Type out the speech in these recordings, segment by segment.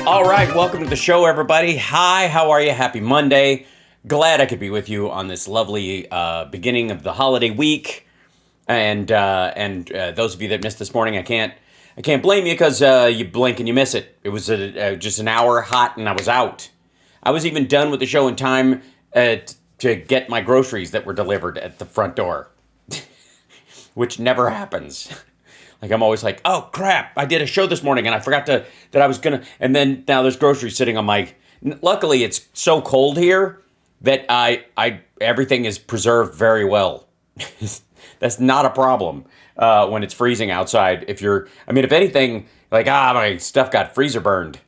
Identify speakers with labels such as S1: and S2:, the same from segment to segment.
S1: All right, welcome to the show, everybody. Hi, how are you? Happy Monday. Glad I could be with you on this lovely beginning of the holiday week. And those of you that missed this morning, I can't blame you because you blink and you miss it. It was just an hour hot and I was out. I was even done with the show in time to get my groceries that were delivered at the front door, which never happens. Like, I'm always like, oh, crap, I did a show this morning and I forgot that I was going to, and then now there's groceries sitting on my, luckily it's so cold here that everything is preserved very well. That's not a problem when it's freezing outside. If anything, like, my stuff got freezer burned.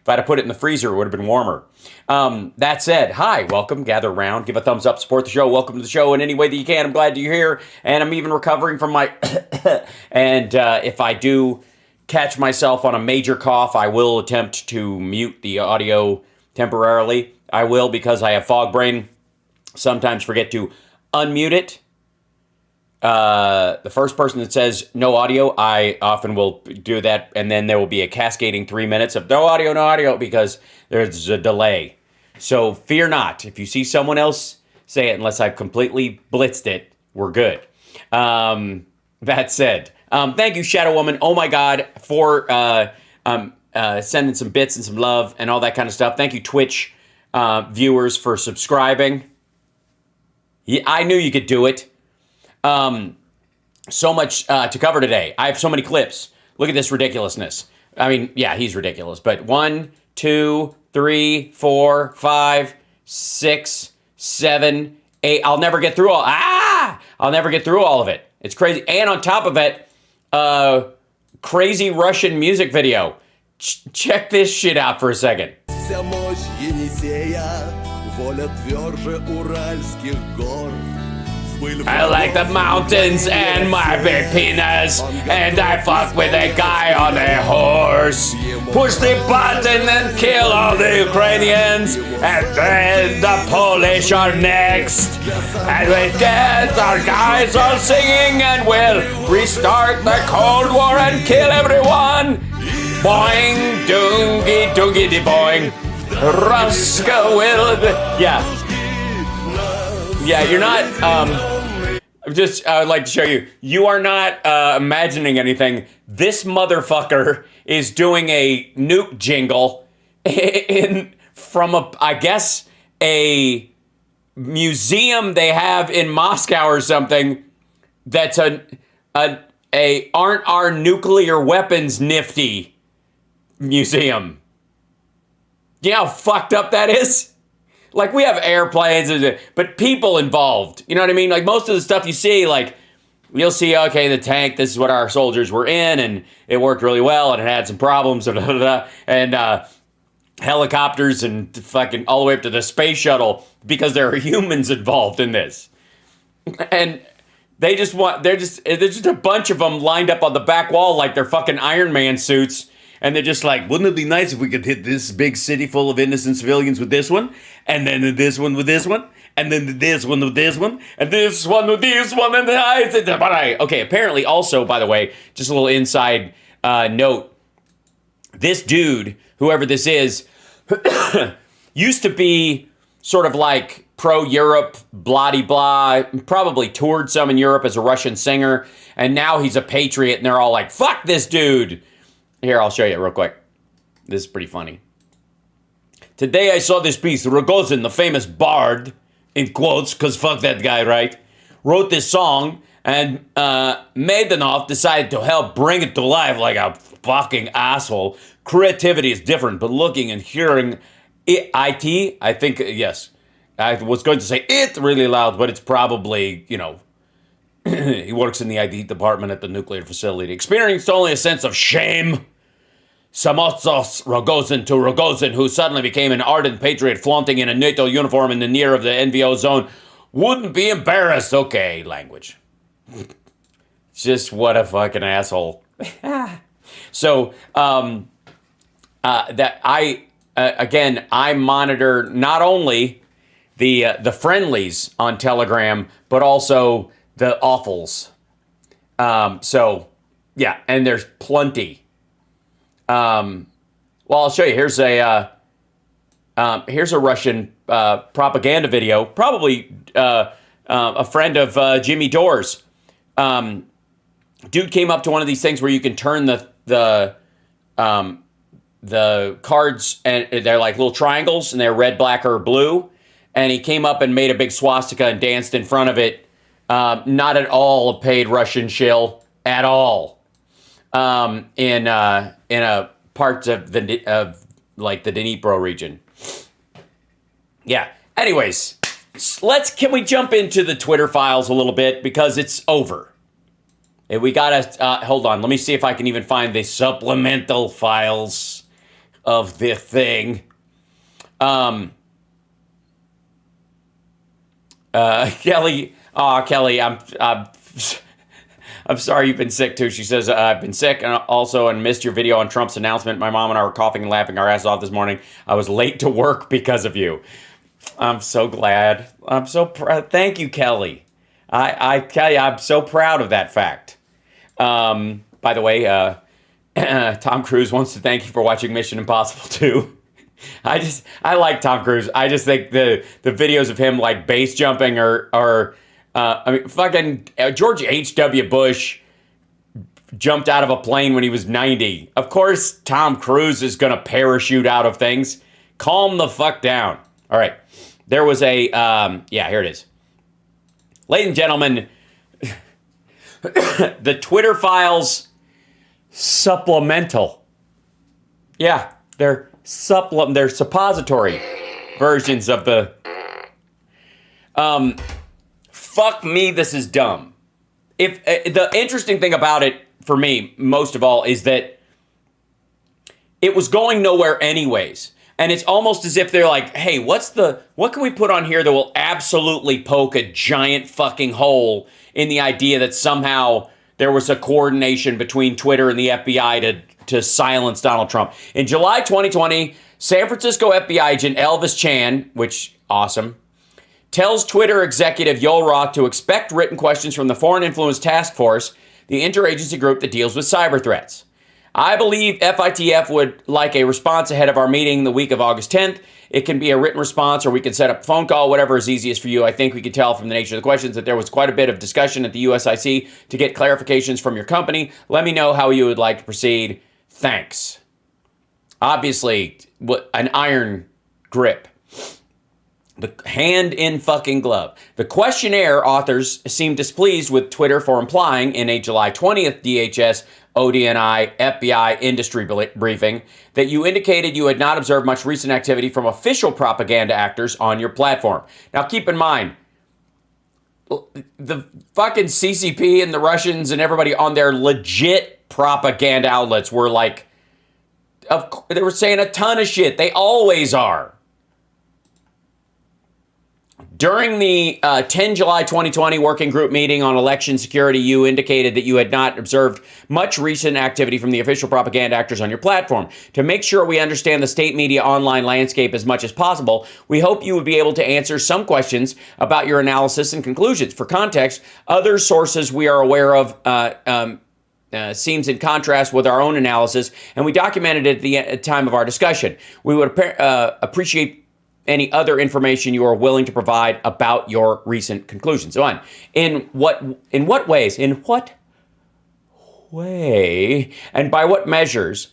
S1: If I'd have put it in the freezer, it would have been warmer. That said, hi, welcome, gather around, give a thumbs up, support the show, welcome to the show in any way that you can. I'm glad you're here, and I'm even recovering from my, and if I do catch myself on a major cough, I will attempt to mute the audio temporarily. I will, because I have fog brain, sometimes forget to unmute it. The first person that says no audio, I often will do that, and then there will be a cascading 3 minutes of no audio, because there's a delay. So fear not. If you see someone else say it, unless I've completely blitzed it, we're good. That said, thank you, Shadow Woman. Oh my God, for sending some bits and some love and all that kind of stuff. Thank you, Twitch viewers, for subscribing. Yeah, I knew you could do it. So much to cover today. I have so many clips. Look at this ridiculousness. I mean, yeah, he's ridiculous. But 1, 2, 3, 4, 5, 6, 7, 8. I'll never get through all of it. It's crazy. And on top of it, crazy Russian music video. Check this shit out for a second. I like the mountains and my big penis, and I fuck with a guy on a horse. Push the button and kill all the Ukrainians, and then the Polish are next. And we get our guys all singing, and we'll restart the Cold War and kill everyone. Boing, doongy, doongy, de boing. Ruska will be. Yeah, you're not, I would like to show you. You are not imagining anything. This motherfucker is doing a nuke jingle from a museum they have in Moscow or something. That's aren't our nuclear weapons nifty museum. You know how fucked up that is? Like, we have airplanes, but people involved. You know what I mean? Like, most of the stuff you see, like, you'll see, okay, the tank, this is what our soldiers were in, and it worked really well, and it had some problems, and helicopters, and fucking all the way up to the space shuttle, because there are humans involved in this. And they're just a bunch of them lined up on the back wall like they're fucking Iron Man suits. And they're just like, wouldn't it be nice if we could hit this big city full of innocent civilians with this one? And then this one with this one? And then this one with this one? And this one with this one? And then okay, apparently also, by the way, just a little inside note. This dude, whoever this is, used to be sort of like pro-Europe, blah-de-blah, probably toured some in Europe as a Russian singer. And now he's a patriot, and they're all like, fuck this dude. Here, I'll show you real quick. This is pretty funny. Today I saw this piece. Rogozin, the famous bard, in quotes, because fuck that guy, right? Wrote this song, and Maidanov decided to help bring it to life like a fucking asshole. Creativity is different, but looking and hearing it, I think, yes. I was going to say it really loud, but it's probably, he works in the IT department at the nuclear facility. Experienced only a sense of shame. Samotsos Rogozin, who suddenly became an ardent patriot flaunting in a NATO uniform in the near of the NVO zone, wouldn't be embarrassed. Okay, language. Just what a fucking asshole. So, that I monitor not only the friendlies on Telegram, but also the awfuls. So, yeah, and there's plenty. Well, Well, I'll show you. Here's a Russian propaganda video, probably a friend of Jimmy Dore's. Dude came up to one of these things where you can turn the cards, and they're like little triangles, and they're red, black, or blue. And he came up and made a big swastika and danced in front of it. Not at all a paid Russian shill at all. In a part of the Dnipro region. Yeah. Anyways, can we jump into the Twitter files a little bit, because it's over. And we gotta hold on. Let me see if I can even find the supplemental files of the thing. Kelly, I'm sorry you've been sick too. She says, I've been sick and missed your video on Trump's announcement. My mom and I were coughing and laughing our asses off this morning. I was late to work because of you. I'm so glad. I'm so proud. Thank you, Kelly. I tell you, I'm so proud of that fact. By the way, Tom Cruise wants to thank you for watching Mission Impossible 2. I like Tom Cruise. I just think the videos of him like base jumping are fucking George H.W. Bush jumped out of a plane when he was 90. Of course, Tom Cruise is going to parachute out of things. Calm the fuck down. All right. There was here it is. Ladies and gentlemen, the Twitter files supplemental. Yeah, they're suppository versions of the... Fuck me, this is dumb. If the interesting thing about it, for me, most of all, is that it was going nowhere anyways. And it's almost as if they're like, hey, what can we put on here that will absolutely poke a giant fucking hole in the idea that somehow there was a coordination between Twitter and the FBI to silence Donald Trump. In July 2020, San Francisco FBI agent Elvis Chan, which, awesome, tells Twitter executive Yoel Roth to expect written questions from the Foreign Influence Task Force, the interagency group that deals with cyber threats. I believe FITF would like a response ahead of our meeting the week of August 10th. It can be a written response, or we can set up a phone call, whatever is easiest for you. I think we could tell from the nature of the questions that there was quite a bit of discussion at the USIC to get clarifications from your company. Let me know how you would like to proceed. Thanks. Obviously, an iron grip. The hand in fucking glove. The questionnaire authors seem displeased with Twitter for implying in a July 20th DHS ODNI FBI industry briefing that you indicated you had not observed much recent activity from official propaganda actors on your platform. Now keep in mind, the fucking CCP and the Russians and everybody on their legit propaganda outlets were like, they were saying a ton of shit. They always are. During the 10 July 2020 working group meeting on election security, you indicated that you had not observed much recent activity from the official propaganda actors on your platform. To make sure we understand the state media online landscape as much as possible, we hope you would be able to answer some questions about your analysis and conclusions. For context, other sources we are aware of seems in contrast with our own analysis, and we documented it at the time of our discussion. We would appreciate any other information you are willing to provide about your recent conclusions. So on. In what ways, and by what measures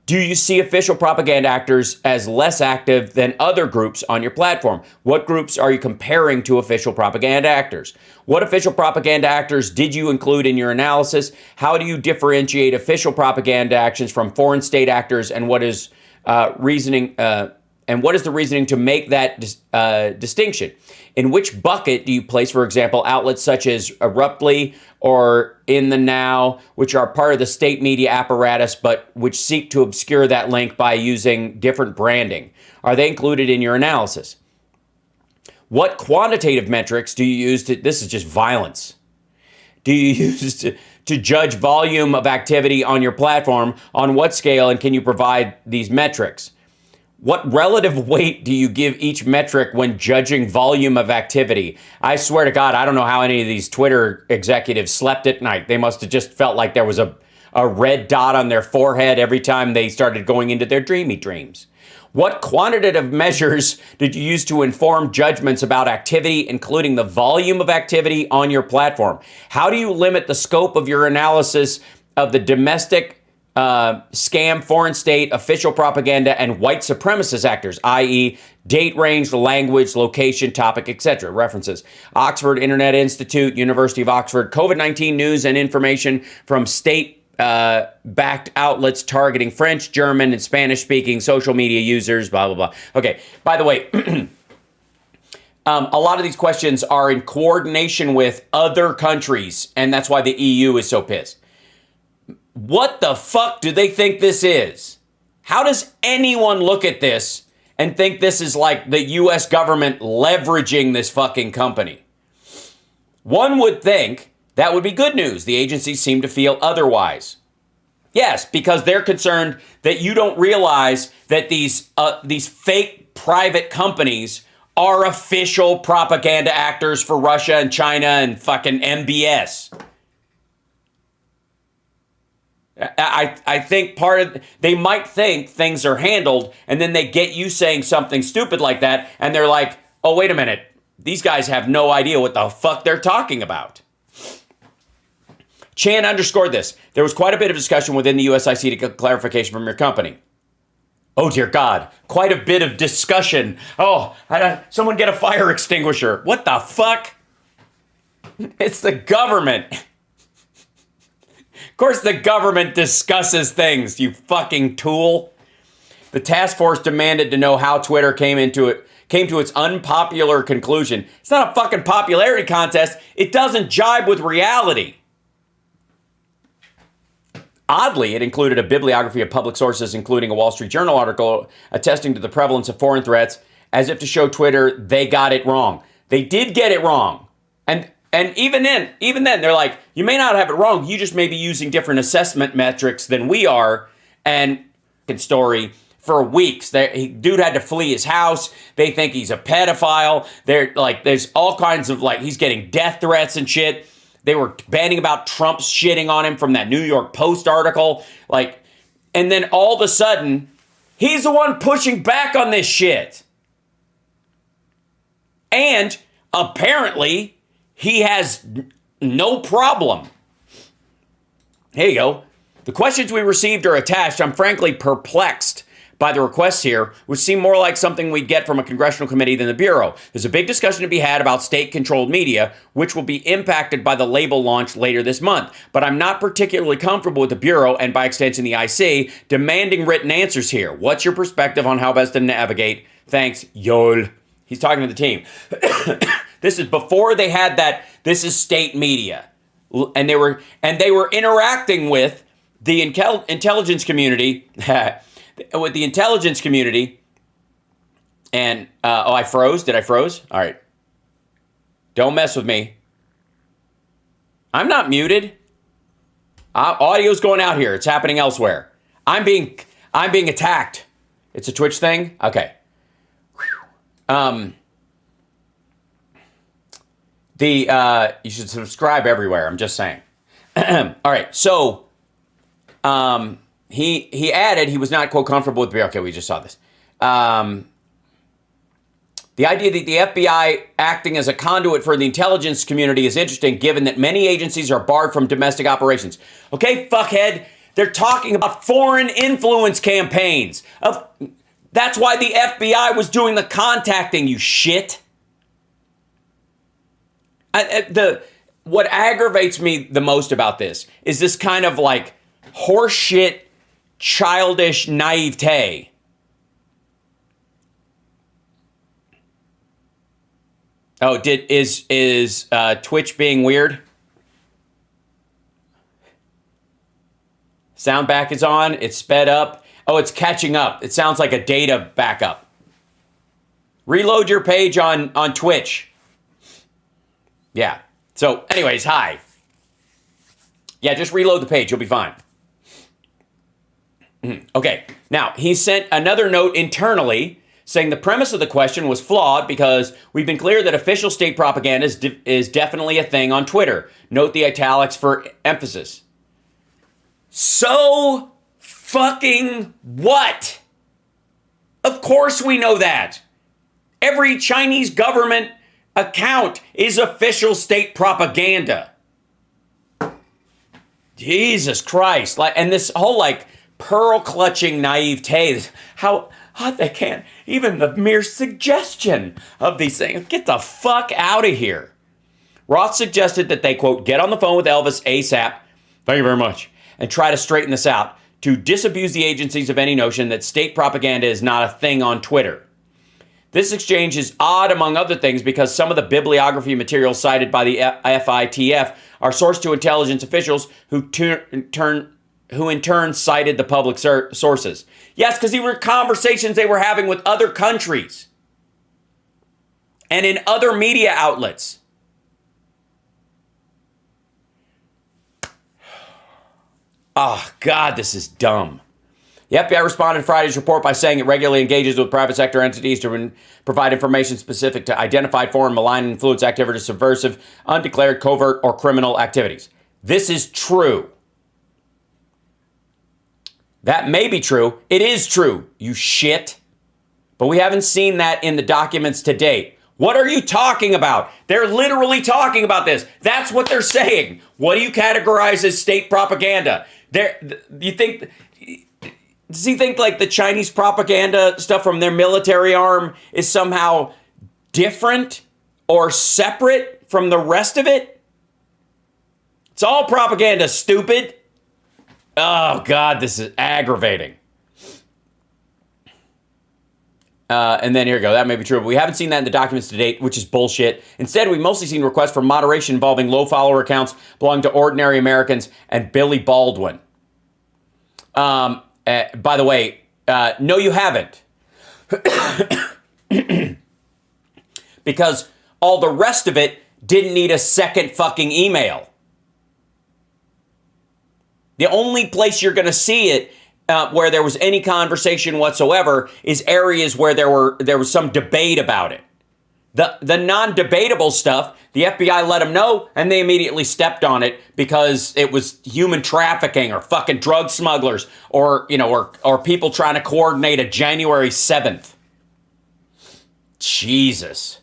S1: do you see official propaganda actors as less active than other groups on your platform? What groups are you comparing to official propaganda actors? What official propaganda actors did you include in your analysis? How do you differentiate official propaganda actions from foreign state actors, and what is reasoning? And what is the reasoning to make that distinction? In which bucket do you place, for example, outlets such as Abruptly or In the Now, which are part of the state media apparatus, but which seek to obscure that link by using different branding? Are they included in your analysis? What quantitative metrics do you use to, this is just violence, do you use to judge volume of activity on your platform? On what scale, and can you provide these metrics? What relative weight do you give each metric when judging volume of activity? I swear to God, I don't know how any of these Twitter executives slept at night. They must have just felt like there was a a red dot on their forehead every time they started going into their dreamy dreams? What quantitative measures did you use to inform judgments about activity, including the volume of activity on your platform? How do you limit the scope of your analysis of the domestic scam, foreign state, official propaganda, and white supremacist actors, i.e. date range, language, location, topic, etc. References: Oxford Internet Institute, University of Oxford, COVID-19 news and information from state-backed outlets targeting French, German, and Spanish-speaking social media users, blah, blah, blah. Okay, by the way, a lot of these questions are in coordination with other countries, and that's why the EU is so pissed. What the fuck do they think this is? How does anyone look at this and think this is like the US government leveraging this fucking company? One would think that would be good news. The agencies seem to feel otherwise. Yes, because they're concerned that you don't realize that these fake private companies are official propaganda actors for Russia and China and fucking MBS. I think they might think things are handled, and then they get you saying something stupid like that, and they're like, oh, wait a minute. These guys have no idea what the fuck they're talking about. Chan underscored this. There was quite a bit of discussion within the USIC to get clarification from your company. Oh, dear God. Quite a bit of discussion. Oh, someone get a fire extinguisher. What the fuck? It's the government. Of course the government discusses things, you fucking tool. The task force demanded to know how Twitter came to its unpopular conclusion. It's not a fucking popularity contest. It doesn't jibe with reality. Oddly, it included a bibliography of public sources, including a Wall Street Journal article attesting to the prevalence of foreign threats, as if to show Twitter they got it wrong. They did get it wrong. And even then, they're like, you may not have it wrong. You just may be using different assessment metrics than we are. And story for weeks, dude had to flee his house. They think he's a pedophile. They're like, there's all kinds of like, he's getting death threats and shit. They were banning about Trump shitting on him from that New York Post article. Like, and then all of a sudden, he's the one pushing back on this shit. And apparently, he has no problem. Here you go. The questions we received are attached. I'm frankly perplexed by the requests here, which seem more like something we'd get from a congressional committee than the Bureau. There's a big discussion to be had about state-controlled media, which will be impacted by the label launch later this month. But I'm not particularly comfortable with the Bureau, and by extension the IC, demanding written answers here. What's your perspective on how best to navigate? Thanks, Yol. He's talking to the team. This is before they had that, this is state media. And they were interacting with the intelligence community, with the intelligence community. And, I froze. Did I froze? All right. Don't mess with me. I'm not muted. Audio's going out here. It's happening elsewhere. I'm being attacked. It's a Twitch thing? Okay. You should subscribe everywhere. I'm just saying. All right. So, he added he was not, quote, comfortable with, okay, we just saw this. The idea that the FBI acting as a conduit for the intelligence community is interesting, given that many agencies are barred from domestic operations. Okay, fuckhead. They're talking about foreign influence campaigns. That's why the FBI was doing the contacting, you shit. What aggravates me the most about this is this kind of like horseshit, childish naivete. Oh, is Twitch being weird? Sound back is on. It's sped up. Oh, it's catching up. It sounds like a data backup. Reload your page on Twitch. Yeah. So, anyways, hi. Yeah, just reload the page. You'll be fine. Okay. Now, he sent another note internally saying the premise of the question was flawed because we've been clear that official state propaganda is definitely a thing on Twitter. Note the italics for emphasis. So fucking what? Of course we know that. Every Chinese government account is official state propaganda. Jesus Christ. And this whole pearl clutching naivete, how they can't, even the mere suggestion of these things. Get the fuck out of here. Roth suggested that they, quote, get on the phone with Elvis ASAP. Thank you very much. And try to straighten this out, to disabuse the agencies of any notion that state propaganda is not a thing on Twitter. This exchange is odd, among other things, because some of the bibliography materials cited by the FITF are sourced to intelligence officials who in turn cited the public sources. Yes, because these were conversations they were having with other countries and in other media outlets. Oh, God, this is dumb. The FBI responded to Friday's report by saying it regularly engages with private sector entities to provide information specific to identified foreign malign influence activities, subversive, undeclared, covert, or criminal activities. This is true. That may be true. It is true, you shit. But we haven't seen that in the documents to date. What are you talking about? They're literally talking about this. That's what they're saying. What do you categorize as state propaganda? Does he think the Chinese propaganda stuff from their military arm is somehow different or separate from the rest of it? It's all propaganda, stupid. Oh, God, this is aggravating. And then here we go. That may be true, but we haven't seen that in the documents to date, which is bullshit. Instead, we've mostly seen requests for moderation involving low follower accounts belonging to ordinary Americans and Billy Baldwin. By the way, no, you haven't. Because all the rest of it didn't need a second fucking email. The only place you're going to see it where there was any conversation whatsoever is areas where there was some debate about it. The non-debatable stuff, the FBI let them know, and they immediately stepped on it because it was human trafficking or fucking drug smugglers or people trying to coordinate a January 7th. Jesus.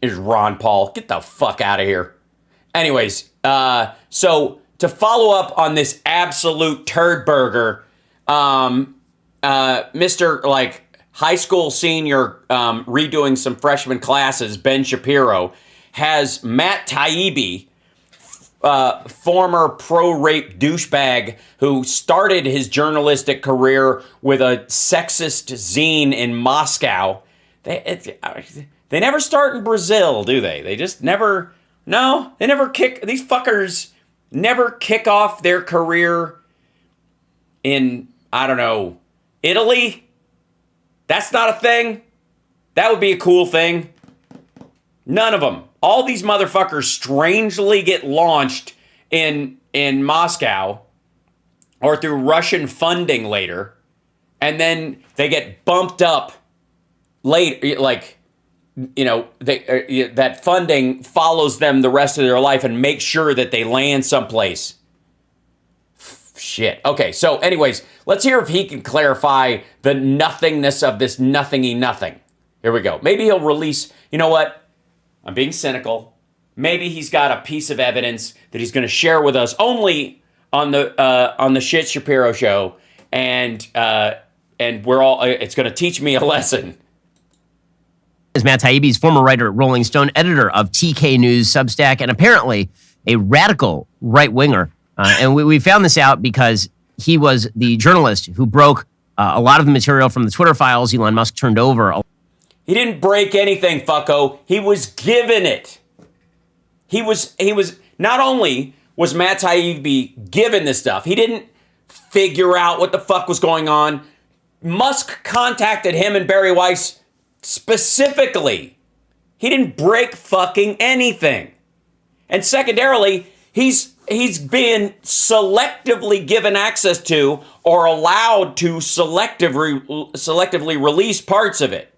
S1: Here's Ron Paul. Get the fuck out of here. Anyways, so to follow up on this absolute turd burger, Mr. High school senior redoing some freshman classes, Ben Shapiro, has Matt Taibbi, former pro-rape douchebag who started his journalistic career with a sexist zine in Moscow. They never start in Brazil, do they? They just never... No, they never kick... These fuckers never kick off their career in, I don't know, Italy? That's not a thing? That would be a cool thing. None of them. All these motherfuckers strangely get launched in Moscow or through Russian funding later, and then they get bumped up later, that funding follows them the rest of their life and makes sure that they land someplace. Shit. Okay, so anyways, let's hear if he can clarify the nothingness of this nothingy nothing. Here we go. Maybe he'll release, you know what? I'm being cynical. Maybe he's got a piece of evidence that he's going to share with us only on the Shit Shapiro show, and we're all. It's going to teach me a lesson.
S2: Is Matt Taibbi's former writer at Rolling Stone, editor of TK News Substack, and apparently a radical right-winger. And we found this out because he was the journalist who broke a lot of the material from the Twitter files Elon Musk turned over.
S1: He didn't break anything, fucko. He was given it. He was not only was Matt Taibbi given this stuff, he didn't figure out what the fuck was going on. Musk contacted him and Barry Weiss specifically. He didn't break fucking anything. And secondarily, he's been selectively given access to or allowed to selectively release parts of it.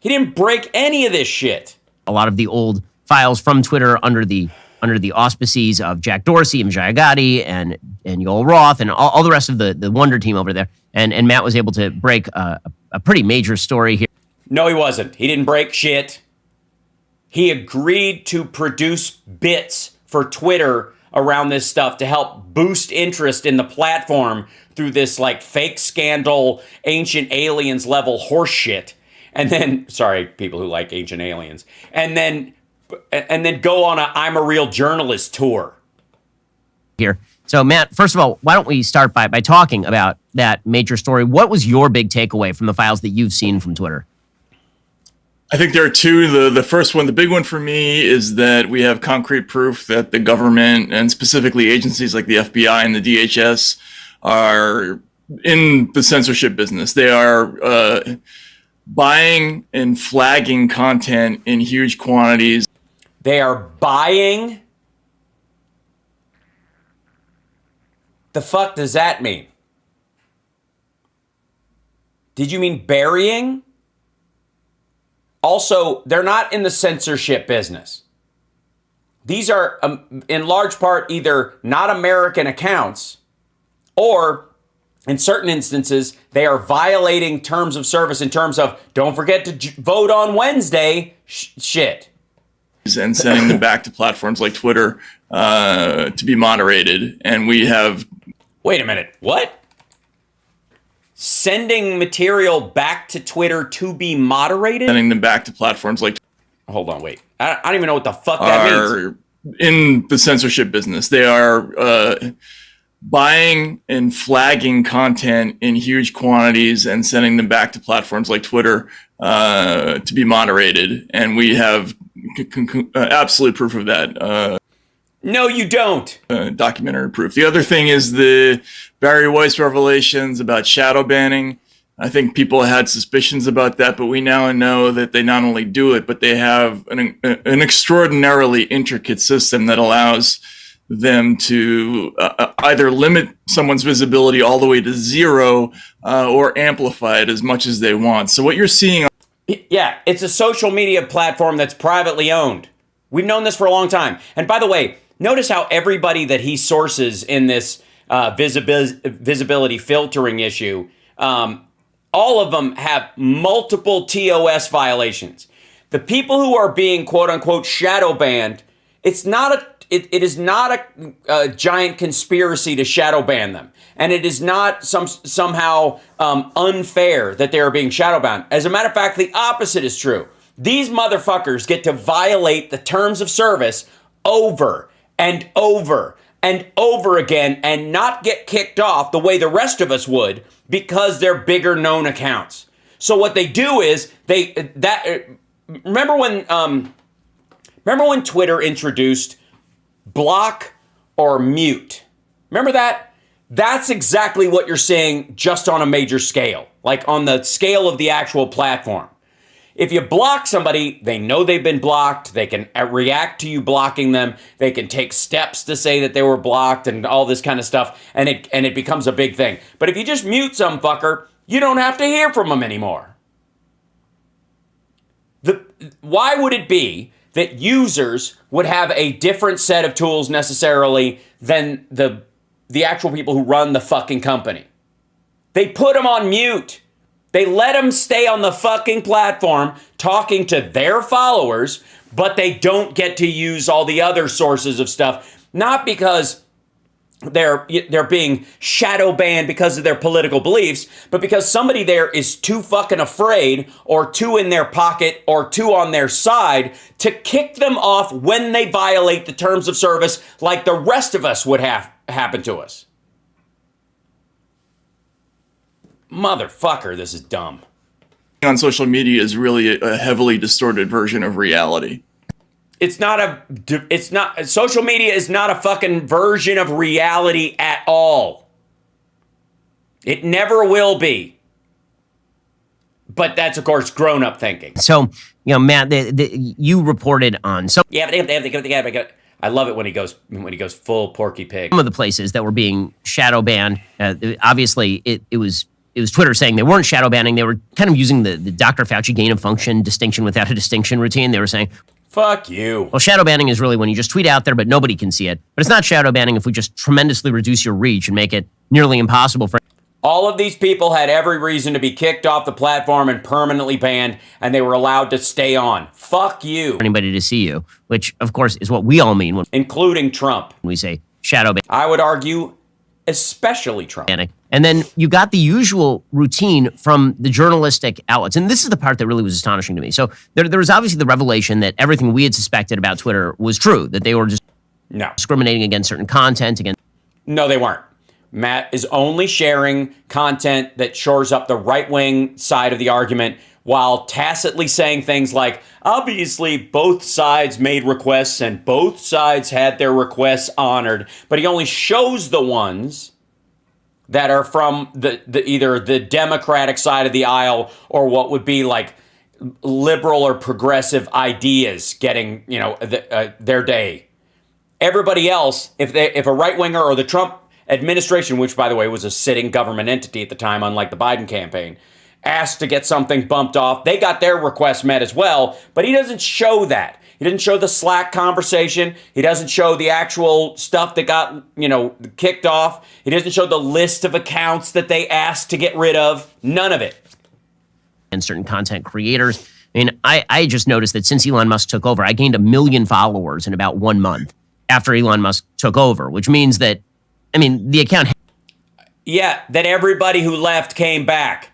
S1: He didn't break any of this shit.
S2: A lot of the old files from Twitter under the under the auspices of Jack Dorsey and Vijay Gotti and Yoel Roth and all the rest of the Wonder team over there. And Matt was able to break a pretty major story here.
S1: No, he wasn't. He didn't break shit. He agreed to produce bits for Twitter around this stuff to help boost interest in the platform through this like fake scandal, ancient aliens level horse shit. And then, sorry, people who like ancient aliens. And then go on a I'm a real journalist tour.
S2: Here. So Matt, first of all, why don't we start by talking about that major story? What was your big takeaway from the files that you've seen from Twitter?
S3: I think there are two. The first one, the big one for me, is that we have concrete proof that the government and specifically agencies like the FBI and the DHS are in the censorship business. They are buying and flagging content in huge quantities.
S1: They are buying? The fuck does that mean? Did you mean burying? Also, they're not in the censorship business. These are, in large part, either not American accounts or, in certain instances, they are violating terms of service in terms of, don't forget to vote on Wednesday, shit.
S3: And sending them back to platforms like Twitter to be moderated. And we have...
S1: Wait a minute, what? Sending material back to Twitter to be moderated?
S3: Sending them back to platforms like...
S1: Hold on, wait. I don't even know what the fuck that means.
S3: In the censorship business. They are buying and flagging content in huge quantities and sending them back to platforms like Twitter to be moderated. And we have absolute proof of that.
S1: No, you don't.
S3: Documentary proof. The other thing is the Barry Weiss revelations about shadow banning. I think people had suspicions about that, but we now know that they not only do it, but they have an extraordinarily intricate system that allows them to either limit someone's visibility all the way to zero or amplify it as much as they want. So what you're seeing...
S1: Yeah, it's a social media platform that's privately owned. We've known this for a long time. And by the way, notice how everybody that he sources in this visibility filtering issue, all of them have multiple TOS violations. The people who are being quote unquote shadow banned, it is not a giant conspiracy to shadow ban them. And it is not somehow unfair that they are being shadow banned. As a matter of fact, the opposite is true. These motherfuckers get to violate the terms of service over and over and over again and not get kicked off the way the rest of us would because they're bigger known accounts. So what they do is remember when Twitter introduced block or mute? Remember that? That's exactly what you're seeing, just on a major scale, like on the scale of the actual platform. If you block somebody, they know they've been blocked. They can react to you blocking them. They can take steps to say that they were blocked and all this kind of stuff. And it becomes a big thing. But if you just mute some fucker, you don't have to hear from them anymore. Why would it be that users would have a different set of tools necessarily than the actual people who run the fucking company? They put them on mute. They let them stay on the fucking platform talking to their followers, but they don't get to use all the other sources of stuff. Not because they're being shadow banned because of their political beliefs, but because somebody there is too fucking afraid or too in their pocket or too on their side to kick them off when they violate the terms of service like the rest of us would have happen to us. Motherfucker, this is dumb.
S3: On social media is really a heavily distorted version of reality.
S1: Social media is not a fucking version of reality at all. It never will be. But that's, of course, grown-up thinking.
S2: So, Matt, you reported on some...
S1: Yeah, I love it when he goes full Porky Pig.
S2: Some of the places that were being shadow banned, obviously, it was Twitter saying they weren't shadow banning. They were kind of using the Dr. Fauci gain of function distinction without a distinction routine. They were saying...
S1: Fuck you.
S2: Well, shadow banning is really when you just tweet out there, but nobody can see it. But it's not shadow banning if we just tremendously reduce your reach and make it nearly impossible for
S1: All of these people had every reason to be kicked off the platform and permanently banned, and they were allowed to stay on. Fuck you.
S2: anybody to see you, which, of course, is what we all mean when
S1: Including Trump.
S2: we say shadow
S1: I would argue, especially Trump.
S2: banning. And then you got the usual routine from the journalistic outlets. And this is the part that really was astonishing to me. So there was obviously the revelation that everything we had suspected about Twitter was true, that they were just
S1: No.
S2: discriminating against certain content, against
S1: No, they weren't. Matt is only sharing content that shores up the right-wing side of the argument while tacitly saying things like, obviously both sides made requests and both sides had their requests honored, but he only shows the ones that are from the either the Democratic side of the aisle or what would be like liberal or progressive ideas getting, their day. Everybody else, if a right-winger or the Trump administration, which, by the way, was a sitting government entity at the time, unlike the Biden campaign, asked to get something bumped off, they got their request met as well, but he doesn't show that. He didn't show the Slack conversation. He doesn't show the actual stuff that got, kicked off. He doesn't show the list of accounts that they asked to get rid of. None of it.
S2: and certain content creators. I mean, I just noticed that since Elon Musk took over, I gained 1 million followers in about 1 month after Elon Musk took over, which means that, the account.
S1: Yeah, that everybody who left came back.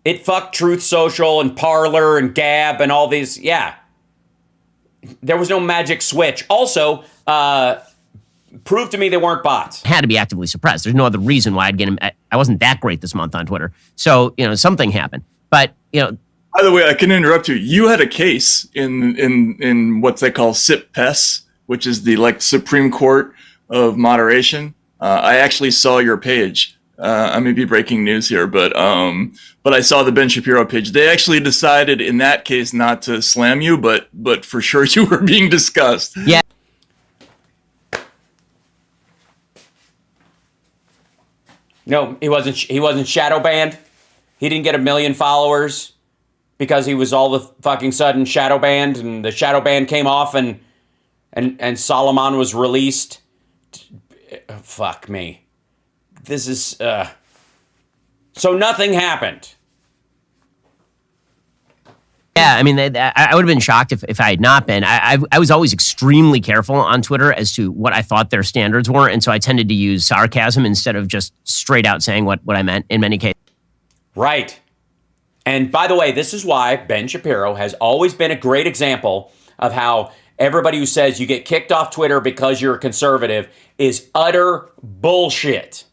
S1: It fucked Truth Social and Parler and Gab and all these. Yeah. There was no magic switch. Also, prove to me they weren't bots.
S2: Had to be actively suppressed. There's no other reason why I'd get him. I wasn't that great this month on Twitter. So, something happened. But,
S3: By the way, I can interrupt you. You had a case in what they call SIP-PES, which is the Supreme Court of moderation. I actually saw your page. I may be breaking news here, but I saw the Ben Shapiro page. They actually decided in that case not to slam you, but for sure you were being discussed.
S2: yeah.
S1: No, he wasn't shadow banned. He didn't get 1 million followers because he was all of a fucking sudden shadow banned, and the shadow ban came off, and Solomon was released. Fuck me. This is so nothing happened.
S2: Yeah, I would have been shocked if I had not been. I was always extremely careful on Twitter as to what I thought their standards were, and so I tended to use sarcasm instead of just straight out saying what I meant in many cases.
S1: Right. And by the way, this is why Ben Shapiro has always been a great example of how everybody who says you get kicked off Twitter because you're a conservative is utter bullshit.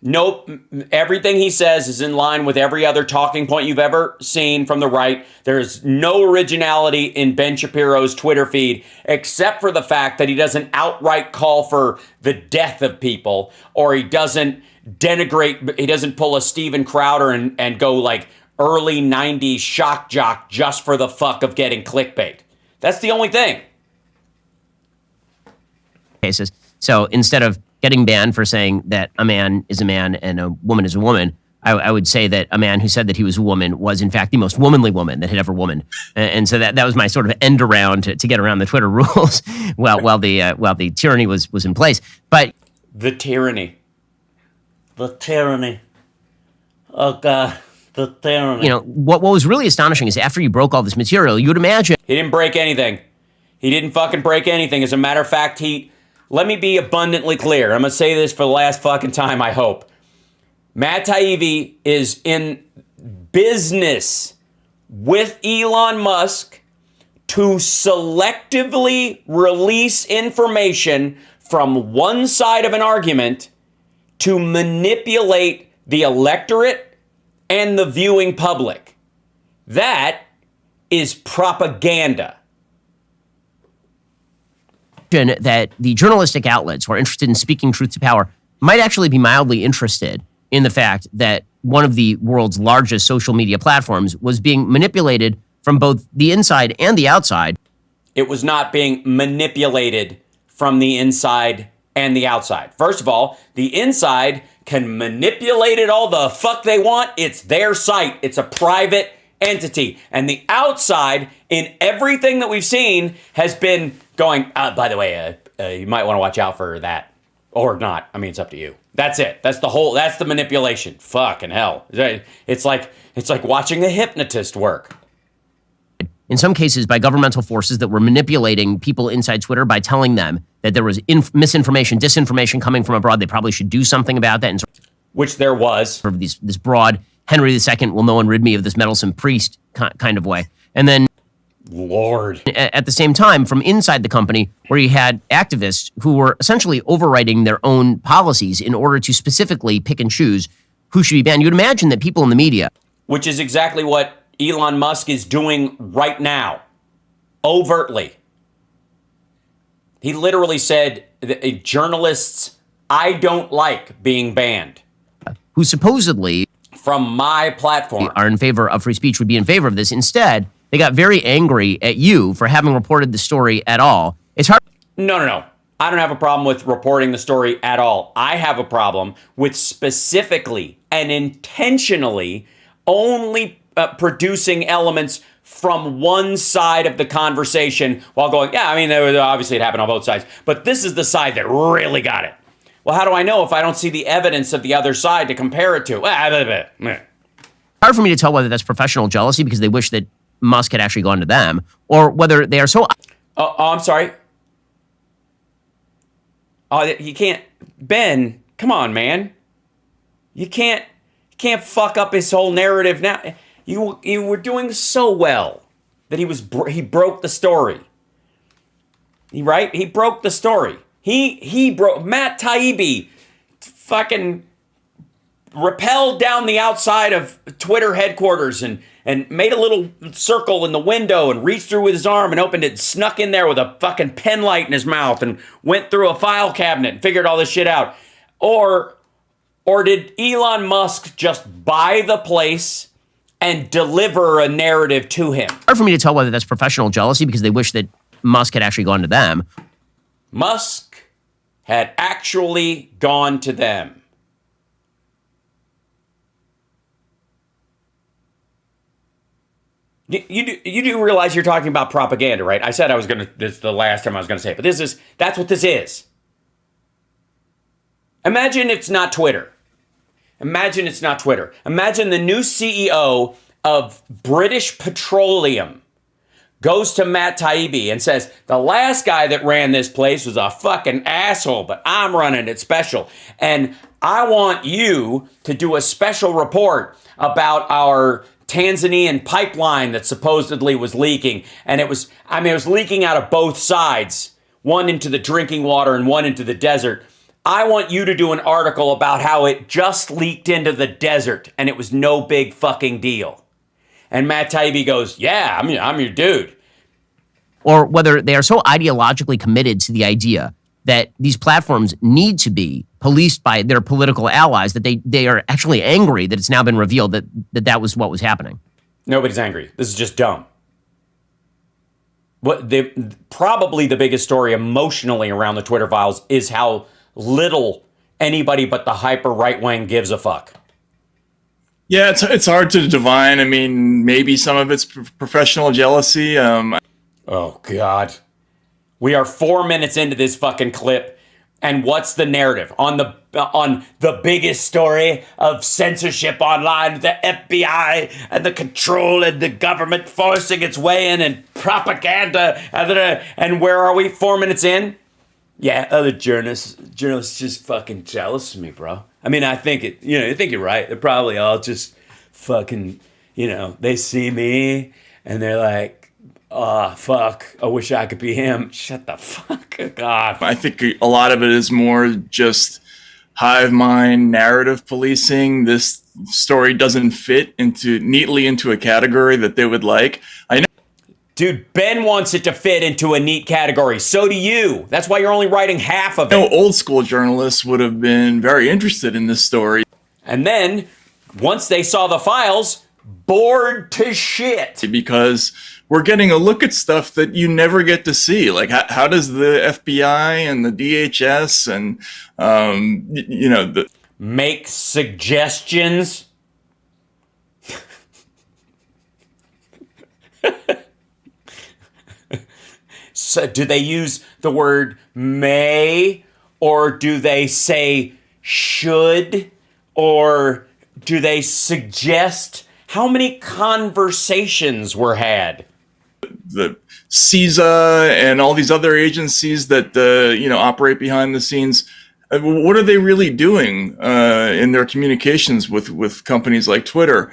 S1: Nope. Everything he says is in line with every other talking point you've ever seen from the right. There's no originality in Ben Shapiro's Twitter feed, except for the fact that he doesn't outright call for the death of people, or he doesn't denigrate, he doesn't pull a Steven Crowder and go like early 90s shock jock just for the fuck of getting clickbait. That's the only thing.
S2: Cases. So instead of getting banned for saying that a man is a man and a woman is a woman, I would say that a man who said that he was a woman was in fact the most womanly woman that had ever woman. And so that was my sort of end around to get around the Twitter rules while the tyranny was in place. But
S1: The tyranny.
S4: The tyranny. Oh, God. The tyranny.
S2: what was really astonishing is after you broke all this material, you would imagine.
S1: He didn't break anything. He didn't fucking break anything. As a matter of fact, let me be abundantly clear. I'm going to say this for the last fucking time, I hope. Matt Taibbi is in business with Elon Musk to selectively release information from one side of an argument to manipulate the electorate and the viewing public. That is propaganda.
S2: That the journalistic outlets who are interested in speaking truth to power might actually be mildly interested in the fact that one of the world's largest social media platforms was being manipulated from both the inside and the outside.
S1: It was not being manipulated from the inside and the outside. First of all, the inside can manipulate it all the fuck they want. It's their site. It's a private entity. And the outside, in everything that we've seen, has been going, by the way, you might want to watch out for that. Or not. I mean, it's up to you. That's it. That's the manipulation. Fucking hell. It's like watching a hypnotist work.
S2: In some cases, by governmental forces that were manipulating people inside Twitter by telling them that there was misinformation, disinformation coming from abroad. They probably should do something about that. And
S1: which there was.
S2: Sort of this broad, Henry II will no one rid me of this meddlesome priest kind of way. And then,
S1: Lord.
S2: At the same time, from inside the company, where you had activists who were essentially overwriting their own policies in order to specifically pick and choose who should be banned. You'd imagine that people in the media. Which
S1: is exactly what Elon Musk is doing right now. Overtly. He literally said, journalists, I don't like being banned.
S2: Who supposedly,
S1: from my platform,
S2: are in favor of free speech, would be in favor of this. Instead, they got very angry at you for having reported the story at all. It's hard.
S1: No. I don't have a problem with reporting the story at all. I have a problem with specifically and intentionally only producing elements from one side of the conversation while going, yeah, I mean, obviously it happened on both sides, but this is the side that really got it. Well, how do I know if I don't see the evidence of the other side to compare it to?
S2: Hard for me to tell whether that's professional jealousy because they wish that Musk had actually gone to them, or whether they are so...
S1: I'm sorry. You can't... Ben, come on, man. You can't fuck up his whole narrative now. You were doing so well that he broke the story. Right? He broke the story. He broke... Matt Taibbi fucking rappelled down the outside of Twitter headquarters and made a little circle in the window and reached through with his arm and opened it, snuck in there with a fucking pen light in his mouth and went through a file cabinet and figured all this shit out. Or did Elon Musk just buy the place and deliver a narrative to him?
S2: Hard for me to tell whether that's professional jealousy because they wish that Musk had actually gone to them.
S1: Musk had actually gone to them. You do realize you're talking about propaganda, right? I said this is the last time I was gonna say it, but that's what this is. Imagine it's not Twitter. Imagine the new CEO of British Petroleum goes to Matt Taibbi and says, the last guy that ran this place was a fucking asshole, but I'm running it special. And I want you to do a special report about our Tanzanian pipeline that supposedly was leaking. And it was leaking out of both sides, one into the drinking water and one into the desert. I want you to do an article about how it just leaked into the desert and it was no big fucking deal. And Matt Taibbi goes, yeah, I'm your dude.
S2: Or whether they are so ideologically committed to the idea that these platforms need to be policed by their political allies, that they are actually angry that it's now been revealed that was what was happening.
S1: Nobody's angry. This is just dumb. Probably the biggest story emotionally around the Twitter files is how little anybody but the hyper right wing gives a fuck.
S3: Yeah, it's hard to divine. I mean, maybe some of it's professional jealousy.
S1: Oh, God. We are 4 minutes into this fucking clip, and what's the narrative? On the biggest story of censorship online, the FBI and the control and the government forcing its way in and propaganda. And where are we? 4 minutes in? Yeah, other journalists just fucking jealous of me, bro. I mean, I think you're right. They're probably all just fucking, they see me and they're like, oh, fuck, I wish I could be him. Shut the fuck up, God.
S3: I think a lot of it is more just hive mind narrative policing. This story doesn't fit neatly into a category that they would like. I know.
S1: Dude, Ben wants it to fit into a neat category. So do you. That's why you're only writing half of it.
S3: No, old school journalists would have been very interested in this story.
S1: And then, once they saw the files, bored to shit.
S3: Because we're getting a look at stuff that you never get to see. Like, how does the FBI and the DHS and,
S1: make suggestions? So do they use the word may, or do they say should, or do they suggest? How many conversations were had?
S3: The CISA and all these other agencies that operate behind the scenes, what are they really doing in their communications with companies like Twitter?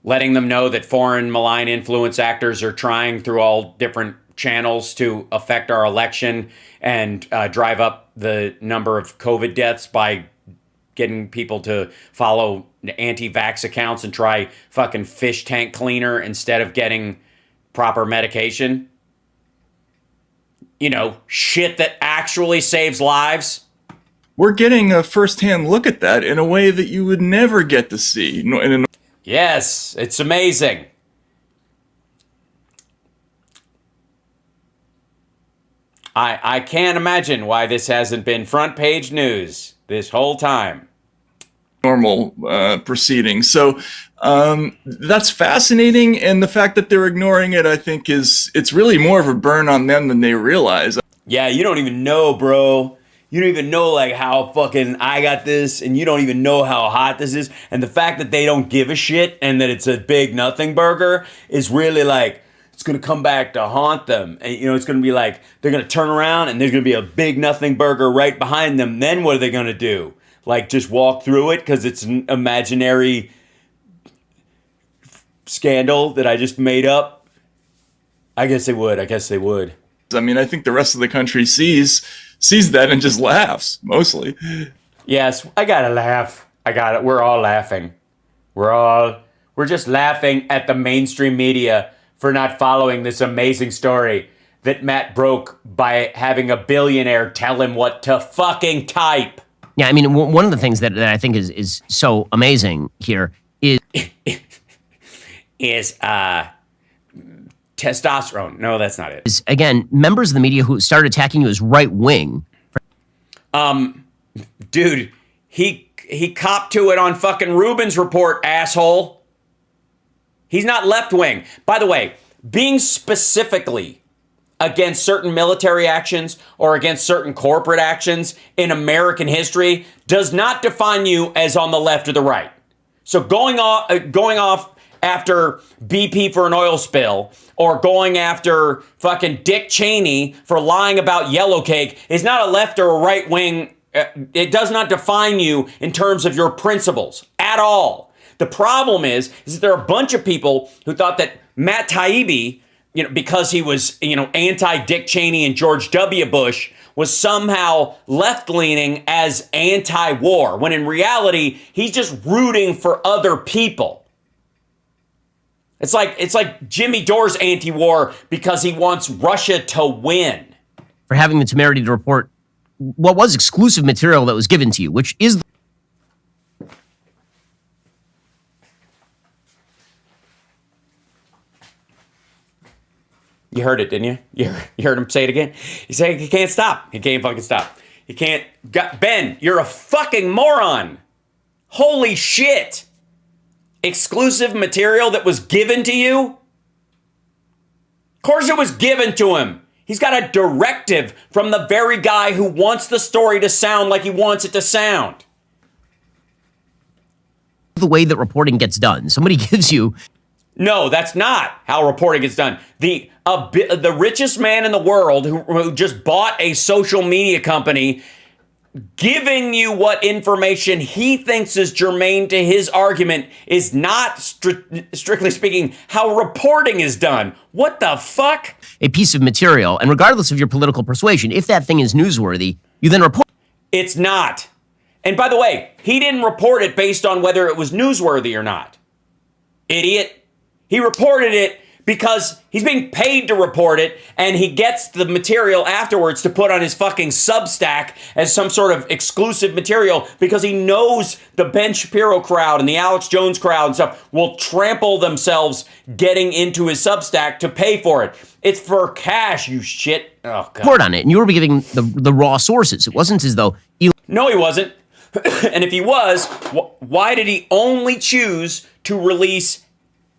S1: Letting them know that foreign malign influence actors are trying through all different channels to affect our election and drive up the number of COVID deaths by getting people to follow anti-vax accounts and try fucking fish tank cleaner instead of getting proper medication. You know, shit that actually saves lives.
S3: We're getting a first-hand look at that in a way that you would never get to see.
S1: Yes, it's amazing. I can't imagine why this hasn't been front page news this whole time.
S3: Normal proceedings. So that's fascinating, and the fact that they're ignoring it, I think, it's really more of a burn on them than they realize.
S1: Yeah, you don't even know, bro. You don't even know like how fucking I got this, and you don't even know how hot this is. And the fact that they don't give a shit and that it's a big nothing burger is really like, it's going to come back to haunt them. And, you know, it's going to be like, they're going to turn around and there's going to be a big nothing burger right behind them. Then what are they going to do? Like just walk through it because it's an imaginary scandal that I just made up? I guess they would.
S3: I mean, I think the rest of the country sees that and just laughs, mostly.
S1: Yes, I gotta laugh. I got it. We're all laughing. We're just laughing at the mainstream media for not following this amazing story that Matt broke by having a billionaire tell him what to fucking type.
S2: Yeah, I mean, one of the things that I think is so amazing here is
S1: testosterone. No, that's not it.
S2: Is, again, members of the media who started attacking you as right wing.
S1: Dude, he copped to it on fucking Rubin's report, asshole. He's not left wing. By the way, being specifically against certain military actions or against certain corporate actions in American history does not define you as on the left or the right. So going off after BP for an oil spill or going after fucking Dick Cheney for lying about yellow cake is not a left or a right wing. It does not define you in terms of your principles at all. The problem is that there are a bunch of people who thought that Matt Taibbi, because he was, anti-Dick Cheney and George W. Bush, was somehow left-leaning as anti-war, when in reality, he's just rooting for other people. It's like Jimmy Dore's anti-war because he wants Russia to win.
S2: For having the temerity to report what was exclusive material that was given to you, which is...
S1: You heard it, didn't you? You heard him say it again? He said he can't stop. He can't fucking stop. He can't... Ben, you're a fucking moron. Holy shit. Exclusive material that was given to you? Of course it was given to him. He's got a directive from the very guy who wants the story to sound like he wants it to sound.
S2: The way that reporting gets done. Somebody gives you...
S1: No, that's not how reporting gets done. The richest man in the world who just bought a social media company giving you what information he thinks is germane to his argument is not, strictly speaking, how reporting is done. What the fuck?
S2: A piece of material, and regardless of your political persuasion, if that thing is newsworthy, you then report.
S1: It's not. And by the way, he didn't report it based on whether it was newsworthy or not. Idiot. He reported it because he's being paid to report it, and he gets the material afterwards to put on his fucking Substack as some sort of exclusive material because he knows the Ben Shapiro crowd and the Alex Jones crowd and stuff will trample themselves getting into his Substack to pay for it. It's for cash, you shit. Oh, God.
S2: Report on it, and you were giving the raw sources. It wasn't as though...
S1: No, he wasn't. And if he was, why did he only choose to release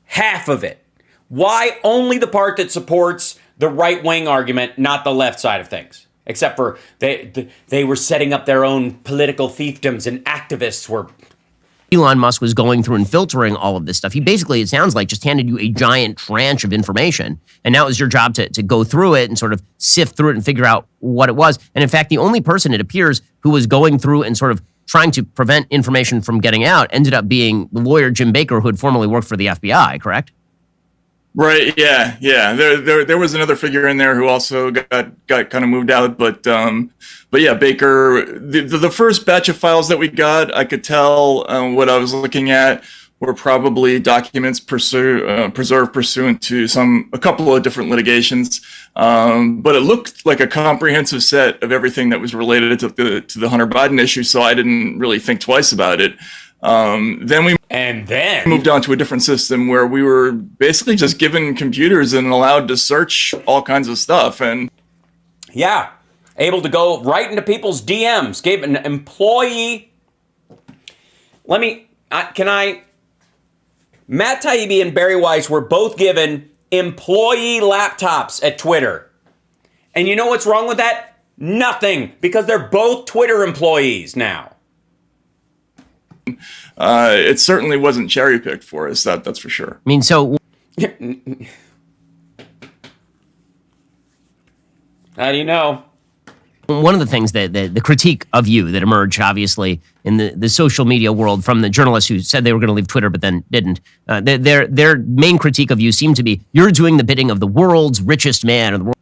S1: half of it? Why only the part that supports the right-wing argument, not the left side of things? Except for they were setting up their own political fiefdoms and activists were...
S2: Elon Musk was going through and filtering all of this stuff. He basically, it sounds like, just handed you a giant tranche of information. And now it was your job to go through it and sort of sift through it and figure out what it was. And in fact, the only person, it appears, who was going through and sort of trying to prevent information from getting out ended up being the lawyer Jim Baker, who had formerly worked for the FBI, correct?
S3: Right. Yeah. Yeah. There was another figure in there who also got kind of moved out, but yeah, Baker. The first batch of files that we got, I could tell what I was looking at were probably documents preserved pursuant to a couple of different litigations, but it looked like a comprehensive set of everything that was related to the Hunter Biden issue. So I didn't really think twice about it. Then we moved on to a different system where we were basically just given computers and allowed to search all kinds of stuff. And
S1: yeah, able to go right into people's DMs. Gave an employee. Matt Taibbi and Barry Weiss were both given employee laptops at Twitter. And you know what's wrong with that? Nothing, because they're both Twitter employees now.
S3: It certainly wasn't cherry picked for us. That's for sure.
S2: I mean, so
S1: how do you know?
S2: one of the things that the critique of you that emerged, obviously, in the social media world from the journalists who said they were going to leave Twitter but then didn't, their main critique of you seemed to be you're doing the bidding of the world's richest man or the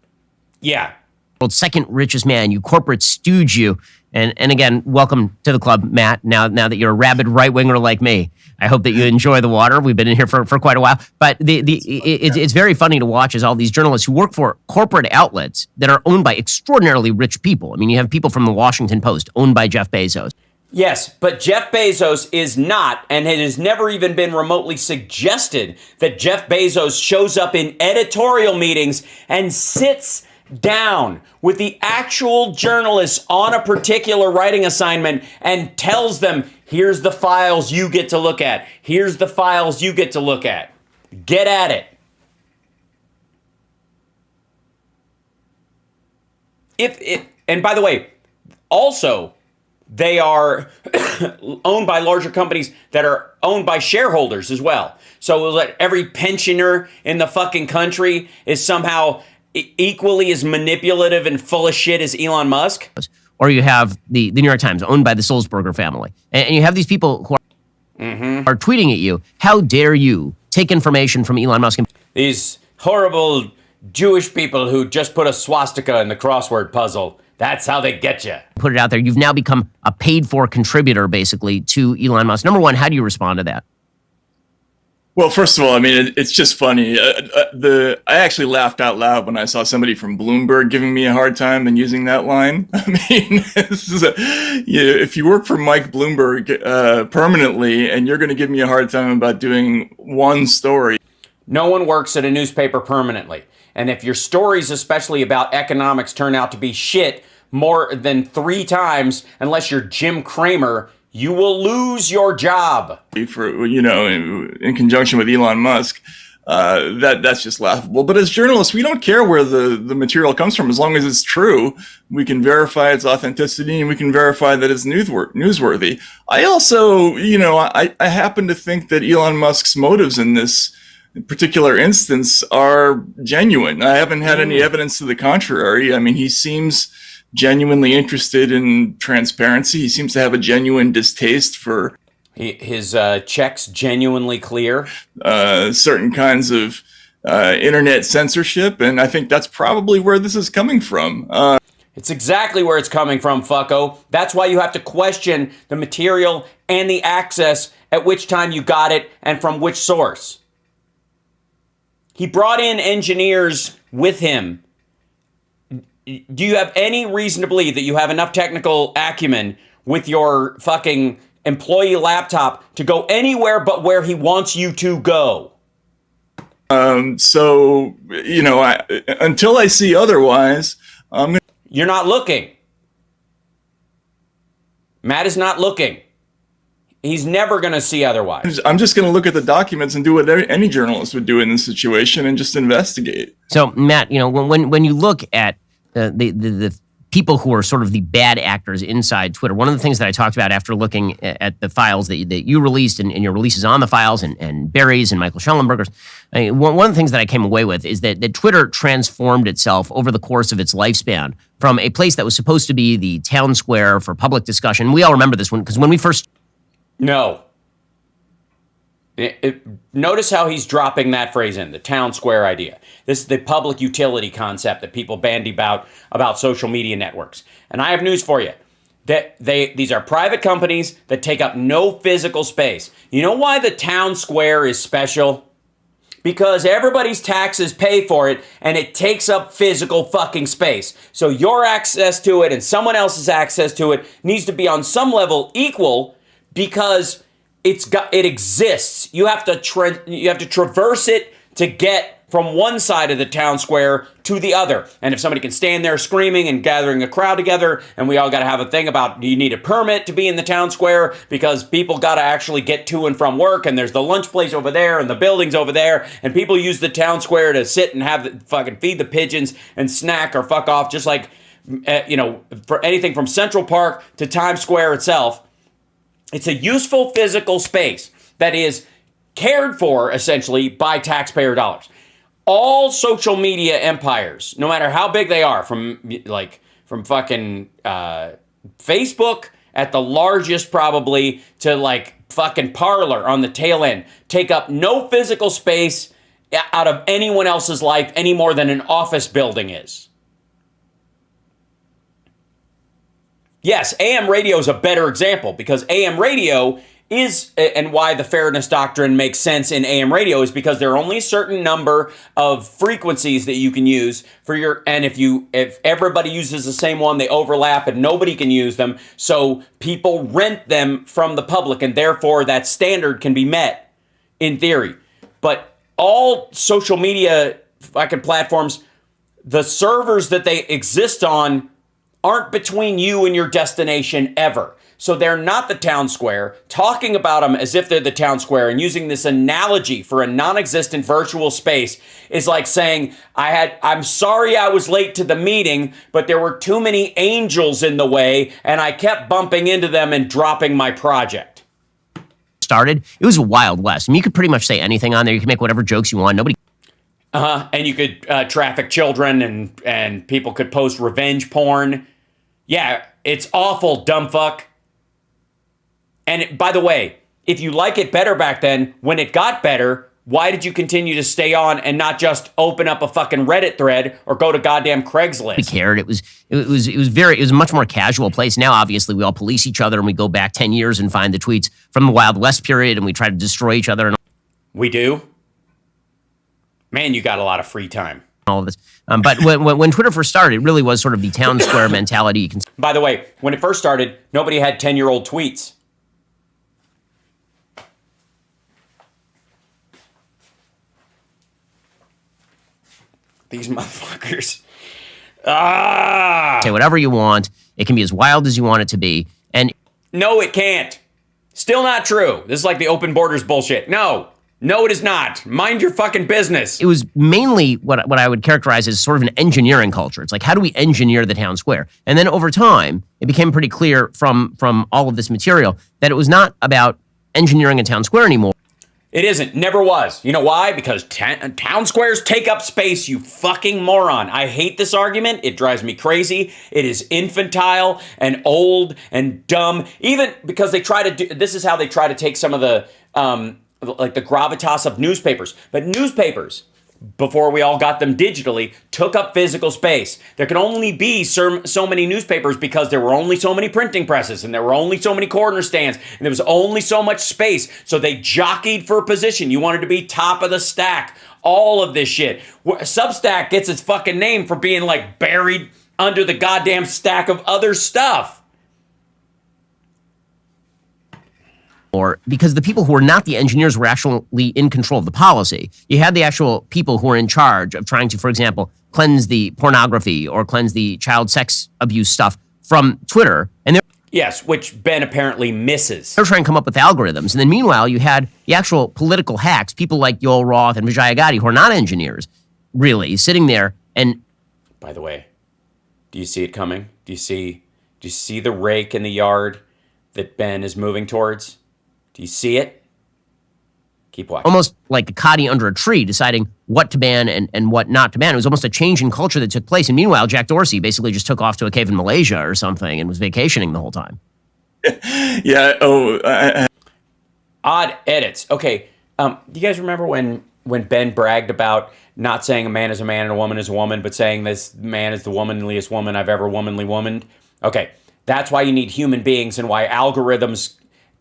S2: world's second richest man. You corporate stooge you. And again, welcome to the club, Matt. Now that you're a rabid right-winger like me, I hope that you enjoy the water. We've been in here for quite a while. But it's very funny to watch as all these journalists who work for corporate outlets that are owned by extraordinarily rich people. I mean, you have people from the Washington Post owned by Jeff Bezos.
S1: Yes, but Jeff Bezos is not, and it has never even been remotely suggested that Jeff Bezos shows up in editorial meetings and sits down with the actual journalists on a particular writing assignment and tells them, here's the files you get to look at. Here's the files you get to look at. Get at it. And by the way, also, they are owned by larger companies that are owned by shareholders as well. So that every pensioner in the fucking country is somehow equally as manipulative and full of shit as Elon Musk.
S2: Or you have the New York Times owned by the Sulzberger family. And you have these people who are tweeting at you, how dare you take information from Elon Musk?
S1: These horrible Jewish people who just put a swastika in the crossword puzzle. That's how they get you.
S2: Put it out there. You've now become a paid-for contributor, basically, to Elon Musk. Number one, how do you respond to that?
S3: Well, first of all, I mean, it's just funny. I actually laughed out loud when I saw somebody from Bloomberg giving me a hard time and using that line. I mean, if you work for Mike Bloomberg permanently and you're going to give me a hard time about doing one story.
S1: No one works at a newspaper permanently. And if your stories, especially about economics, turn out to be shit more than 3 times, unless you're Jim Cramer, you will lose your job. For, in conjunction with Elon Musk, that's just laughable. But as journalists, we don't care where the material comes from. As long as it's true, we can verify its authenticity and we can verify that it's newsworthy. I also, I happen to think that Elon Musk's motives in this particular instance are genuine. I haven't had any evidence to the contrary. I mean, he seems genuinely interested in transparency. He seems to have a genuine distaste for his checks genuinely clear.
S3: Certain kinds of internet censorship, and I think that's probably where this is coming from.
S1: It's exactly where it's coming from, fucko. That's why you have to question the material and the access at which time you got it and from which source. He brought in engineers with him. Do you have any reason to believe that you have enough technical acumen with your fucking employee laptop to go anywhere but where he wants you to go?
S3: So, until I see otherwise,
S1: You're not looking. Matt is not looking. He's never going to see otherwise.
S3: I'm just going to look at the documents and do what any journalist would do in this situation and just investigate.
S2: So, Matt, when you look at the people who are sort of the bad actors inside Twitter, one of the things that I talked about after looking at the files that you released and your releases on the files and Barry's and Michael Schellenberger's, one of the things that I came away with is that Twitter transformed itself over the course of its lifespan from a place that was supposed to be the town square for public discussion. We all remember this one because when we first...
S1: No. Notice how he's dropping that phrase in, the town square idea. This is the public utility concept that people bandy about social media networks. And I have news for you. These are private companies that take up no physical space. You know why the town square is special? Because everybody's taxes pay for it, and it takes up physical fucking space. So your access to it and someone else's access to it needs to be on some level equal, because it exists. You have to traverse it to get from one side of the town square to the other. And if somebody can stand there screaming and gathering a crowd together, and we all got to have a thing about, do you need a permit to be in the town square because people got to actually get to and from work, and there's the lunch place over there and the buildings over there, and people use the town square to sit and have fucking feed the pigeons and snack or fuck off, just like for anything from Central Park to Times Square itself. It's a useful physical space that is cared for, essentially, by taxpayer dollars. All social media empires, no matter how big they are, from fucking Facebook at the largest probably to like fucking Parler on the tail end, take up no physical space out of anyone else's life any more than an office building is. Yes, AM radio is a better example, because AM radio is, and why the fairness doctrine makes sense in AM radio, is because there are only a certain number of frequencies that you can use for your, and if everybody uses the same one, they overlap and nobody can use them. So people rent them from the public, and therefore that standard can be met in theory. But all social media fucking platforms, the servers that they exist on aren't between you and your destination ever. So they're not the town square. Talking about them as if they're the town square and using this analogy for a non-existent virtual space is like saying, I'm sorry I was late to the meeting, but there were too many angels in the way and I kept bumping into them and dropping my project.
S2: Started, it was a Wild West. I mean, you could pretty much say anything on there. You can make whatever jokes you want. Nobody...
S1: And you could traffic children, and people could post revenge porn. Yeah, it's awful, dumb fuck. And by the way, if you like it better back then, when it got better, why did you continue to stay on and not just open up a fucking Reddit thread or go to goddamn Craigslist?
S2: We cared. It was a much more casual place. Now, obviously, we all police each other and we go back 10 years and find the tweets from the Wild West period, and we try to destroy each other. And
S1: we do? Man, you got a lot of free time.
S2: All of this. But when Twitter first started, it really was sort of the town square mentality.
S1: By the way, when it first started, nobody had 10-year-old tweets. These motherfuckers.
S2: Say whatever you want. It can be as wild as you want it to be. And
S1: no, it can't. Still not true. This is like the open borders bullshit. No, it is not. Mind your fucking business.
S2: It was mainly what I would characterize as sort of an engineering culture. It's like, how do we engineer the town square? And then over time, it became pretty clear from all of this material that it was not about engineering a town square anymore.
S1: It isn't. Never was. You know why? Because town squares take up space, you fucking moron. I hate this argument. It drives me crazy. It is infantile and old and dumb. Even because they try to do, this is how they try to take some of the, like the gravitas of newspapers. But newspapers, before we all got them digitally, took up physical space. There could only be so many newspapers because there were only so many printing presses, and there were only so many corner stands, and there was only so much space. So they jockeyed for position. You wanted to be top of the stack. All of this shit. Substack gets its fucking name for being like buried under the goddamn stack of other stuff.
S2: Or because the people who were not the engineers were actually in control of the policy. You had the actual people who were in charge of trying to, for example, cleanse the pornography or cleanse the child sex abuse stuff from Twitter. And
S1: Yes, which Ben apparently misses.
S2: They're trying to come up with algorithms. And then meanwhile, you had the actual political hacks, people like Yoel Roth and Vijaya Gotti, who are not engineers, really, sitting there. And
S1: by the way, do you see it coming? Do you see the rake in the yard that Ben is moving towards? Do you see it? Keep watching.
S2: almost like a Gotti under a tree, deciding what to ban and what not to ban. It was almost a change in culture that took place. And meanwhile, Jack Dorsey basically just took off to a cave in Malaysia or something and was vacationing the whole time.
S3: Yeah. Oh,
S1: Odd edits. Okay. Do you guys remember when Ben bragged about not saying a man is a man and a woman is a woman, but saying this man is the womanliest woman I've ever womanly womaned? Okay. That's why you need human beings and why algorithms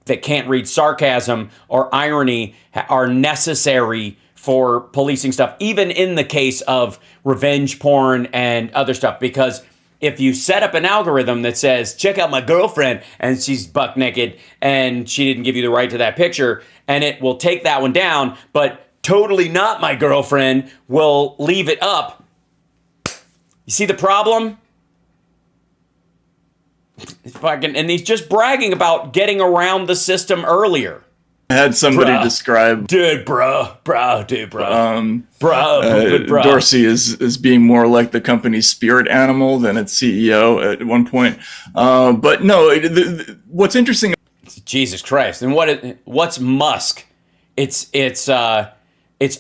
S1: that can't read sarcasm or irony are necessary for policing stuff, even in the case of revenge porn and other stuff. Because if you set up an algorithm that says, check out my girlfriend, and she's buck naked and she didn't give you the right to that picture, and it will take that one down, but totally not my girlfriend will leave it up. You see the problem? And he's just bragging about getting around the system earlier.
S3: I had somebody describe
S1: Bruh.
S3: Dorsey as being more like the company's spirit animal than its CEO at one point. But no, what's interesting.
S1: Jesus Christ! And what's Musk? It's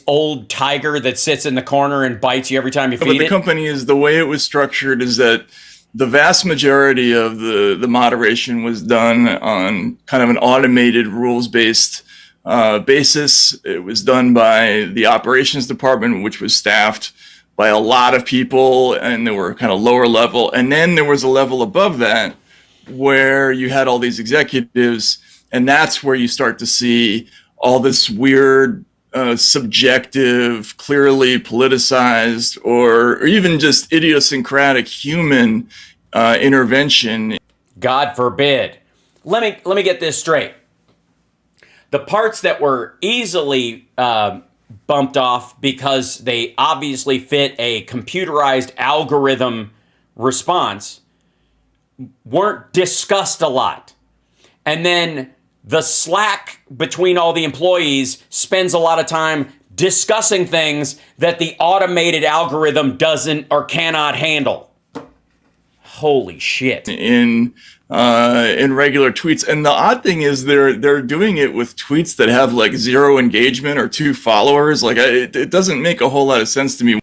S1: old tiger that sits in the corner and bites you every time you feed it.
S3: But the company is, the way it was structured is that the vast majority of the moderation was done on kind of an automated rules-based basis. It was done by the operations department, which was staffed by a lot of people, and they were kind of lower level. And then there was a level above that where you had all these executives, and that's where you start to see all this weird, subjective, clearly politicized, or even just idiosyncratic human intervention.
S1: God forbid. Let me get this straight. The parts that were easily bumped off because they obviously fit a computerized algorithm response weren't discussed a lot. And then the slack between all the employees spends a lot of time discussing things that the automated algorithm doesn't or cannot handle. Holy shit.
S3: In regular tweets. And the odd thing is they're doing it with tweets that have like 0 engagement or 2 followers. Like it doesn't make a whole lot of sense to me.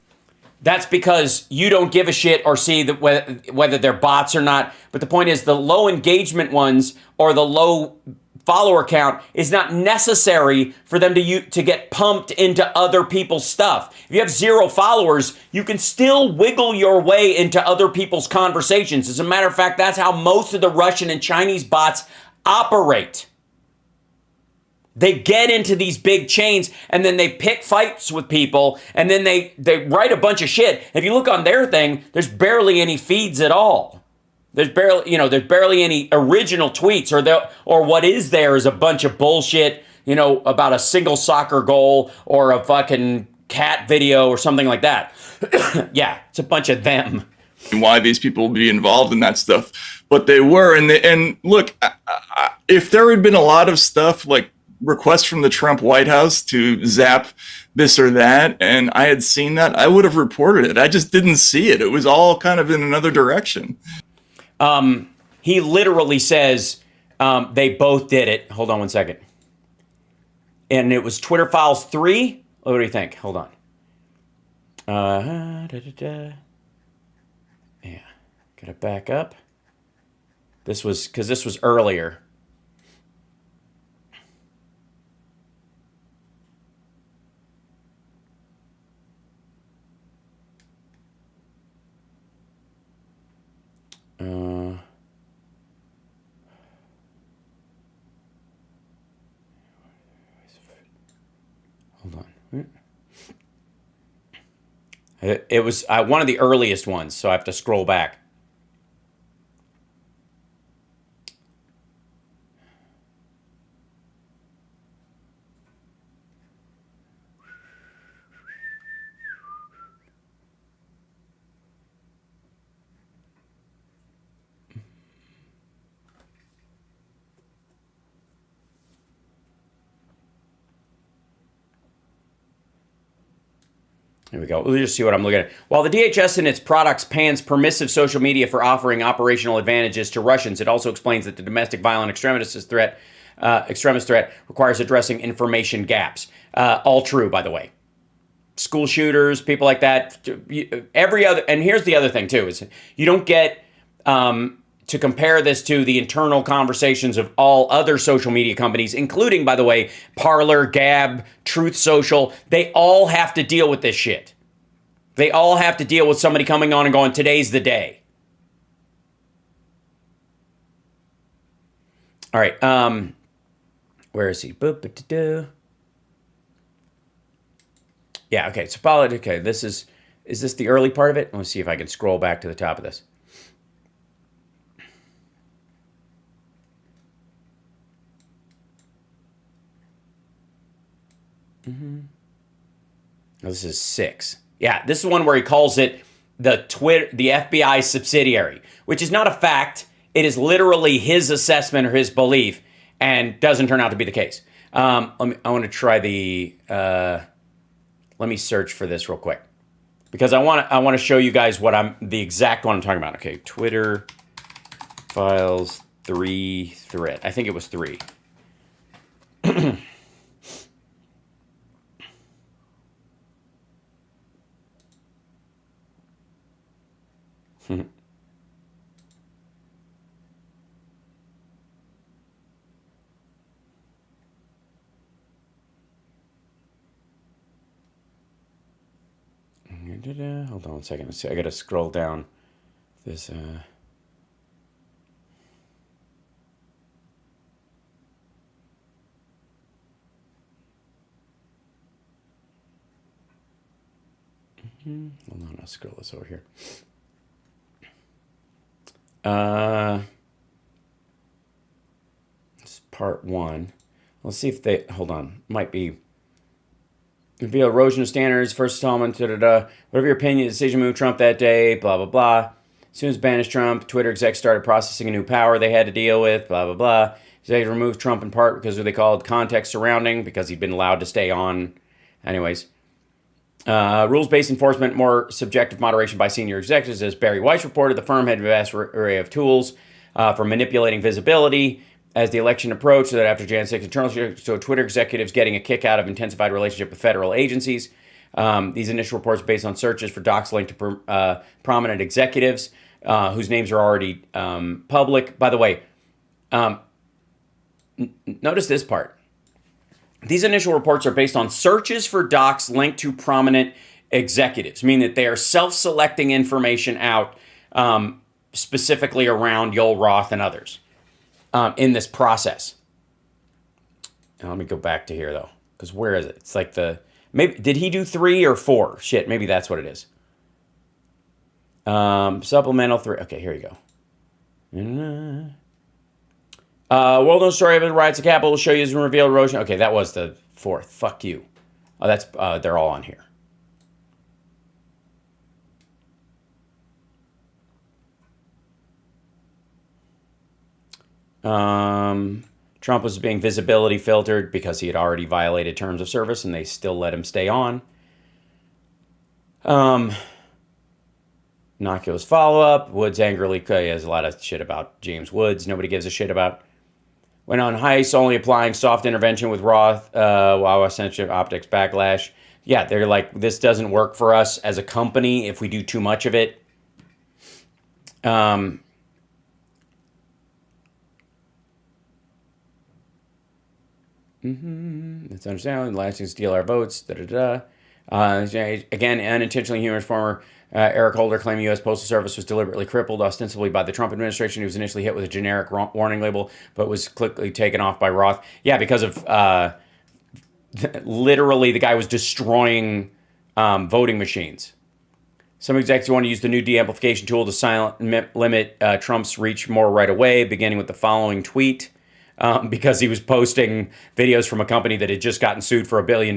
S1: That's because you don't give a shit or see that whether they're bots or not. But the point is the low engagement ones or the low follower count is not necessary for them to get pumped into other people's stuff. If you have 0 followers, you can still wiggle your way into other people's conversations. As a matter of fact, that's how most of the Russian and Chinese bots operate. They get into these big chains and then they pick fights with people and then they write a bunch of shit. If you look on their thing, there's barely any feeds at all. There's barely any original tweets, or what is there is a bunch of bullshit, about a single soccer goal or a fucking cat video or something like that. Yeah, it's a bunch of them.
S3: Why these people would be involved in that stuff, but they were. And look, if there had been a lot of stuff like requests from the Trump White House to zap this or that, and I had seen that, I would have reported it. I just didn't see it. It was all kind of in another direction.
S1: He literally says they both did it. Hold on one second. And it was Twitter Files 3. What do you think? Hold on. Yeah. Gotta back up. This was earlier. Hold on. It was one of the earliest ones, so I have to scroll back. Here we go. We'll just see what I'm looking at. While the DHS and its products pans permissive social media for offering operational advantages to Russians, it also explains that the domestic violent extremist threat requires addressing information gaps. All true, by the way. School shooters, people like that. Every other, and here's the other thing too: is you don't get to compare this to the internal conversations of all other social media companies, including, by the way, Parler, Gab, Truth Social. They all have to deal with this shit. They all have to deal with somebody coming on and going, today's the day. All right. Where is he? Yeah, okay. So, okay, is this the early part of it? Let's see if I can scroll back to the top of this. This is 6. Yeah, this is one where he calls it the FBI subsidiary, which is not a fact. It is literally his assessment or his belief, and doesn't turn out to be the case. I want to try the. Let me search for this real quick, because I want to show you guys the exact one I'm talking about. Okay, Twitter files 3 thread. I think it was 3. Hold on one second. Let's see. I gotta scroll down this. Hold on, I'll scroll this over here. This is part 1. Let's see if they, hold on, might be. Via erosion of standards, first installment, whatever your opinion, decision moved Trump that day, blah, blah, blah. As soon as banished Trump, Twitter execs started processing a new power they had to deal with, blah, blah, blah. Executive removed Trump in part because of what they called context surrounding, because he'd been allowed to stay on. Anyways. Rules-based enforcement, more subjective moderation by senior executives. As Barry Weiss reported, the firm had a vast array of tools for manipulating visibility as the election approached, so that after Jan 6 internal, so Twitter executives getting a kick out of intensified relationship with federal agencies. These initial reports based on searches for docs linked to prominent executives whose names are already public. By the way, notice this part. These initial reports are based on searches for docs linked to prominent executives, meaning that they are self-selecting information out specifically around Yoel Roth and others. In this process. Now, let me go back to here though, because where is it? It's like maybe did he do 3 or 4? Shit, maybe that's what it is. Supplemental 3. Okay, here you go. World Known Story of the Riots of Capitol will show you as revealed erosion. Okay, that was the 4th. Fuck you. Oh, that's they're all on here. Trump was being visibility filtered because he had already violated terms of service, and they still let him stay on. Innocuous follow-up. Woods angrily, he has a lot of shit about James Woods. Nobody gives a shit about. Went on heist, only applying soft intervention with Roth. Wow, censorship, optics, backlash. Yeah, they're like, this doesn't work for us as a company if we do too much of it. It's understandable. Lasting steal our votes. Again, unintentionally humorous former Eric Holder claiming U.S. Postal Service was deliberately crippled, ostensibly by the Trump administration. He was initially hit with a generic warning label, but was quickly taken off by Roth. Yeah, because of literally the guy was destroying voting machines. Some executives want to use the new de-amplification tool to limit Trump's reach more right away, beginning with the following tweet. Because he was posting videos from a company that had just gotten sued for $1 billion.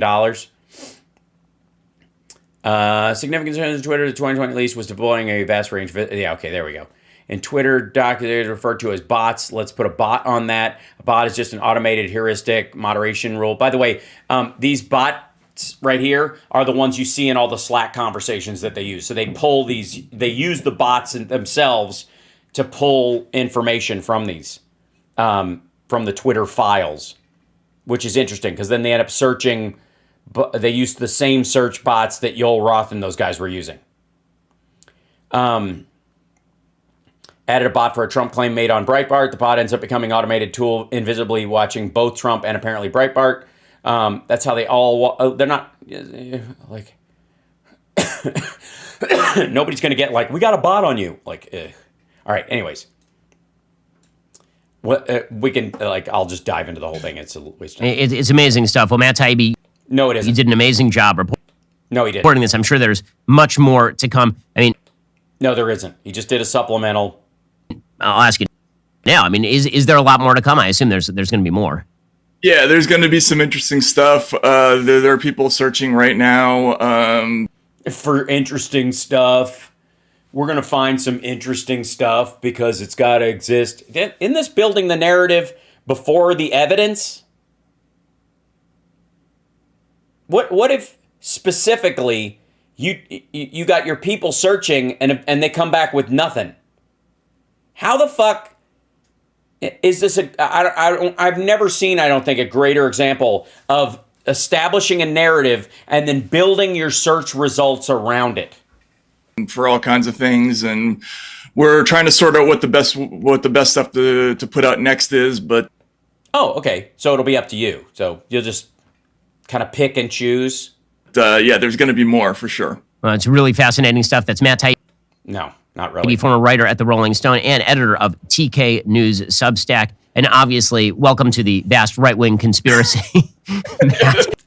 S1: Significant concerns in Twitter, the 2020 release was deploying a vast range of... Yeah, okay, there we go. In Twitter, documents referred to as bots. Let's put a bot on that. A bot is just an automated heuristic moderation rule. By the way, these bot bots right here are the ones you see in all the Slack conversations that they use. So they pull these, they use the bots themselves to pull information from these, from the Twitter files, which is interesting because then they end up searching, but they use the same search bots that Yoel Roth and those guys were using. Added a bot for a Trump claim made on Breitbart. The bot ends up becoming an automated tool, invisibly watching both Trump and apparently Breitbart. That's how they all, they're not, like, nobody's going to get, like, we got a bot on you. Like, all right, anyways. What we can, like, I'll just dive into the whole thing. It's a waste of time.
S2: It's amazing stuff. Well, Matt Taibbi,
S1: No, it isn't.
S2: you did an amazing job
S1: No, he didn't.
S2: reporting this. I'm sure there's much more to come. I mean,
S1: No, there isn't. He just did a supplemental.
S2: I'll ask you now. I mean, is there a lot more to come? I assume there's going to be more.
S3: Yeah, there's going to be some interesting stuff. There are people searching right now.
S1: For interesting stuff. We're going to find some interesting stuff because it's got to exist. In this building the narrative before the evidence? What if specifically you got your people searching and they come back with nothing? How the fuck is this I've never seen, I don't think, a greater example of establishing a narrative and then building your search results around it.
S3: For all kinds of things, and we're trying to sort out what the best stuff to put out next is. But
S1: oh, okay, so it'll be up to you. So you'll just kind of pick and choose.
S3: Yeah, there's going to be more for sure.
S2: It's really fascinating stuff. That's Matt Taibbi,
S1: No, not really.
S2: former writer at the Rolling Stone and editor of TK News Substack. And obviously, welcome to the vast right-wing conspiracy.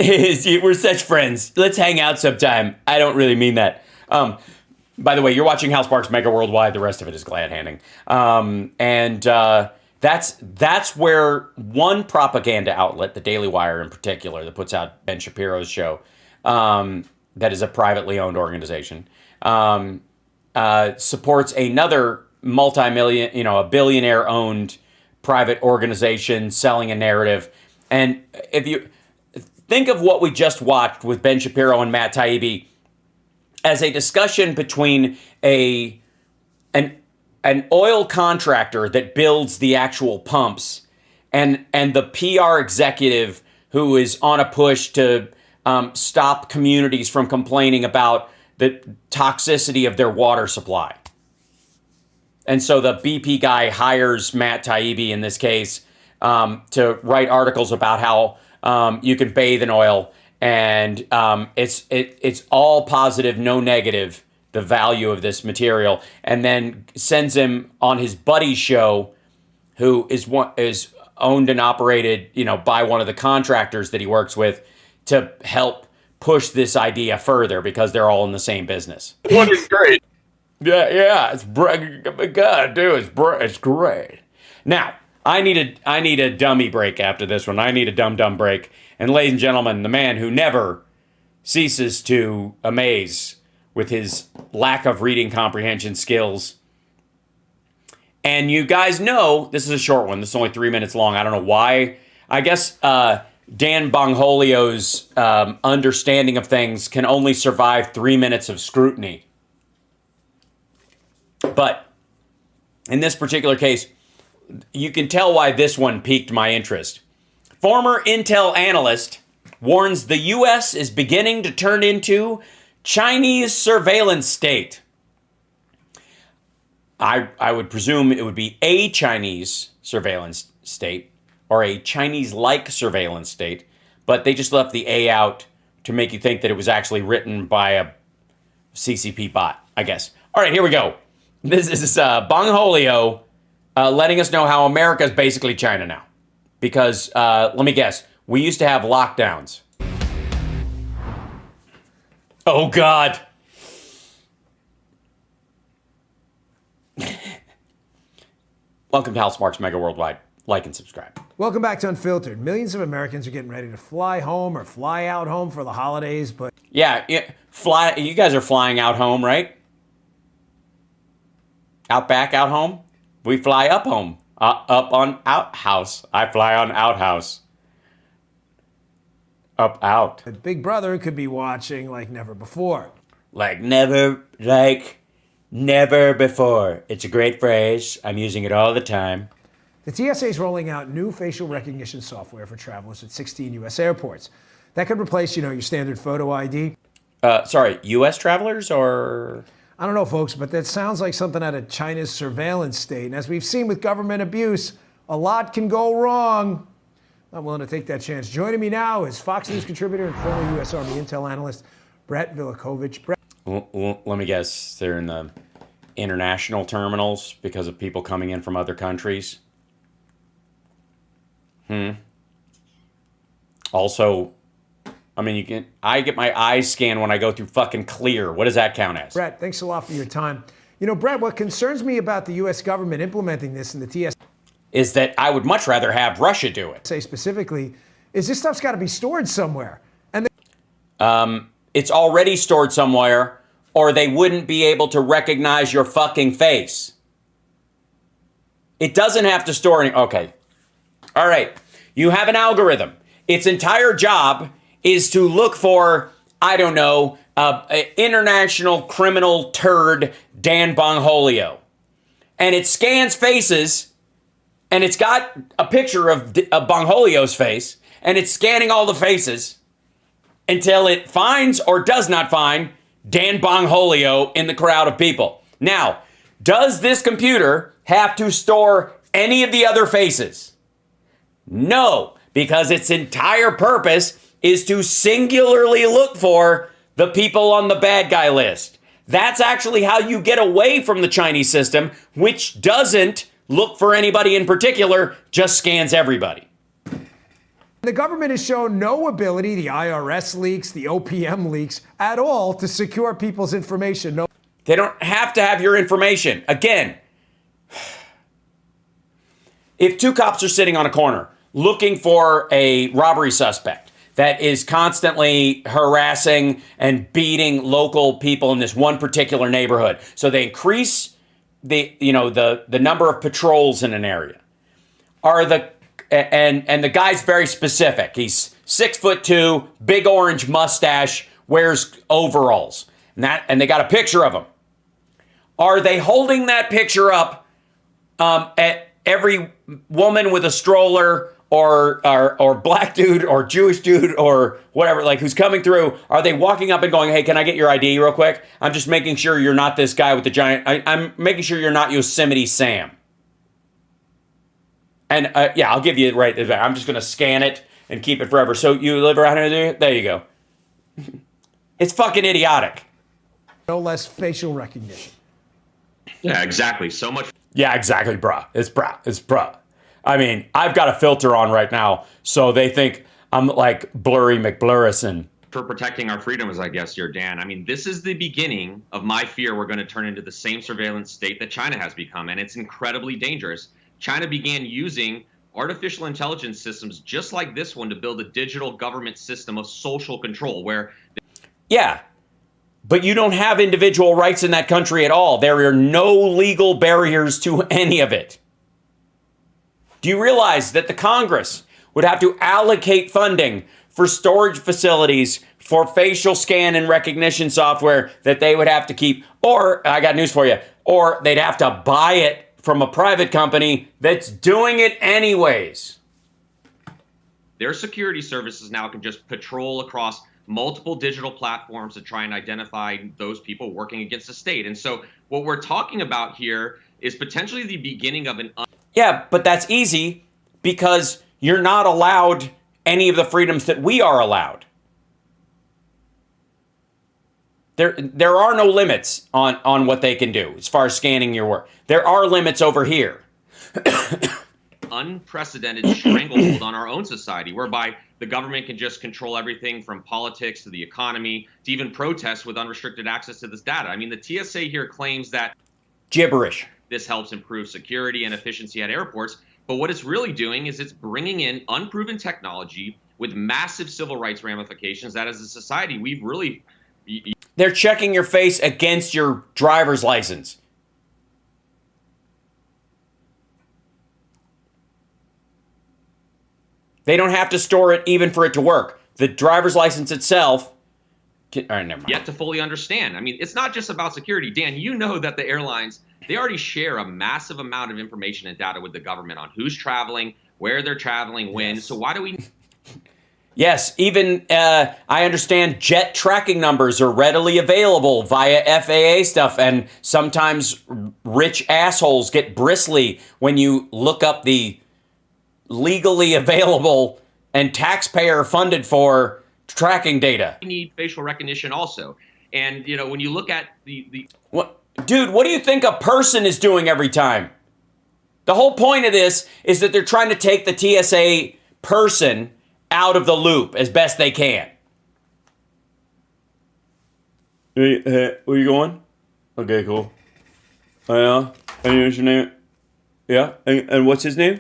S1: We're such friends. Let's hang out sometime. I don't really mean that. By the way, you're watching HAL Sparks Mega Worldwide. The rest of it is glad handing. That's where one propaganda outlet, the Daily Wire in particular, that puts out Ben Shapiro's show, that is a privately owned organization, supports another multi-million, a billionaire-owned private organization selling a narrative. And if you think of what we just watched with Ben Shapiro and Matt Taibbi as a discussion between an oil contractor that builds the actual pumps and the PR executive who is on a push to stop communities from complaining about the toxicity of their water supply. And so the BP guy hires Matt Taibbi in this case to write articles about how you can bathe in oil, and it's all positive, no negative, the value of this material, and then sends him on his buddy's show, who is owned and operated, by one of the contractors that he works with, to help push this idea further because they're all in the same business.
S3: One is great.
S1: Yeah, it's God, dude, it's great. Now, I need a dummy break after this one. I need a dumb break. And ladies and gentlemen, the man who never ceases to amaze with his lack of reading comprehension skills. And you guys know, this is a short one. This is only 3 minutes long. I don't know why. I guess Dan Bongholio's understanding of things can only survive 3 minutes of scrutiny. But in this particular case, you can tell why this one piqued my interest. Former Intel analyst warns the U.S. is beginning to turn into Chinese surveillance state. I would presume it would be a Chinese surveillance state or a Chinese-like surveillance state, but they just left the A out to make you think that it was actually written by a CCP bot, I guess. All right, here we go. This is Bongholio letting us know how America is basically China now. Because, let me guess, we used to have lockdowns. Oh, God. Welcome to HAL Sparks Mega Worldwide. Like and subscribe.
S5: Welcome back to Unfiltered. Millions of Americans are getting ready to fly home or fly out home for the holidays, but
S1: Yeah, fly. You guys are flying out home, right? Out back, out home? We fly up home. Up on outhouse. I fly on outhouse. Up, out.
S5: that Big Brother could be watching like never before.
S1: Like never before. It's a great phrase. I'm using it all the time.
S5: The TSA is rolling out new facial recognition software for travelers at 16 U.S. airports. That could replace, your standard photo ID.
S1: Sorry, U.S. travelers or?
S5: I don't know, folks, but that sounds like something out of China's surveillance state. And as we've seen with government abuse, a lot can go wrong. I'm willing to take that chance. Joining me now is Fox News contributor and former U.S. Army intel analyst, Brett Vilikovich. Brett.
S1: Let me guess, they're in the international terminals because of people coming in from other countries. Also, I mean, I get my eyes scanned when I go through fucking Clear. What does that count as?
S5: Brett, thanks a lot for your time. Brett, what concerns me about the U.S. government implementing this in the TSA
S1: Is that I would much rather have Russia do it.
S5: specifically is this stuff's got to be stored somewhere. And
S1: It's already stored somewhere, or they wouldn't be able to recognize your fucking face. It doesn't have to store any. Okay. All right. You have an algorithm. Its entire job is to look for, I don't know, international criminal turd Dan Bongholio. And it scans faces, and it's got a picture of Bongholio's face, and it's scanning all the faces until it finds or does not find Dan Bongholio in the crowd of people. Now, does this computer have to store any of the other faces? No, because its entire purpose is to singularly look for the people on the bad guy list. That's actually how you get away from the Chinese system, which doesn't look for anybody in particular, just scans everybody.
S5: the government has shown no ability, the IRS leaks, the OPM leaks, at all to secure people's information. No.
S1: They don't have to have your information. Again, if two cops are sitting on a corner looking for a robbery suspect that is constantly harassing and beating local people in this one particular neighborhood, so they increase the number of patrols in an area, and the guy's very specific. He's 6'2", big orange mustache, wears overalls, and they got a picture of him. Are they holding that picture up at every woman with a stroller or black dude or Jewish dude or whatever, like who's coming through? Are they walking up and going, "Hey, can I get your ID real quick? I'm just making sure you're not this guy with the giant. I'm making sure you're not Yosemite Sam." And yeah, I'll give you it right there. I'm just going to scan it and keep it forever. So you live around here? There you go. It's fucking idiotic.
S5: No less facial recognition.
S6: Yeah, exactly. So much.
S1: Yeah, exactly, bruh. It's bruh. I mean, I've got a filter on right now, so they think I'm like Blurry McBlurrison.
S6: For protecting our freedoms, I guess, here, Dan. I mean, this is the beginning of my fear we're going to turn into the same surveillance state that China has become, and it's incredibly dangerous. China began using artificial intelligence systems just like this one to build a digital government system of social control where...
S1: Yeah, but you don't have individual rights in that country at all. There are no legal barriers to any of it. Do you realize that the Congress would have to allocate funding for storage facilities for facial scan and recognition software that they would have to keep? Or, I got news for you, or they'd have to buy it from a private company that's doing it anyways.
S6: Their security services now can just patrol across multiple digital platforms to try and identify those people working against the state. And so what we're talking about here is potentially the beginning of an...
S1: Yeah, but that's easy because you're not allowed any of the freedoms that we are allowed. There are no limits on what they can do as far as scanning your work. There are limits over here.
S6: Unprecedented stranglehold on our own society, whereby the government can just control everything from politics to the economy to even protests with unrestricted access to this data. I mean, the TSA here claims that
S1: gibberish.
S6: This helps improve security and efficiency at airports. But what it's really doing is it's bringing in unproven technology with massive civil rights ramifications that as a society, we've really...
S1: They're checking your face against your driver's license. They don't have to store it even for it to work. the driver's license itself. All right, never mind.
S6: Yet to fully understand. I mean, it's not just about security. Dan, you know that the airlines, they already share a massive amount of information and data with the government on who's traveling, where they're traveling, when. So why do we...
S1: Yes, even I understand jet tracking numbers are readily available via FAA stuff, and sometimes rich assholes get bristly when you look up the legally available and taxpayer funded for tracking data.
S6: We need facial recognition also. And, you know, when you look at the
S1: What, dude, what do you think a person is doing every time? The whole point of this is that they're trying to take the TSA person out of the loop as best they can. Hey, where you going? Okay, cool. Yeah, and what's your name? Yeah, and what's his name?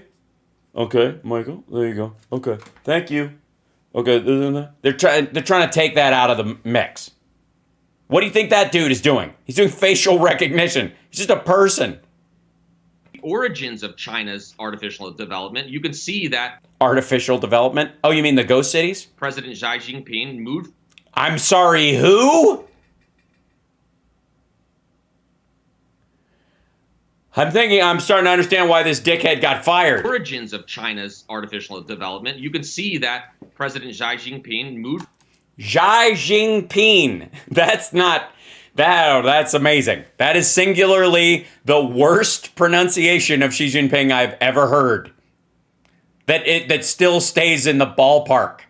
S1: Okay, Michael. There you go. Okay, thank you. Okay, they're trying to take that out of the mix. What do you think that dude is doing? He's doing facial recognition. He's just a person.
S6: origins of China's artificial development, you can see that
S1: Artificial development? Oh, you mean the ghost cities?
S6: President Xi Jinping moved.
S1: I'm sorry, who? I'm starting to understand why this dickhead got fired.
S6: Origins of China's artificial development, you can see that President Xi Jinping moved.
S1: Xi Jinping. That's not... That's amazing. That is singularly the worst pronunciation of Xi Jinping I've ever heard. That still stays in the ballpark.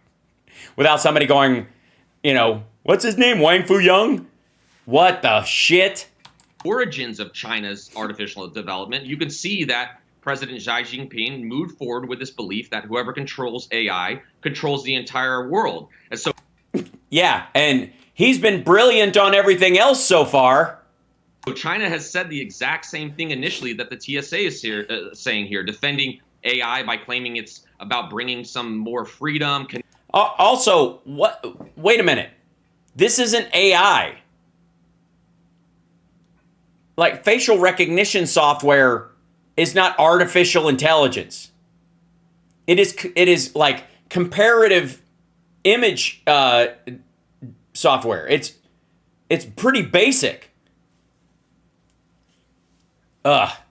S1: Without somebody going, you know, what's his name? Wang Fuyang? What the shit?
S6: Origins of China's artificial development, you can see that President Xi Jinping moved forward with this belief that whoever controls AI controls the entire world. And so,
S1: yeah, and he's been brilliant on everything else so far.
S6: China has said the exact same thing initially that the TSA is saying here, defending AI by claiming it's about bringing some more freedom.
S1: Also, what? Wait a minute. This isn't AI. Like, facial recognition software is not artificial intelligence. It is like comparative image software. It's pretty basic.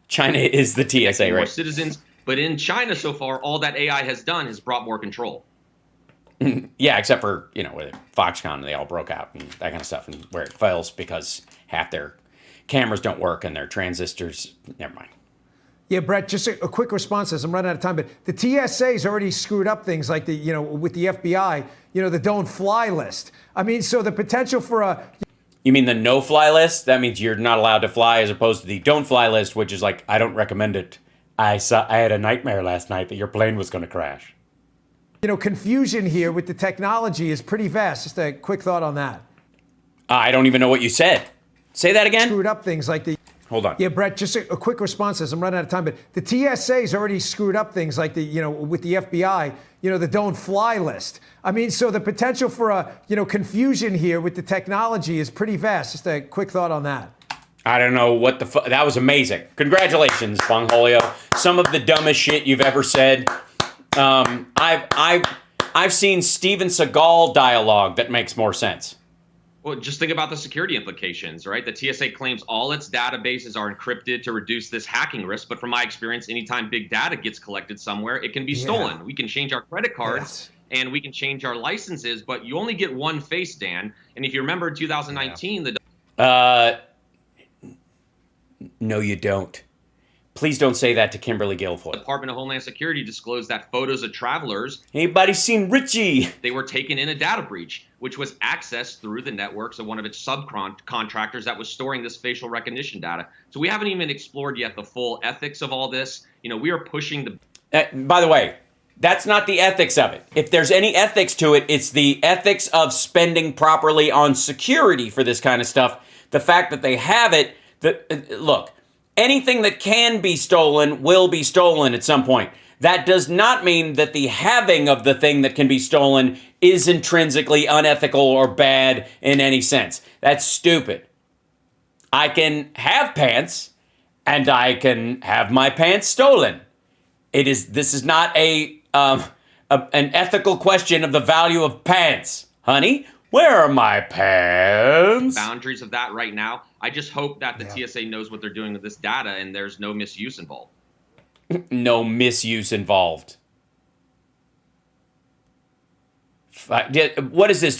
S1: China is the TSA,
S6: more
S1: right?
S6: citizens, but in China so far, all that AI has done is brought more control.
S1: Yeah, except for, you know, with Foxconn, they all broke out and that kind of stuff, and where it fails because half their cameras don't work and their transistors, never mind.
S5: Yeah, Brett, just a quick response as I'm running out of time, but the TSA's already screwed up things like the, you know, with the FBI, you know, the don't fly list. I mean, so the potential for a...
S1: You mean the no-fly list? That means you're not allowed to fly, as opposed to the don't-fly list, which is like, I don't recommend it. I had a nightmare last night that your plane was going to crash.
S5: You know, confusion here with the technology is pretty vast. Just a quick thought on that.
S1: I don't even know what you said. Say that again?
S5: Screwed up things like the...
S1: Hold on.
S5: Yeah, Brett, just a quick response as I'm running out of time, but the TSA's already screwed up things like the, you know, with the FBI, you know, the don't fly list. I mean, so the potential for a, you know, confusion here with the technology is pretty vast. Just a quick thought on that.
S1: I don't know what the fuck. That was amazing. Congratulations, Bongholio. Some of the dumbest shit you've ever said. I've seen Steven Seagal dialogue that makes more sense.
S6: Well, just think about the security implications, right? The TSA claims all its databases are encrypted to reduce this hacking risk. But from my experience, anytime big data gets collected somewhere, it can be stolen. We can change our credit cards and we can change our licenses, but you only get one face, Dan. And if you remember in 2019,
S1: No, you don't. Please don't say that to Kimberly Guilfoyle.
S6: Department of Homeland Security disclosed that photos of travelers,
S1: Anybody seen Richie?
S6: they were taken in a data breach, which was accessed through the networks of one of its subcontractors that was storing this facial recognition data. So we haven't even explored yet the full ethics of all this. You know, we are pushing the...
S1: By the way, that's not the ethics of it. If there's any ethics to it, it's the ethics of spending properly on security for this kind of stuff. The fact that they have it, look, anything that can be stolen will be stolen at some point. That does not mean that the having of the thing that can be stolen is intrinsically unethical or bad in any sense. That's stupid. I can have pants, and I can have my pants stolen. This is not a an ethical question of the value of pants. Honey, where are my pants?
S6: Boundaries of that right now. I just hope that the TSA knows what they're doing with this data and there's no misuse involved.
S1: No misuse involved. What is this?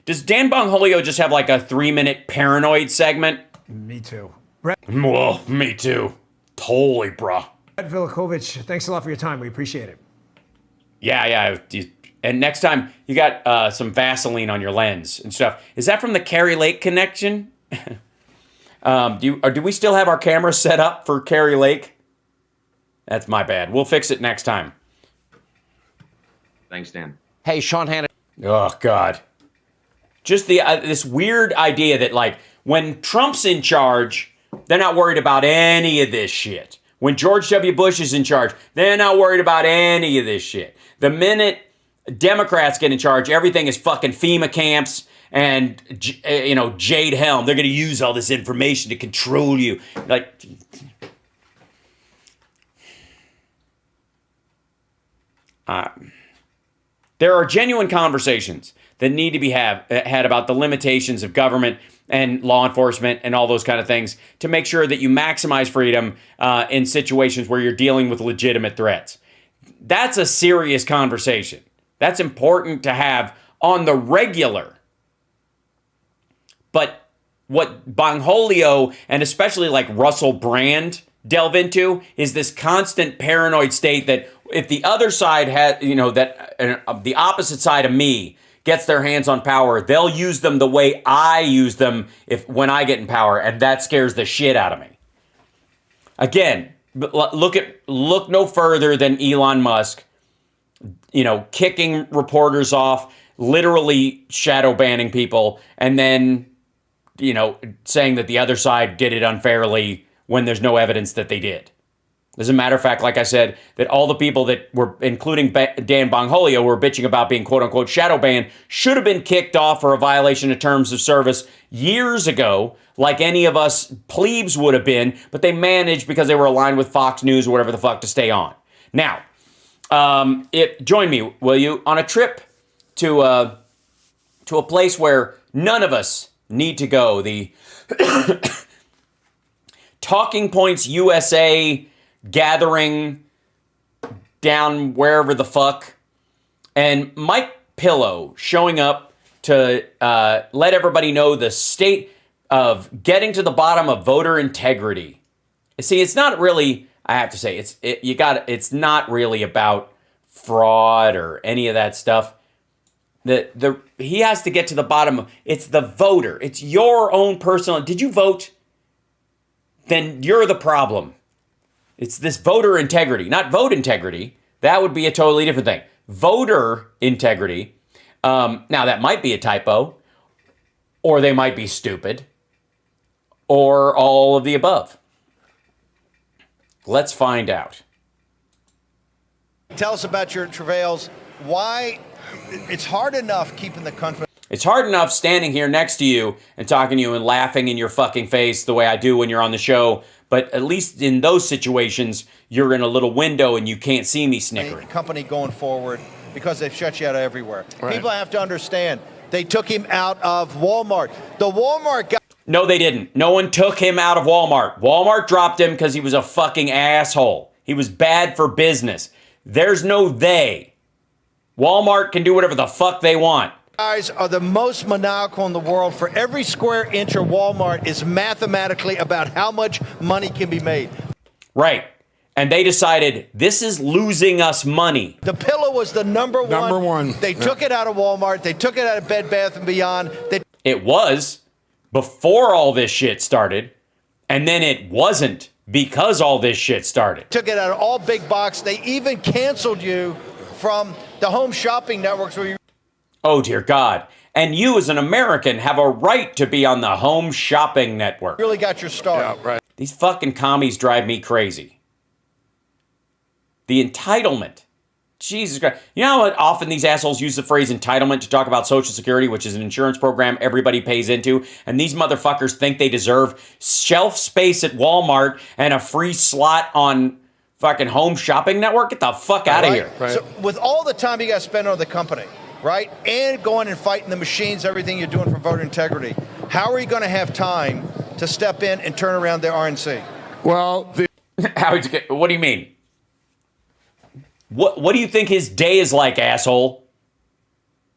S1: Does Dan Bongholio just have like a 3-minute paranoid segment?
S5: Me too.
S1: Whoa, me too. Totally, bruh.
S5: Brett Vilikovich, thanks a lot for your time. We appreciate it.
S1: Yeah. And next time, you got some Vaseline on your lens and stuff. Is that from the Kari Lake connection? Do we still have our camera set up for Kari Lake? That's my bad. We'll fix it next time.
S6: Thanks, Dan.
S2: Hey, Sean Hannity.
S1: Oh, God. Just this weird idea that, like, when Trump's in charge, they're not worried about any of this shit. When George W. Bush is in charge, they're not worried about any of this shit. The minute Democrats get in charge, everything is fucking FEMA camps and, Jade Helm. They're going to use all this information to control you. Like, there are genuine conversations that need to be had about the limitations of government and law enforcement and all those kind of things to make sure that you maximize freedom in situations where you're dealing with legitimate threats. That's a serious conversation. That's important to have on the regular. But what Bongholio and especially like Russell Brand delve into is this constant paranoid state that if the other side had, the opposite side of me gets their hands on power, they'll use them the way I use them when I get in power, and that scares the shit out of me. Again, look no further than Elon Musk, kicking reporters off, literally shadow banning people, and then, saying that the other side did it unfairly when there's no evidence that they did. As a matter of fact, like I said, that all the people that were, including Dan Bongholio, were bitching about being quote-unquote shadow banned should have been kicked off for a violation of terms of service years ago, like any of us plebes would have been, but they managed because they were aligned with Fox News or whatever the fuck to stay on. Now, join me, will you, on a trip to a place where none of us need to go, the Talking Points USA gathering down wherever the fuck, and Mike Pillow showing up to let everybody know the state of getting to the bottom of voter integrity. See, it's not really, I have to say, it's not really about fraud or any of that stuff. He has to get to the bottom of, it's the voter. It's your own personal, did you vote? Then you're the problem. It's this voter integrity, not vote integrity. That would be a totally different thing. Voter integrity. Now, that might be a typo, or they might be stupid, or all of the above. Let's find out.
S7: Tell us about your travails. Why it's hard enough keeping the country.
S1: It's hard enough standing here next to you and talking to you and laughing in your fucking face the way I do when you're on the show. But at least in those situations, you're in a little window and you can't see me snickering.
S7: Company going forward because they've shut you out everywhere. Right. People have to understand. They took him out of Walmart. The Walmart guy.
S1: No, they didn't. No one took him out of Walmart. Walmart dropped him because he was a fucking asshole. He was bad for business. There's no they. Walmart can do whatever the fuck they want.
S7: Guys are the most maniacal in the world. For every square inch of Walmart is mathematically about how much money can be made.
S1: Right. And they decided this is losing us money.
S7: The Pillow was the number one. They took it out of Walmart. They took it out of Bed Bath & Beyond.
S1: It was before all this shit started. And then it wasn't because all this shit started.
S7: Took it out of all big box. They even canceled you from the home shopping networks where you.
S1: Oh, dear God. And you as an American have a right to be on the home shopping network.
S7: Really got your start.
S3: Yeah, right.
S1: These fucking commies drive me crazy. The entitlement. Jesus Christ. You know how often these assholes use the phrase entitlement to talk about Social Security, which is an insurance program everybody pays into, and these motherfuckers think they deserve shelf space at Walmart and a free slot on fucking home shopping network? Get the fuck out of here.
S7: Right. So with all the time you got to spend on the company, right, and going and fighting the machines, everything you're doing for voter integrity, how are you going to have time to step in and turn around the RNC?
S8: Well,
S1: What do you mean? What do you think his day is like, asshole?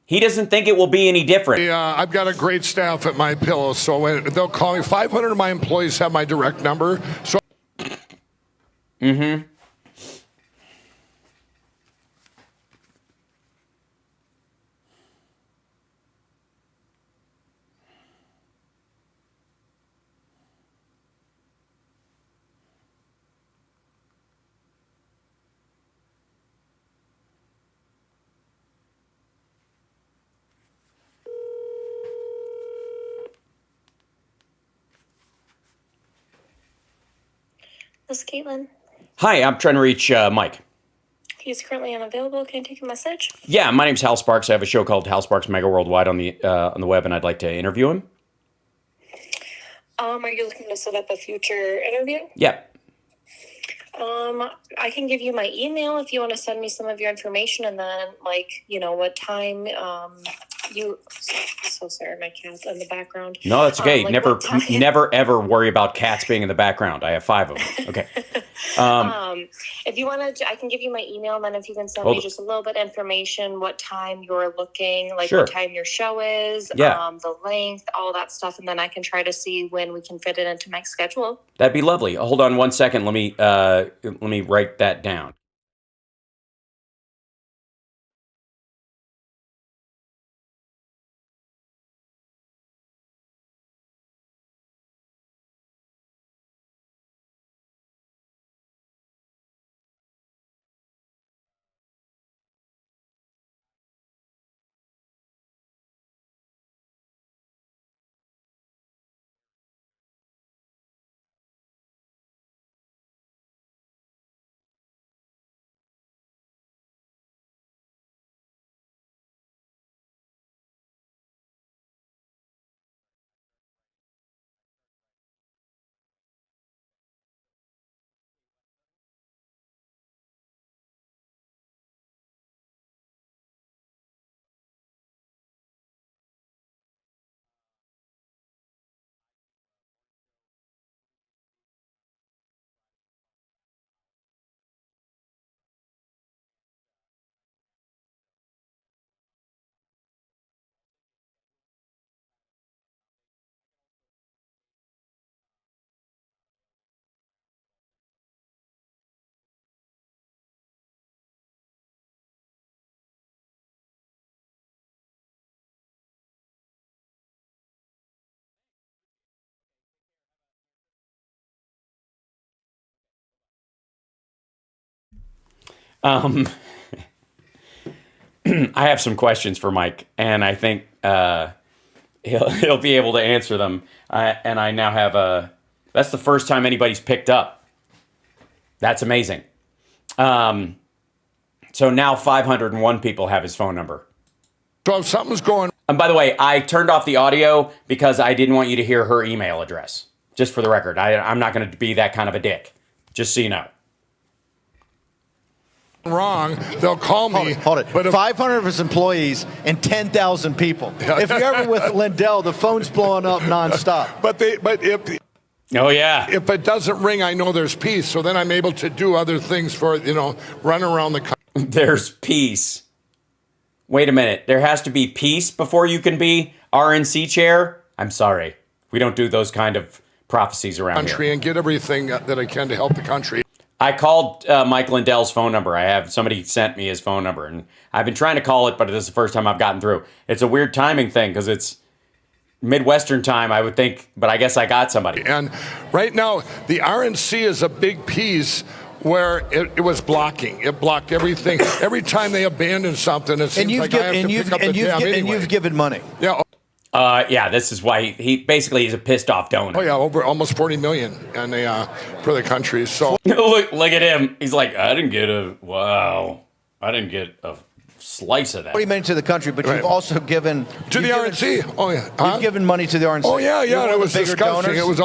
S1: He doesn't think it will be any different.
S8: I've got a great staff at My Pillow, so when they'll call me. 500 of my employees have my direct number. So.
S1: Mm-hmm.
S9: This is Caitlin.
S1: Hi, I'm trying to reach Mike.
S9: He's currently unavailable. Can I take a message?
S1: Yeah, my name's Hal Sparks. I have a show called Hal Sparks Mega Worldwide on the web, and I'd like to interview him.
S9: Are you looking to set up a future interview?
S1: Yeah.
S9: I can give you my email if you want to send me some of your information, and then, what time you... So sorry, my cat's in the background.
S1: No, that's okay. Never, ever worry about cats being in the background. I have 5 of them. Okay.
S9: If you want to, I can give you my email, and then if you can send me just a little bit of information, what time you're looking,
S1: Sure.
S9: what time your show is, the length, all that stuff, and then I can try to see when we can fit it into my schedule.
S1: That'd be lovely. Hold on 1 second. Let me write that down. I have some questions for Mike, and I think he'll be able to answer them. And I now have that's the first time anybody's picked up. That's amazing. So now 501 people have his phone number.
S8: So if something's going...
S1: And by the way, I turned off the audio because I didn't want you to hear her email address. Just for the record, I'm not going to be that kind of a dick. Just so you know.
S8: Wrong, they'll call me.
S7: Hold it.
S8: But
S7: 500 of his employees and 10,000 people. If you're ever with Lindell, the phone's blowing up nonstop.
S8: But if...
S1: Oh, yeah.
S8: If it doesn't ring, I know there's peace. So then I'm able to do other things for, run around the country.
S1: There's peace. Wait a minute. There has to be peace before you can be RNC chair? I'm sorry. We don't do those kind of prophecies around here.
S8: And get everything that I can to help the country.
S1: I called Mike Lindell's phone number. Somebody sent me his phone number, and I've been trying to call it, but this is the first time I've gotten through. It's a weird timing thing because it's Midwestern time, I would think, but I guess I got somebody.
S8: And right now, the RNC is a big piece where it was blocking. It blocked everything. Every time they abandon something, it seems like I have to pick up the tab anyway.
S7: And you've given money.
S8: Yeah.
S1: Yeah, this is why he basically is a pissed off donor.
S8: Oh yeah, over almost 40 million, and they for the country. So
S1: look at him. He's like, I didn't get a slice of that.
S7: 40 million to the country, but you've also given
S8: to the RNC. Oh yeah,
S7: you've given money to the RNC.
S8: Oh yeah,
S7: You're one
S8: it
S7: of
S8: was
S7: the bigger
S8: disgusting.
S7: donors?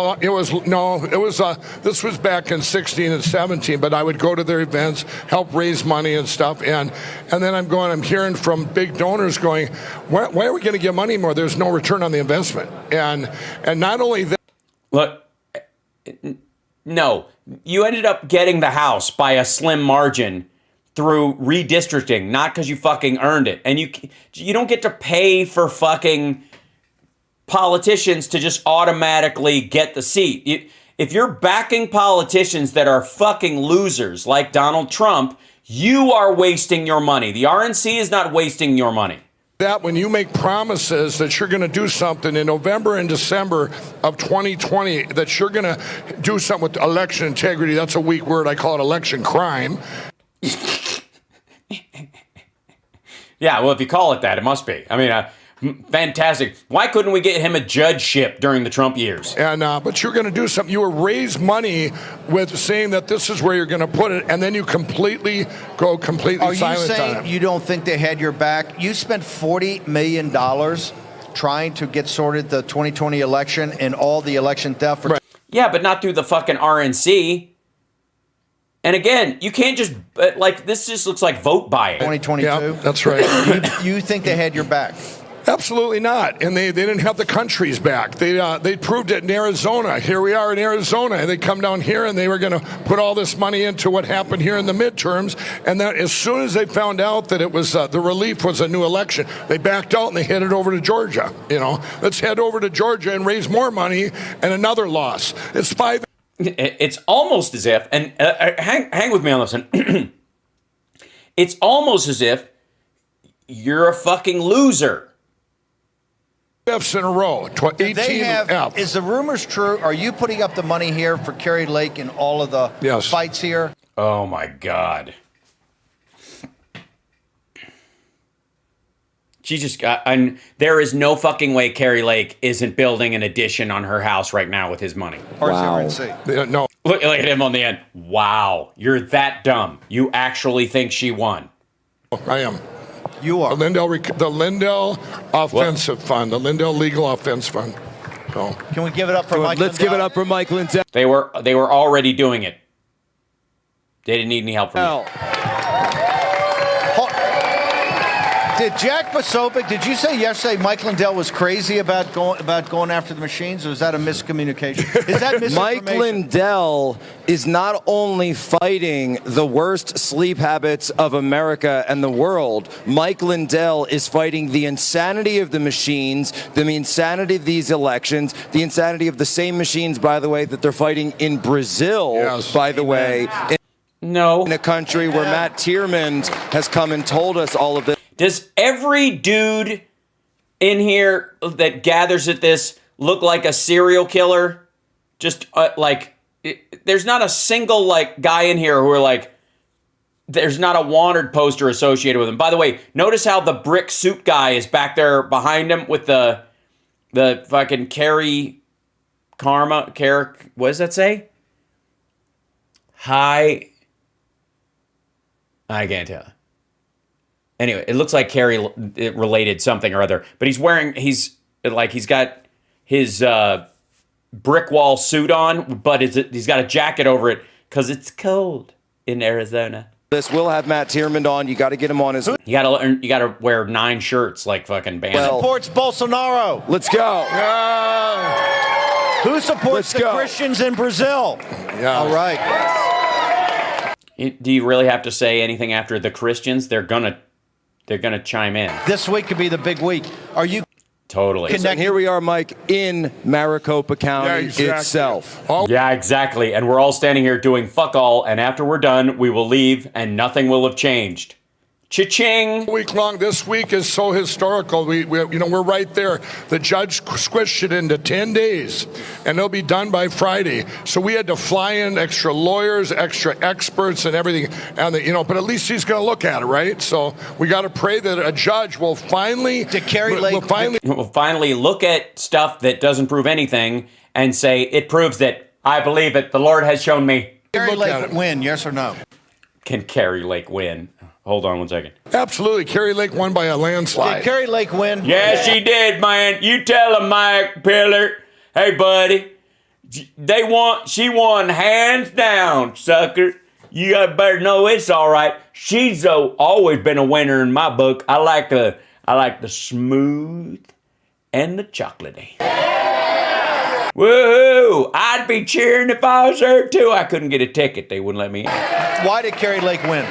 S8: This was back in 16 and 17. But I would go to their events, help raise money and stuff, and then I'm hearing from big donors going, why are we going to give money more? There's no return on the investment, and not only that.
S1: Look, no, you ended up getting the House by a slim margin through redistricting, not because you fucking earned it. And you don't get to pay for fucking politicians to just automatically get the seat. If you're backing politicians that are fucking losers like Donald Trump, you are wasting your money. The RNC is not wasting your money.
S8: That when you make promises that you're going to do something in November and December of 2020, that you're going to do something with election integrity, that's a weak word. I call it election crime.
S1: Yeah, well, if you call it that, it must be. I mean, fantastic. Why couldn't we get him a judgeship during the Trump years?
S8: And but you're going to do something. You will raise money with saying that this is where you're going to put it, and then you go completely
S7: Are you
S8: silent on
S7: saying
S8: it.
S7: you don't think they had your back? You spent $40 million trying to get sorted the 2020 election and all the election theft.
S8: Right.
S1: Yeah, but not through the fucking RNC. And again, you can't just, this just looks like vote buying.
S7: 2022?
S8: Yeah, that's right.
S7: You think they had your back?
S8: Absolutely not. And they didn't have the country's back. They proved it in Arizona. Here we are in Arizona. And they come down here and they were going to put all this money into what happened here in the midterms. And then as soon as they found out that it was the relief was a new election, they backed out and they headed over to Georgia. Let's head over to Georgia and raise more money and another loss. It's five.
S1: It's almost as if, and hang with me on this one. It's almost as if you're a fucking loser.
S8: F's in a row. 18 F.
S7: Is the rumors true? Are you putting up the money here for Kerry Lake and all of the fights here?
S1: Oh my God. She just got, and there is no fucking way Kerry Lake isn't building an addition on her house right now with his money.
S7: Wow.
S8: No.
S1: Look at him on the end. Wow, you're that dumb. You actually think she won?
S8: I am.
S7: You are.
S8: The Lindell Offensive Fund, the Lindell Legal Offense Fund. So.
S7: Can we give it up for Mike
S10: Let's give it up for Mike Lindell.
S1: They were already doing it. They didn't need any help from you.
S7: Did Jack Posobiec, did you say yesterday Mike Lindell was crazy about going after the machines, or is that a miscommunication? Is that misinformation?
S10: Mike Lindell is not only fighting the worst sleep habits of America and the world, Mike Lindell is fighting the insanity of the machines, the insanity of these elections, the insanity of the same machines, by the way, that they're fighting in Brazil, by the way. In a country where Matt Tierman has come and told us all of this.
S1: Does every dude in here that gathers at this look like a serial killer? Just there's not a single guy in here who are there's not a wanted poster associated with him. By the way, notice how the brick suit guy is back there behind him with the fucking Carrie Karma. What does that say? Hi. I can't tell. Anyway, it looks like Kerry related something or other, but he's got his brick wall suit on, but he's got a jacket over it because it's cold in Arizona.
S10: This will have Matt Tierman on. You got to get him on his.
S1: You gotta wear 9 shirts like fucking bandit.
S7: Who supports Bolsonaro?
S10: Let's go.
S7: Who supports the Christians in Brazil?
S8: Yeah.
S7: All right.
S1: Do you really have to say anything after the Christians? They're gonna chime in.
S7: This week could be the big week. Are you
S1: totally?
S10: And here we are, Mike, in Maricopa County itself.
S1: Yeah, exactly. And we're all standing here doing fuck all. And after we're done, we will leave, and nothing will have changed. Cha-ching!
S8: Week long. This week is so historical. We're right there. The judge squished it into 10 days, and they'll be done by Friday. So we had to fly in extra lawyers, extra experts, and everything. And but at least he's going to look at it, right? So we got to pray that a judge will finally
S1: will finally look at stuff that doesn't prove anything and say it proves that I believe it. The Lord has shown me.
S7: Kerry Lake win? Yes or no?
S1: Can Kerry Lake win? Hold on one second.
S8: Absolutely. Carrie Lake won by a landslide.
S7: Did Carrie Lake win?
S1: Yeah, she did, man. You tell him, Mike Pillar. Hey, buddy. She won hands down, sucker. You better know it's all right. She's always been a winner in my book. I like the smooth and the chocolatey. Woohoo! I'd be cheering if I was there too. I couldn't get a ticket. They wouldn't let me in.
S7: Why did Carrie Lake win?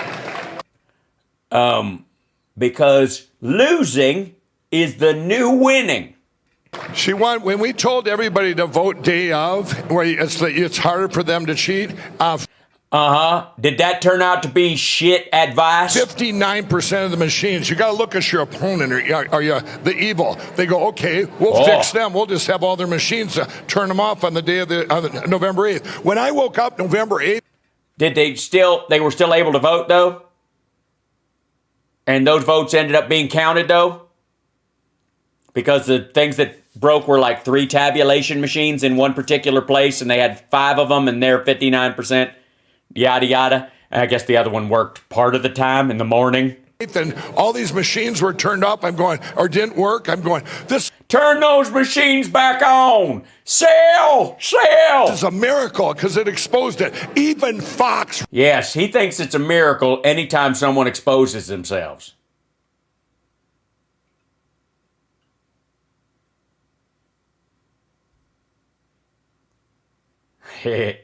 S1: Because losing is the new winning.
S8: She won when we told everybody to vote day of, where it's harder for them to cheat.
S1: Did that turn out to be shit advice?
S8: 59% of the machines. You got to look at your opponent. Are you the evil? They go, okay, we'll fix them. We'll just have all their machines turn them off on the day of November 8th. When I woke up November 8th,
S1: they were still able to vote though? And those votes ended up being counted though? Because the things that broke were like 3 tabulation machines in one particular place, and they had 5 of them, and they're 59%, yada, yada. And I guess the other one worked part of the time in the morning.
S8: and all these machines were turned off. I'm going, or didn't work. I'm going, this.
S1: Turn those machines back on. Sell.
S8: This is a miracle because it exposed it. Even Fox.
S1: Yes, he thinks it's a miracle anytime someone exposes themselves.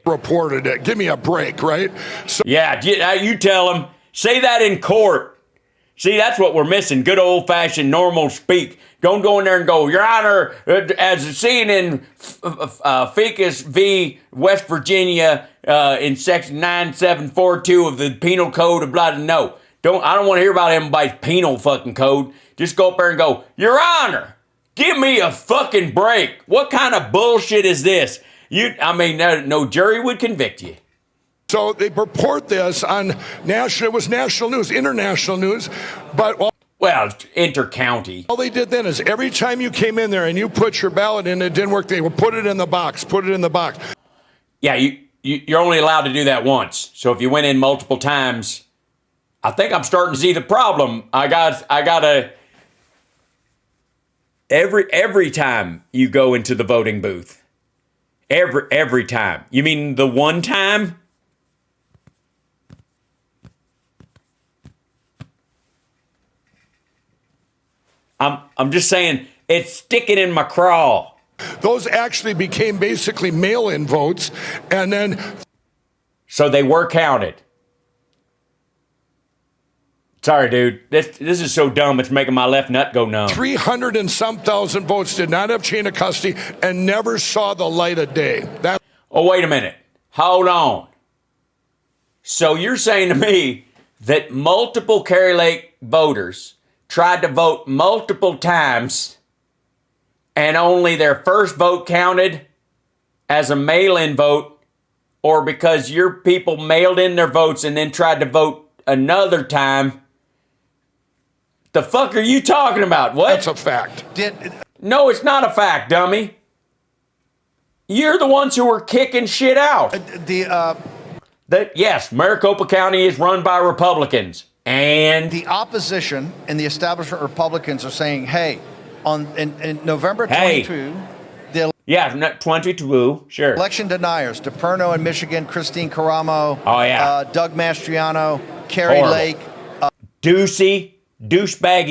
S8: Reported it. Give me a break, right? So,
S1: yeah, you tell him. Say that in court. See, that's what we're missing. Good old-fashioned normal speak. Don't go in there and go, Your Honor, as seen in Ficus v. West Virginia in Section 9742 of the Penal Code of blah, no. I don't want to hear about everybody's penal fucking code. Just go up there and go, Your Honor, give me a fucking break. What kind of bullshit is this? No jury would convict you.
S8: So they report this on national. It was national news, international news, but
S1: well, inter-county.
S8: All they did then is every time you came in there and you put your ballot in, it didn't work. They would put it in the box. Put it in the box.
S1: Yeah, you're only allowed to do that once. So if you went in multiple times, I think I'm starting to see the problem. I gotta every time you go into the voting booth. Every time. You mean the one time? I'm just saying it's sticking in my craw.
S8: Those actually became basically mail-in votes, and then
S1: so they were counted. Sorry, dude. This is so dumb. It's making my left nut go numb.
S8: 300 and some thousand votes did not have chain of custody and never saw the light of day.
S1: Oh, wait a minute. Hold on. So you're saying to me that multiple Carrie Lake voters tried to vote multiple times and only their first vote counted as a mail-in vote, or because your people mailed in their votes and then tried to vote another time? The fuck are you talking about? What?
S8: That's a fact.
S1: No, it's not a fact, dummy. You're the ones who were kicking shit out. Yes, Maricopa County is run by Republicans. And
S7: the opposition and the establishment Republicans are saying, hey, in November 22,
S1: 22, sure.
S7: Election deniers, DePerno in Michigan, Christine Caramo, Doug Mastriano, Carrie Lake,
S1: douchebaggy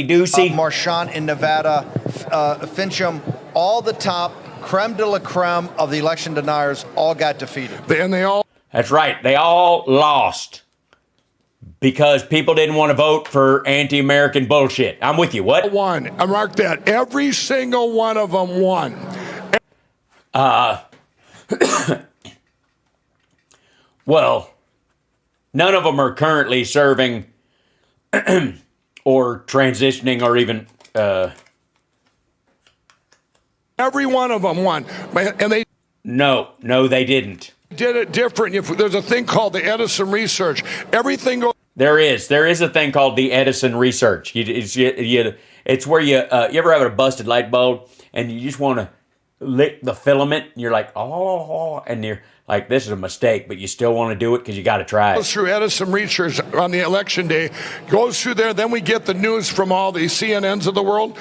S1: Ducey,
S7: Marchant in Nevada, Fincham, all the top creme de la creme of the election deniers all got defeated.
S1: That's right. They all lost because people didn't want to vote for anti-American bullshit. I'm with you. What?
S8: Won. I marked that. Every single one of them won.
S1: Well, none of them are currently serving or transitioning or even...
S8: Every one of them won. And they...
S1: No, they didn't.
S8: Did it different. There's a thing called the Edison research. Everything goes...
S1: There is a thing called the Edison research. It's where you ever have a busted light bulb and you just want to lick the filament. And you're like, oh, and you're like, this is a mistake, but you still want to do it because you got to try it.
S8: Goes through Edison research on the election day, goes through there, then we get the news from all the CNNs of the world.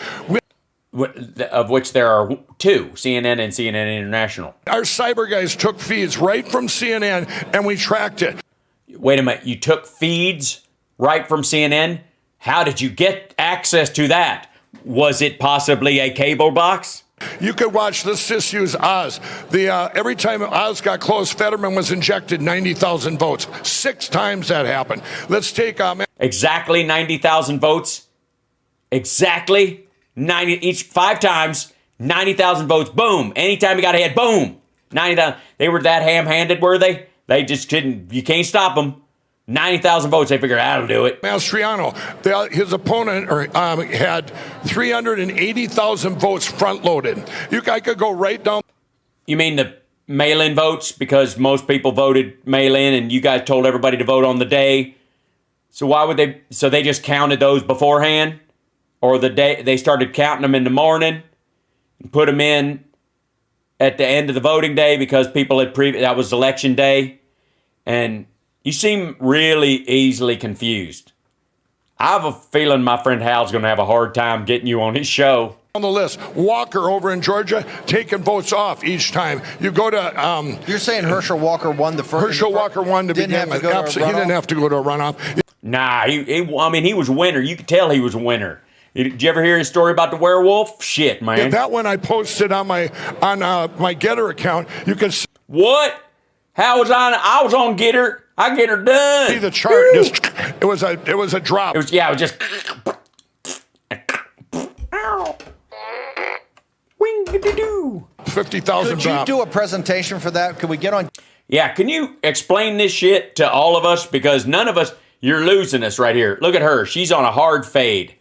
S1: Of which there are two, CNN and CNN International.
S8: Our cyber guys took feeds right from CNN and we tracked it.
S1: Wait a minute, you took feeds right from CNN? How did you get access to that? Was it possibly a cable box?
S8: You could watch this. Just use Oz. Every time Oz got close, Fetterman was injected 90,000 votes. 6 times that happened. Let's take
S1: exactly 90,000 votes. Exactly 90 each 5 times. 90,000 votes. Boom. Anytime he got ahead, boom. 90,000. They were that ham-handed, were they? They just couldn't. You can't stop them. 90,000 votes. They figured that'll do it.
S8: Mastriano, his opponent had 380,000 votes front-loaded. I could go right down.
S1: You mean the mail-in votes? Because most people voted mail-in, and you guys told everybody to vote on the day. So why would they? So they just counted those beforehand, or the day they started counting them in the morning and put them in at the end of the voting day because people had that was election day, and. You seem really easily confused. I have a feeling my friend Hal's going to have a hard time getting you on his show.
S8: On the list, Walker over in Georgia taking votes off each time. You go to.
S7: You're saying Herschel Walker won the first.
S8: Herschel Walker won to begin with. He didn't have to go to a runoff.
S1: Nah, he was a winner. You could tell he was a winner. Did you ever hear his story about the werewolf? Shit, man.
S8: Yeah, that one I posted on my Getter account. You can.
S1: What? I was on Getter. I get her done.
S8: See the chart? It was a drop.
S1: It was just. Wing-a-doo-doo.
S8: 50,000
S7: Could you do a presentation for that? Could we get on?
S1: Yeah, can you explain this shit to all of us? Because none of us, you're losing us right here. Look at her. She's on a hard fade.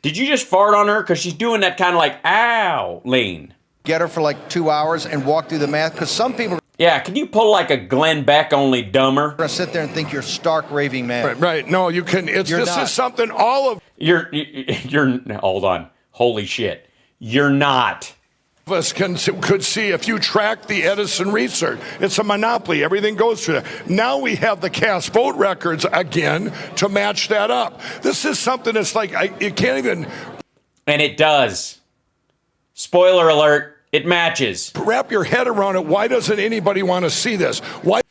S1: Did you just fart on her? Because she's doing that kind of like, ow, lean.
S7: Get her for like 2 hours and walk through the math? Because some people...
S1: Yeah, can you pull like a Glenn Beck, only dumber?
S7: You're going to sit there and think you're stark raving mad.
S8: Right. No, you can. This is something all of...
S1: You're, hold on. Holy shit. You're not.
S8: Us could see if you track the Edison research. It's a monopoly. Everything goes through that. Now we have the cast vote records again to match that up. This is something that's like, you can't even...
S1: And it does. Spoiler alert, it matches.
S8: Wrap your head around it. Why doesn't anybody want to see this? Why?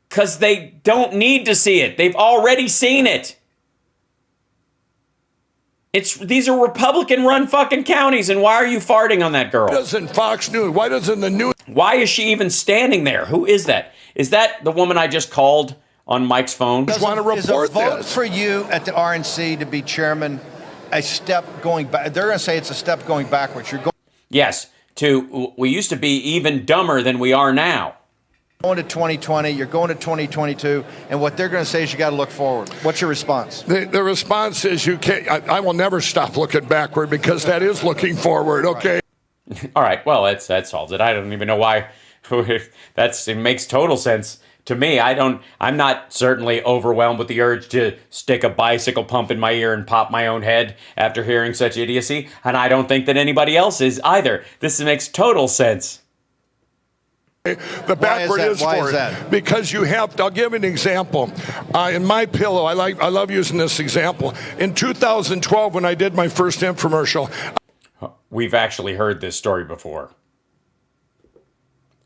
S1: Because they don't need to see it. They've already seen it. These are Republican-run fucking counties, and why are you farting on that girl?
S8: Why doesn't Fox News? Why doesn't the news?
S1: Why is she even standing there? Who is that? Is that the woman I just called on Mike's phone?
S8: Just want to report
S7: is a vote
S8: this.
S7: For you at the RNC to be chairman a step going back? They're going to say it's a step going backwards. You're going.
S1: Yes. We used to be even dumber than we are now.
S7: Going to 2020, you're going to 2022, and what they're going to say is you got to look forward. What's your response?
S8: The response is you can't. I will never stop looking backward because that is looking forward. Okay.
S1: All right. Well, that solves it. I don't even know why. It makes total sense to me. I'm not certainly overwhelmed with the urge to stick a bicycle pump in my ear and pop my own head after hearing such idiocy, and I don't think that anybody else is either. This makes total sense.
S8: The backward is for it because you have to. I'll give an example. In my pillow, I love using this example. In 2012, when I did my first infomercial,
S1: we've actually heard this story before,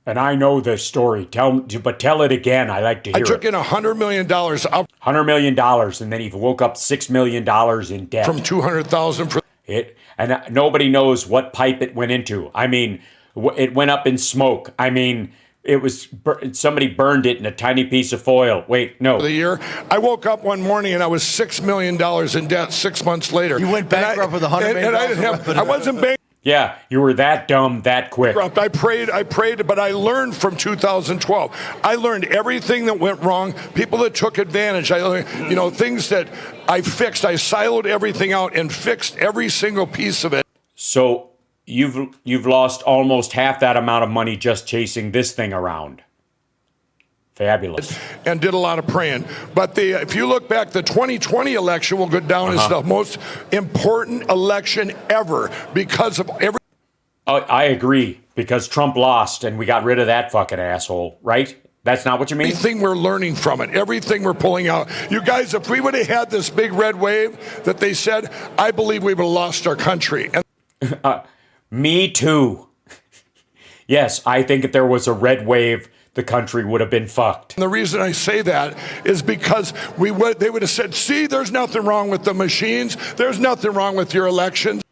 S1: and I know this story. But tell it again. I like to hear it.
S8: I took in $100 million up.
S1: $100 million, and then he woke up $6 million in debt
S8: from $200,000 for
S1: it, and nobody knows what pipe it went into. I mean. It went up in smoke. I mean, it was somebody burned it in a tiny piece of foil. Wait, no.
S8: The year I woke up one morning and I was $6 million in debt. 6 months later,
S7: you went bankrupt with $100 million.
S8: And I wasn't bankrupt.
S1: Yeah, you were that dumb that quick.
S8: I prayed, but I learned from 2012. I learned everything that went wrong, people that took advantage. I learned, things that I fixed. I siloed everything out and fixed every single piece of it.
S1: So. You've lost almost half that amount of money just chasing this thing around. Fabulous.
S8: And did a lot of praying. But if you look back, the 2020 election will go down as the most important election ever because of every.
S1: Oh, I agree, because Trump lost and we got rid of that fucking asshole, right? That's not what you mean?
S8: Everything we're learning from it, everything we're pulling out. You guys, if we would have had this big red wave that they said, I believe we would have lost our country. And
S1: me too. Yes, I think if there was a red wave, the country would have been fucked.
S8: the reason I say that is because they would have said, see, there's nothing wrong with the machines. There's nothing wrong with your elections.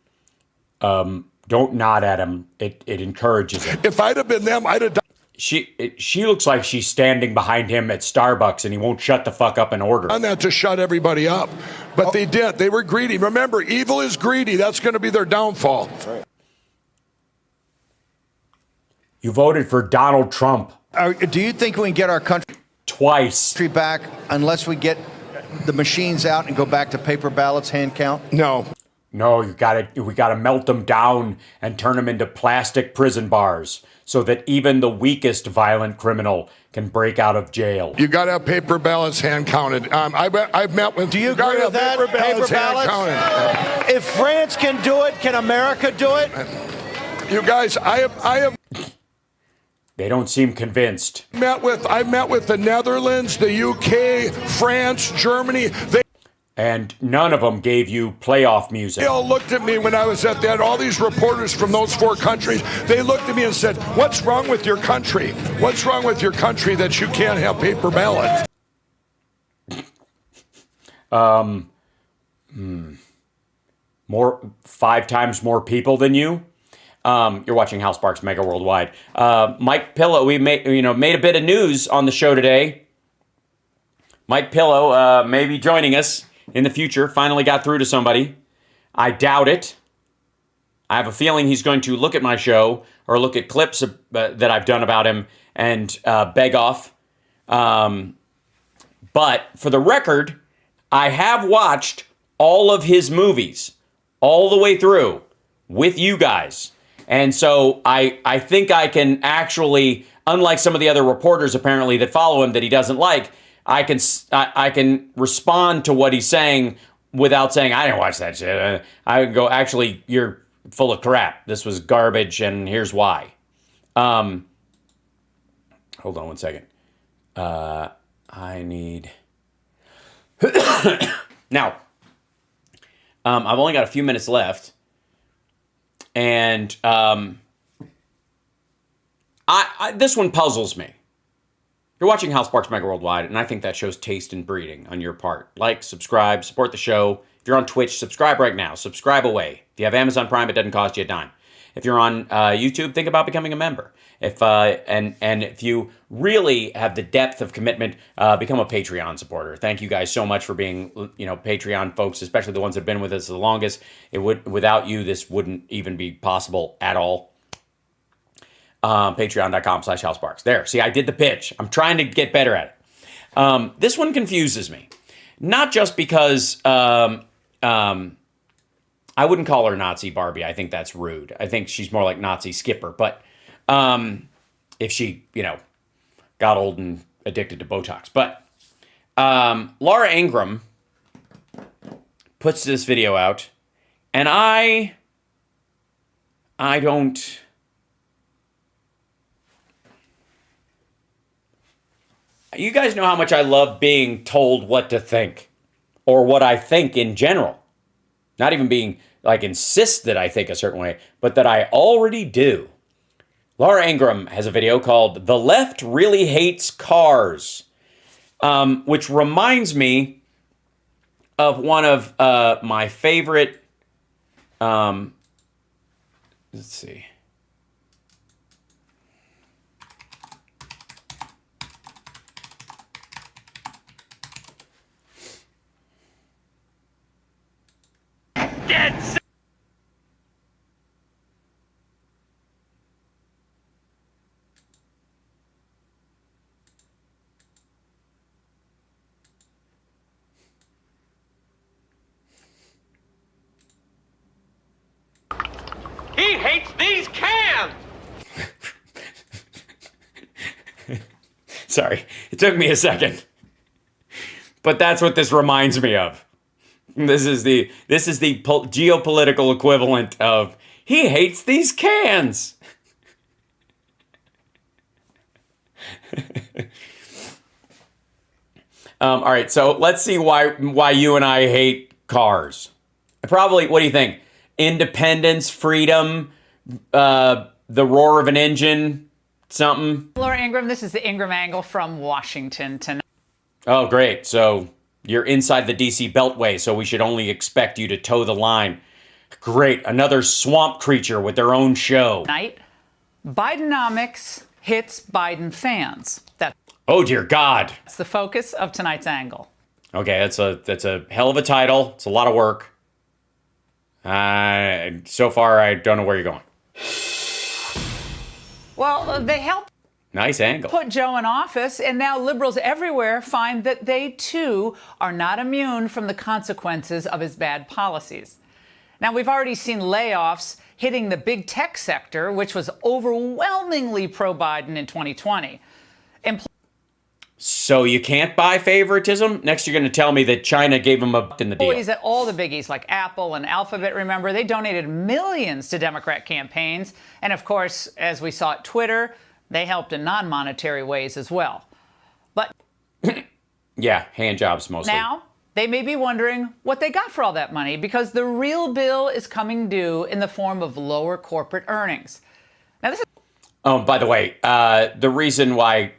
S1: Don't nod at him. It encourages him.
S8: If I'd have been them, I'd have done.
S1: She looks like she's standing behind him at Starbucks and he won't shut the fuck up and order.
S8: Done that to shut everybody up. But they did. They were greedy. Remember, evil is greedy. That's going to be their downfall. That's right.
S1: You voted for Donald Trump.
S7: Do you think we can get our country
S1: twice
S7: back unless we get the machines out and go back to paper ballots, hand count?
S8: No.
S1: No, we gotta melt them down and turn them into plastic prison bars so that even the weakest violent criminal can break out of jail.
S8: You got to have paper ballots hand counted. I've met with.
S7: Do you agree with that? Paper ballots. If France can do it, can America do it?
S8: You guys, I have.
S1: They don't seem convinced.
S8: I've met with the Netherlands, the UK, France, Germany.
S1: And none of them gave you playoff music.
S8: They all looked at me when I was at that. All these reporters from those 4 countries, they looked at me and said, what's wrong with your country? What's wrong with your country that you can't have paper ballots?
S1: More 5 times more people than you. You're watching HAL Sparks Mega Worldwide. Mike Pillow, we made a bit of news on the show today. Mike Pillow may be joining us in the future. Finally got through to somebody. I doubt it. I have a feeling he's going to look at my show or look at clips that I've done about him and beg off. But for the record, I have watched all of his movies all the way through with you guys. And so I think I can actually, unlike some of the other reporters apparently that follow him that he doesn't like, I can respond to what he's saying without saying, I didn't watch that shit. I go, actually, you're full of crap. This was garbage, and here's why. Hold on one second. I need... Now, I've only got a few minutes left, and this one puzzles me. You're watching HAL Sparks Mega Worldwide, and I think that shows taste and breeding on your part. Like, subscribe, support the show. If you're on Twitch, subscribe right now. Subscribe away. If you have Amazon Prime, it doesn't cost you a dime. If you're on YouTube, think about becoming a member. And if you really have the depth of commitment, become a Patreon supporter. Thank you guys so much for being, Patreon folks, especially the ones that have been with us the longest. Without you, this wouldn't even be possible at all. Patreon.com/HalSparks. There. See, I did the pitch. I'm trying to get better at it. This one confuses me. Not just because I wouldn't call her Nazi Barbie. I think that's rude. I think she's more like Nazi Skipper. But if she, got old and addicted to Botox. But Laura Ingraham puts this video out. And I don't... You guys know how much I love being told what to think or what I think in general. Not even being insist that I think a certain way, but that I already do. Laura Ingraham has a video called The Left Really Hates Cars, which reminds me of one of my favorite, let's see.
S11: He hates these cans!
S1: Sorry, it took me a second. But that's what this reminds me of. This is the geopolitical equivalent of He hates these cans. All right, so let's see why you and I hate cars. Probably, what do you think? Independence, freedom, the roar of an engine, something?
S12: Laura Ingraham, this is the Ingraham Angle from Washington tonight.
S1: Oh, great. So you're inside the DC Beltway, so we should only expect you to toe the line. Great. Another swamp creature with their own show.
S12: Tonight, Bidenomics hits Biden fans.
S1: Oh, dear God.
S12: That's the focus of tonight's angle.
S1: Okay, that's a hell of a title. It's a lot of work. So far, I don't know where you're going.
S12: Well, they helped
S1: Nice angle.
S12: put Joe in office, and now liberals everywhere find that they, too, are not immune from the consequences of his bad policies. Now, we've already seen layoffs hitting the big tech sector, which was overwhelmingly pro-Biden in 2020.
S1: So you can't buy favoritism? Next, you're going to tell me that China gave him a in the deal.
S12: Employees at all the biggies like Apple and Alphabet, remember, they donated millions to Democrat campaigns. And of course, as we saw at Twitter, they helped in non-monetary ways as well. But
S1: yeah, hand jobs mostly.
S12: now they may be wondering what they got for all that money, because the real bill is coming due in the form of lower corporate earnings. Now, this is
S1: Oh, by the way, the reason why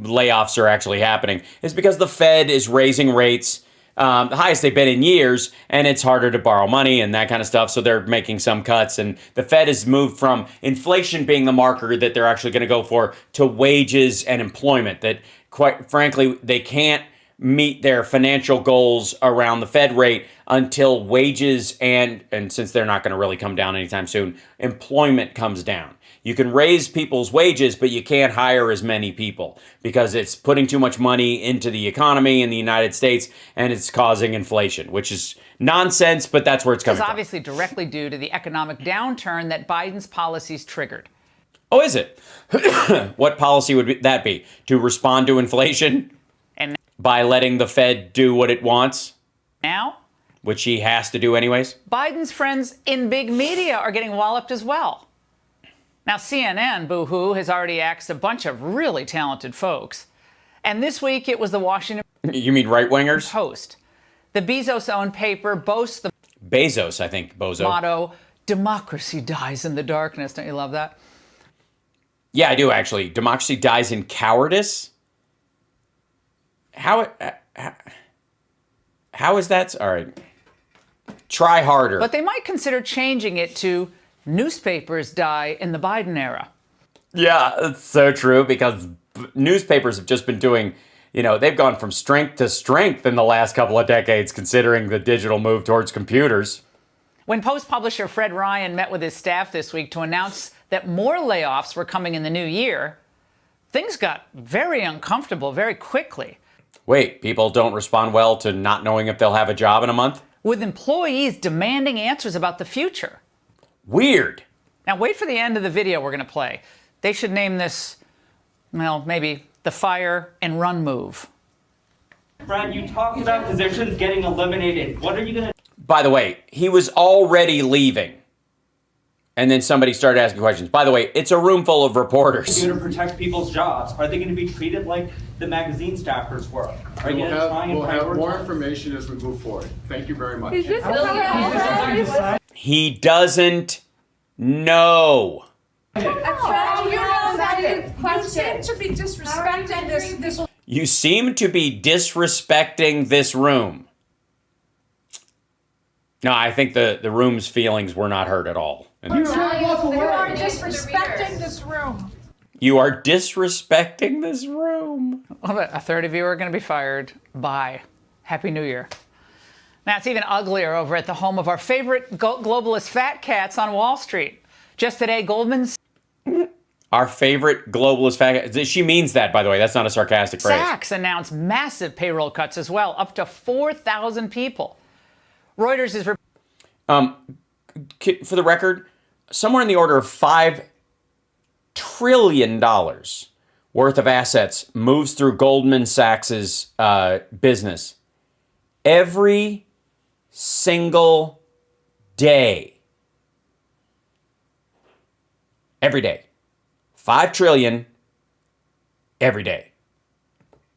S1: layoffs are actually happening is because the Fed is raising rates, the highest they've been in years, and it's harder to borrow money and that kind of stuff. So they're making some cuts, and the Fed has moved from inflation being the marker that they're actually going to go for to wages and employment. That, quite frankly, they can't meet their financial goals around the Fed rate until wages and since they're not going to really come down anytime soon, employment comes down. You can raise people's wages, but you can't hire as many people because it's putting too much money into the economy in the United States, and it's causing inflation, which is nonsense, but that's where it's coming
S12: is
S1: from.
S12: obviously directly due to the economic downturn that Biden's policies triggered.
S1: Oh, is it? What policy would that be? To respond to inflation?
S12: And
S1: by letting the Fed do what it wants?
S12: now,
S1: Which he has to do anyways?
S12: Biden's friends in big media are getting walloped as well. Now, CNN, boo-hoo, has already axed a bunch of really talented folks. And this week, it was the Washington
S1: You mean right-wingers?
S12: Post. The Bezos-owned paper boasts the
S1: Bezos, I think, bozo.
S12: motto, democracy dies in the darkness. Don't you love that?
S1: Yeah, I do, actually. Democracy dies in cowardice? How is that? All right. Try harder.
S12: But they might consider changing it to newspapers die in the Biden era.
S1: Yeah, it's so true, because newspapers have just been doing, they've gone from strength to strength in the last couple of decades, considering the digital move towards computers.
S12: When Post publisher Fred Ryan met with his staff this week to announce that more layoffs were coming in the new year, things got very uncomfortable very quickly.
S1: Wait, people don't respond well to not knowing if they'll have a job in a month?
S12: With employees demanding answers about the future.
S1: Weird.
S12: Now, wait for the end of the video we're going to play. They should name this, well, maybe the fire and run move.
S11: Brad, you talked about positions getting eliminated. What are you going to...
S1: By the way, he was already leaving. And then somebody started asking questions. By the way, it's a room full of reporters.
S11: do to protect people's jobs? Are they going to be treated like the magazine staffers were? Are you going to try and
S13: We'll have more
S11: prioritize?
S13: information as we move forward. Thank you very much.
S1: He doesn't know.
S14: You seem to be disrespecting this.
S1: You seem to be disrespecting this room. No, I think the room's feelings were not hurt at all.
S14: You are disrespecting this room.
S1: You are disrespecting this room.
S12: A third of you are going to be fired. Bye. Happy New Year. Now, it's even uglier over at the home of our favorite globalist fat cats on Wall Street. Just today, Goldman's
S1: Our favorite globalist faggot. She means that, by the way. That's not a sarcastic phrase.
S12: Sachs announced massive payroll cuts as well, up to 4,000 people. Reuters is...
S1: For the record, somewhere in the order of $5 trillion worth of assets moves through Goldman Sachs's business every single day. every day. 5 trillion every day.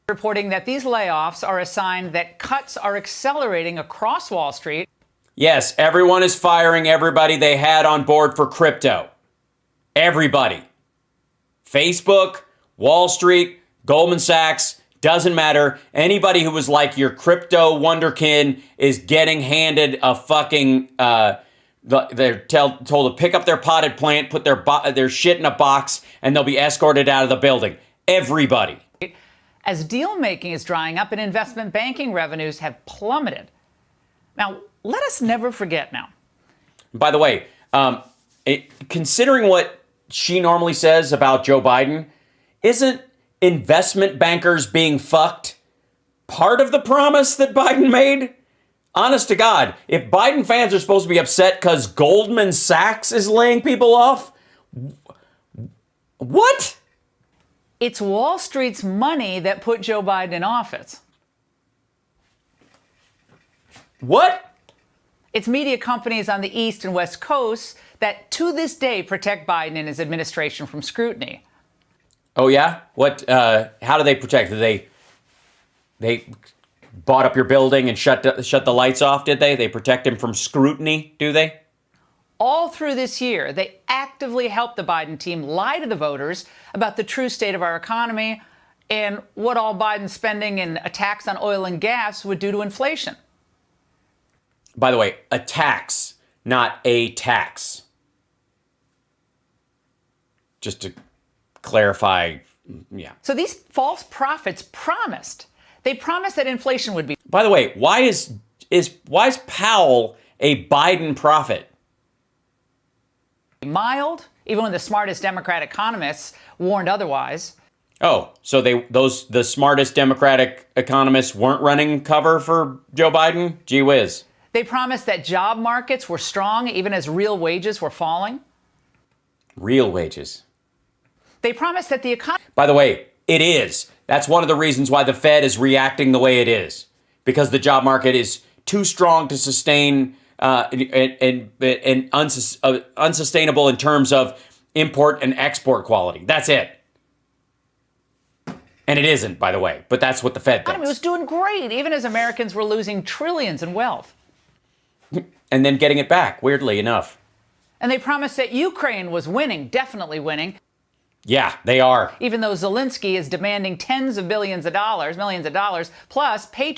S12: Reporting that these layoffs are a sign that cuts are accelerating across Wall Street.
S1: Yes, everyone is firing everybody they had on board for crypto. Everybody. Facebook, Wall Street, Goldman Sachs, doesn't matter. Anybody who was like your crypto wonderkin is getting handed a fucking, they're told to pick up their potted plant, put their shit in a box, and they'll be escorted out of the building. Everybody.
S12: As deal making is drying up and investment banking revenues have plummeted. Now, let us never forget now.
S1: By the way, considering what she normally says about Joe Biden, isn't investment bankers being fucked part of the promise that Biden made? Honest to God, if Biden fans are supposed to be upset because Goldman Sachs is laying people off, what?
S12: It's Wall Street's money that put Joe Biden in office.
S1: What?
S12: It's media companies on the East and West Coasts that to this day protect Biden and his administration from scrutiny.
S1: Oh yeah? What? How do they protect? Did they bought up your building and shut the lights off? Did they? They protect him from scrutiny? Do they?
S12: All through this year, they actively helped the Biden team lie to the voters about the true state of our economy and what all Biden's spending and attacks on oil and gas would do to inflation.
S1: By the way, a tax, not a tax. Just to clarify, yeah.
S12: So these false prophets promised. They promised that inflation would be.
S1: By the way, why is Powell a Biden prophet?
S12: Mild, even when the smartest Democrat economists warned otherwise.
S1: Oh, so the smartest Democratic economists weren't running cover for Joe Biden? Gee whiz.
S12: They promised that job markets were strong even as real wages were falling.
S1: Real wages.
S12: They promised that the economy.
S1: By the way, it is. That's one of the reasons why the Fed is reacting the way it is. Because the job market is too strong to sustain and unsustainable in terms of import and export quality. That's it. And it isn't, by the way. But that's what the Fed thinks.
S12: The economy was doing great, even as Americans were losing trillions in wealth.
S1: And then getting it back, weirdly enough.
S12: And they promised that Ukraine was winning, definitely winning.
S1: Yeah, they are.
S12: Even though Zelensky is demanding tens of billions of dollars, millions of dollars, plus pay.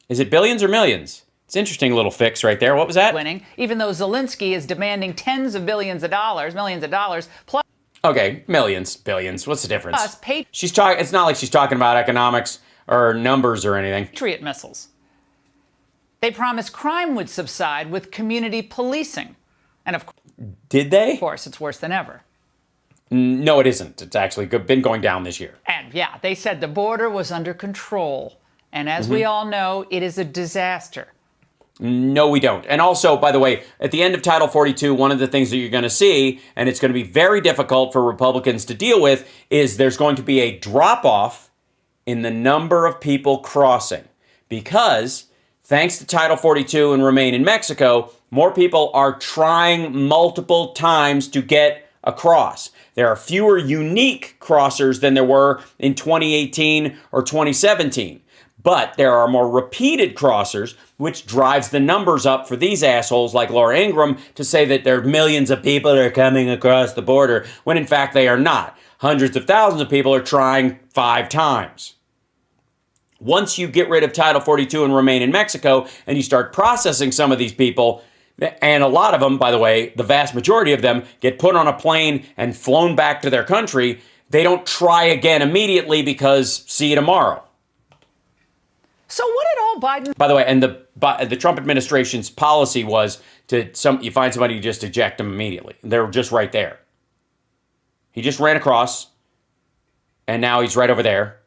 S1: Is it billions or millions? It's an interesting little fix right there. What was that?
S12: Winning, even though Zelensky is demanding tens of billions of dollars, millions of dollars, plus.
S1: Okay, millions, billions. What's the difference?
S12: Plus pay.
S1: It's not like she's talking about economics or numbers or anything.
S12: Patriot missiles. They promised crime would subside with community policing. And of course.
S1: Did they?
S12: Of course, it's worse than ever.
S1: No, it isn't. It's actually been going down this year.
S12: And yeah, they said the border was under control. And as we all know, it is a disaster.
S1: No, we don't. And also, by the way, at the end of Title 42, one of the things that you're going to see, and it's going to be very difficult for Republicans to deal with, is there's going to be a drop-off in the number of people crossing. Because, thanks to Title 42 and Remain in Mexico, more people are trying multiple times to get across. There are fewer unique crossers than there were in 2018 or 2017. But there are more repeated crossers, which drives the numbers up for these assholes like Laura Ingraham to say that there are millions of people that are coming across the border, when in fact they are not. Hundreds of thousands of people are trying 5 times. Once you get rid of Title 42 and Remain in Mexico, and you start processing some of these people, and a lot of them, by the way, the vast majority of them get put on a plane and flown back to their country, they don't try again immediately because see you tomorrow.
S12: So what did all Biden...
S1: By the way, and the Trump administration's policy was you find somebody, you just eject them immediately. They're just right there. He just ran across, and now he's right over there.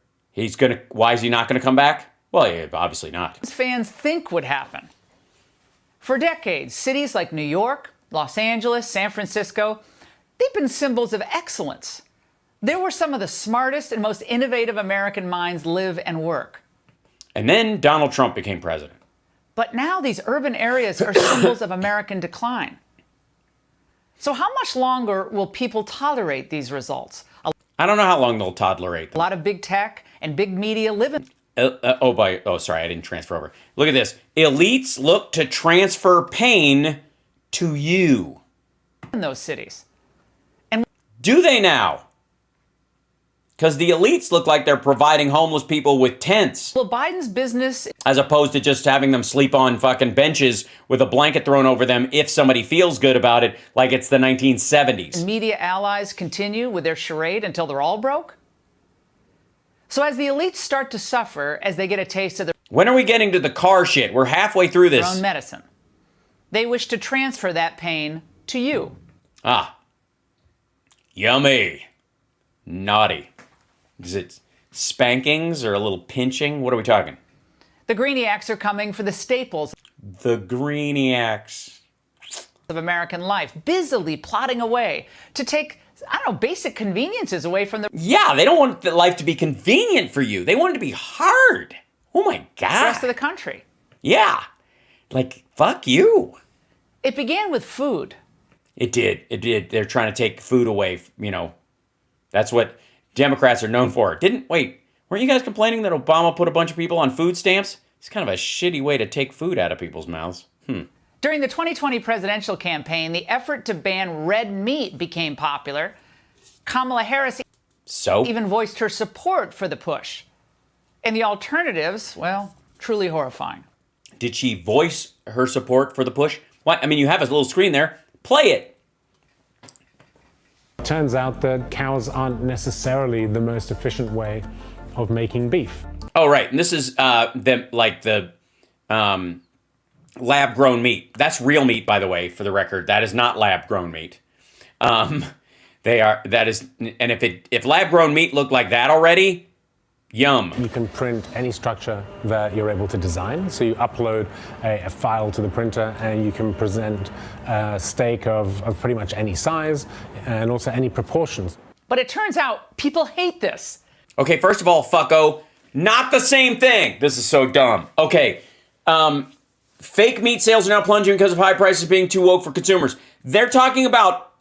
S1: Why is he not going to come back? Well, yeah, obviously not.
S12: Fans think would happen. For decades, cities like New York, Los Angeles, San Francisco, they've been symbols of excellence. There were some of the smartest and most innovative American minds live and work.
S1: And then Donald Trump became president.
S12: But now these urban areas are symbols of American decline. So how much longer will people tolerate these results?
S1: I don't know how long they'll tolerate them.
S12: A lot of big tech and big media live in.
S1: Sorry, I didn't transfer over. Look at this. Elites look to transfer pain to you.
S12: In those cities.
S1: Do they now? Because the elites look like they're providing homeless people with tents.
S12: Well, Biden's business,
S1: as opposed to just having them sleep on fucking benches with a blanket thrown over them if somebody feels good about it, like it's the 1970s.
S12: And media allies continue with their charade until they're all broke? So as the elites start to suffer as they get a taste of their
S1: When are we getting to the car shit? We're halfway through this.
S12: own medicine, they wish to transfer that pain to you.
S1: Ah. Yummy. Naughty. Is it spankings or a little pinching? What are we talking?
S12: The Greeniacs are coming for the staples.
S1: The Greeniacs.
S12: Of American life, busily plotting away to take, I don't know, basic conveniences away from the
S1: they don't want life to be convenient for you. They want it to be hard. Oh my God.
S12: rest of the country.
S1: Yeah. Like, fuck you.
S12: It began with food.
S1: It did. They're trying to take food away. That's what Democrats are known for. Weren't you guys complaining that Obama put a bunch of people on food stamps? It's kind of a shitty way to take food out of people's mouths.
S12: During the 2020 presidential campaign, the effort to ban red meat became popular. Kamala Harris even voiced her support for the push. And the alternatives, well, truly horrifying.
S1: Did she voice her support for the push? What? I mean, you have a little screen there. Play it.
S15: Turns out that cows aren't necessarily the most efficient way of making beef.
S1: Oh, right. And this is the lab-grown meat. That's real meat, by the way, for the record. That is not lab-grown meat. And if lab-grown meat looked like that already, yum.
S15: You can print any structure that you're able to design. So you upload a file to the printer and you can present a steak of pretty much any size and also any proportions.
S12: But it turns out people hate this.
S1: Okay, first of all, fucko, not the same thing. This is so dumb. Okay, fake meat sales are now plunging because of high prices being too woke for consumers. They're talking about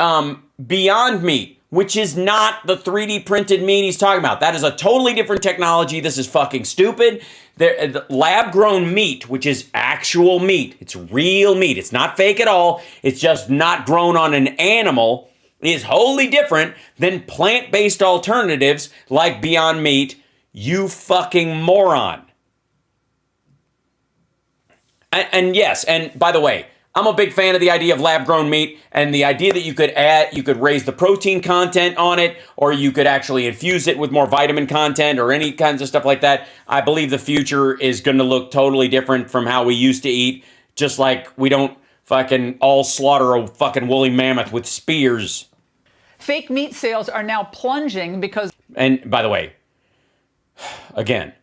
S1: Beyond Meat, which is not the 3D printed meat he's talking about. That is a totally different technology. This is fucking stupid. The lab-grown meat, which is actual meat, it's real meat. It's not fake at all. It's just not grown on an animal, is wholly different than plant-based alternatives like Beyond Meat. You fucking moron. And yes, and by the way, I'm a big fan of the idea of lab-grown meat and the idea that you could raise the protein content on it, or you could actually infuse it with more vitamin content or any kinds of stuff like that. I believe the future is going to look totally different from how we used to eat, just like we don't fucking all slaughter a fucking woolly mammoth with spears.
S12: Fake meat sales are now plunging because...
S1: And by the way, again,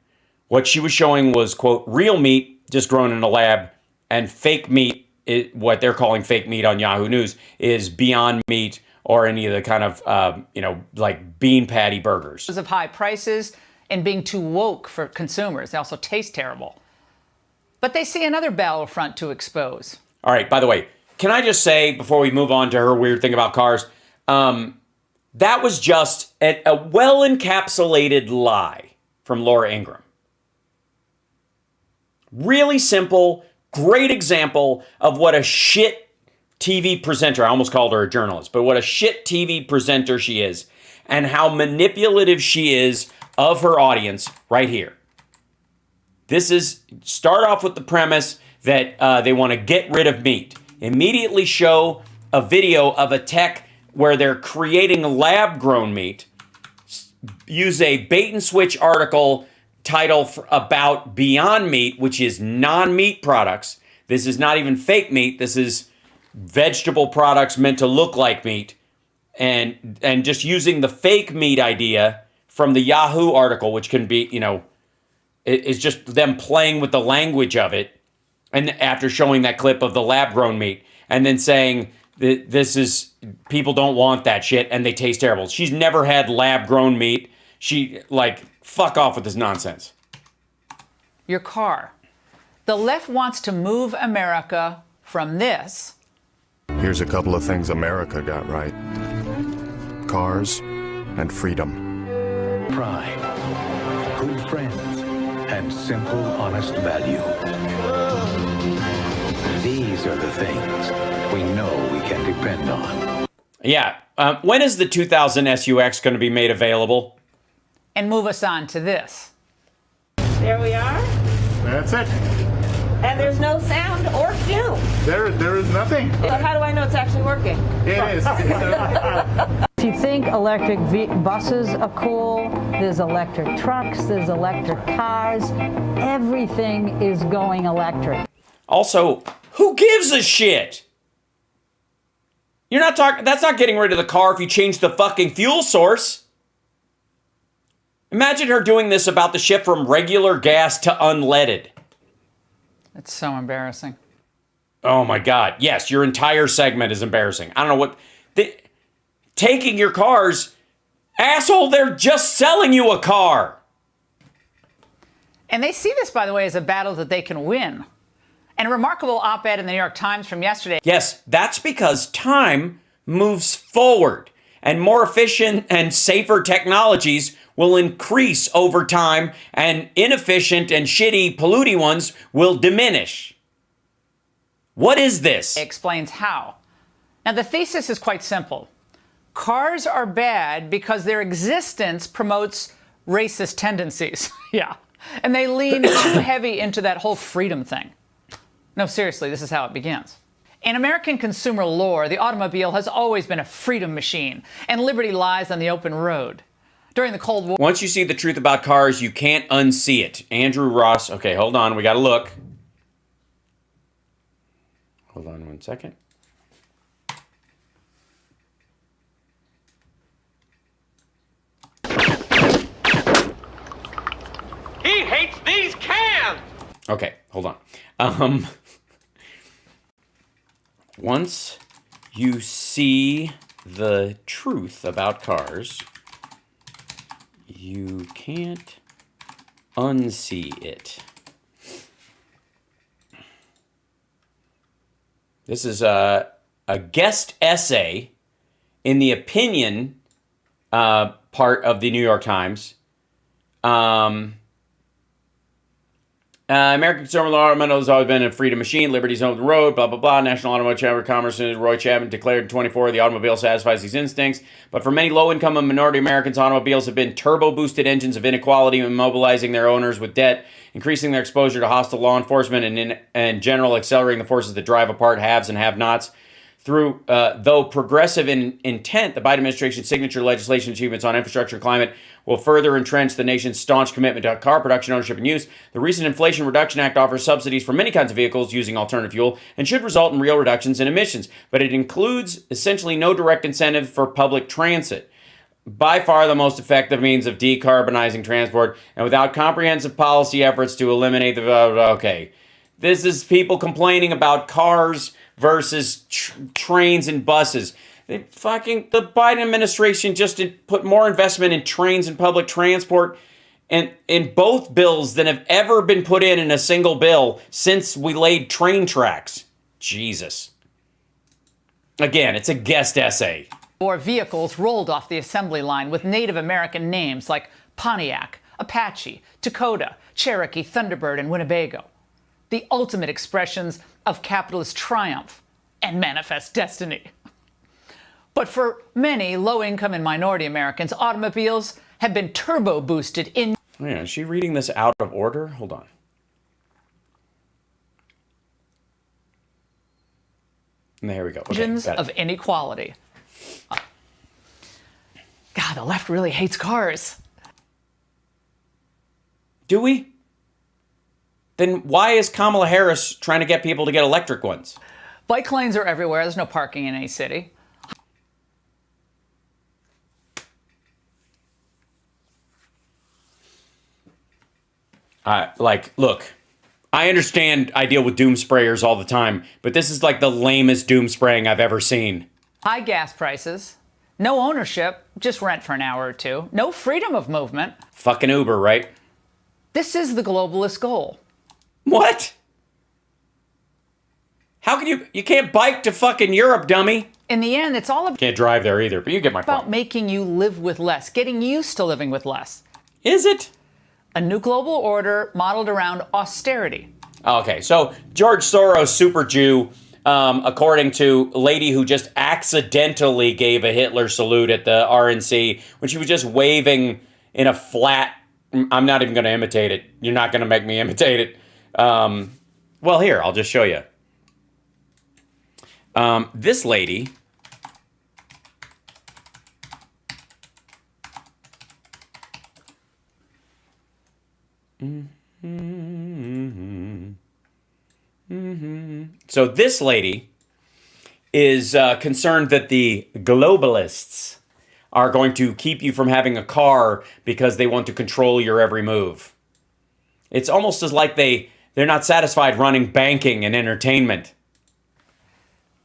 S1: what she was showing was, quote, real meat just grown in a lab, and fake meat, what they're calling fake meat on Yahoo News, is Beyond Meat or any of the kind of, like bean patty burgers.
S12: Because of high prices and being too woke for consumers. They also taste terrible. But they see another battlefront to expose.
S1: All right, by the way, can I just say, before we move on to her weird thing about cars, that was just a well-encapsulated lie from Laura Ingraham. Really simple, great example of what a shit TV presenter, I almost called her a journalist, but what a shit TV presenter she is, and how manipulative she is of her audience right here. This is, start off with the premise that they want to get rid of meat. Immediately show a video of a tech where they're creating lab-grown meat. Use a bait-and-switch article title about Beyond Meat, which is non-meat products. This is not even fake meat. This is vegetable products meant to look like meat. And just using the fake meat idea from the Yahoo article, which can be, it's just them playing with the language of it. And after showing that clip of the lab-grown meat, and then saying that this is, people don't want that shit and they taste terrible. She's never had lab-grown meat. Fuck off with this nonsense.
S12: Your car. The left wants to move America from this
S16: Here's a couple of things America got right. Cars and freedom.
S17: Pride, good friends, and simple, honest value. These are the things we know we can depend on.
S1: Yeah. When is the 2000 SUX going to be made available?
S12: And move us on to this.
S18: There we are.
S13: That's it.
S18: And there's no sound or fume.
S13: There is nothing.
S18: So how do I know it's actually working?
S13: It is.
S19: If you think electric buses are cool, there's electric trucks, there's electric cars, everything is going electric.
S1: Also, who gives a shit? You're not talking, that's not getting rid of the car if you change the fucking fuel source. Imagine her doing this about the shift from regular gas to unleaded.
S12: It's so embarrassing.
S1: Oh my God. Yes, your entire segment is embarrassing. I don't know what... taking your cars... Asshole, they're just selling you a car.
S12: And they see this, by the way, as a battle that they can win. And a remarkable op-ed in the New York Times from yesterday.
S1: Yes, that's because time moves forward. And more efficient and safer technologies will increase over time, and inefficient and shitty, polluting ones will diminish. What is this?
S12: It explains how. Now, the thesis is quite simple. Cars are bad because their existence promotes racist tendencies. Yeah. And they lean too heavy into that whole freedom thing. No, seriously, this is how it begins. In American consumer lore, the automobile has always been a freedom machine, and liberty lies on the open road. During the Cold War...
S1: Once you see the truth about cars, you can't unsee it. Andrew Ross... Okay, hold on. We gotta look. Hold on 1 second.
S20: He hates these cans!
S1: Okay, hold on. Once you see the truth about cars, you can't unsee it. This is a guest essay in the opinion part of the New York Times. American consumer law has always been a freedom machine. Liberty's on the road, blah, blah, blah. National Automobile Chamber of Commerce, Roy Chapman declared in 24, the automobile satisfies these instincts. But for many low-income and minority Americans, automobiles have been turbo-boosted engines of inequality, immobilizing their owners with debt, increasing their exposure to hostile law enforcement, and in general, accelerating the forces that drive apart haves and have-nots. Through, though progressive in intent, the Biden administration's signature legislation achievements on infrastructure and climate will further entrench the nation's staunch commitment to car production, ownership, and use. The recent Inflation Reduction Act offers subsidies for many kinds of vehicles using alternative fuel and should result in real reductions in emissions, but it includes essentially no direct incentive for public transit. By far the most effective means of decarbonizing transport, and without comprehensive policy efforts to eliminate the... Okay. This is people complaining about cars versus trains and buses. The Biden administration just put more investment in trains and public transport and in both bills than have ever been put in a single bill since we laid train tracks. Jesus. Again, it's a guest essay.
S12: Or vehicles rolled off the assembly line with Native American names like Pontiac, Apache, Dakota, Cherokee, Thunderbird, and Winnebago. The ultimate expressions of capitalist triumph and manifest destiny. But for many low-income and minority Americans, automobiles have been turbo-boosted in...
S1: Yeah, is she reading this out of order? Hold on. There we go. Okay,
S12: engines of inequality. God, the left really hates cars.
S1: Do we? Then why is Kamala Harris trying to get people to get electric ones?
S12: Bike lanes are everywhere. There's no parking in any city.
S1: Look, I understand I deal with doom sprayers all the time, but this is like the lamest doom spraying I've ever seen.
S12: High gas prices, no ownership, just rent for an hour or two, no freedom of movement.
S1: Fucking Uber, right? This
S12: is the globalist goal.
S1: What? How can you can't bike to fucking Europe, dummy?
S12: In the end, it's all
S1: Can't drive there either, but you get my
S12: about
S1: point.
S12: making you live with less, getting used to living with less.
S1: Is it?
S12: A new global order modeled around austerity.
S1: Okay, so George Soros, super Jew, according to a lady who just accidentally gave a Hitler salute at the RNC when she was just waving in a flat. I'm not even going to imitate it. You're not going to make me imitate it. Well, here, I'll just show you. This lady. So this lady is concerned that the globalists are going to keep you from having a car because they want to control your every move. It's almost as like they're not satisfied running banking and entertainment.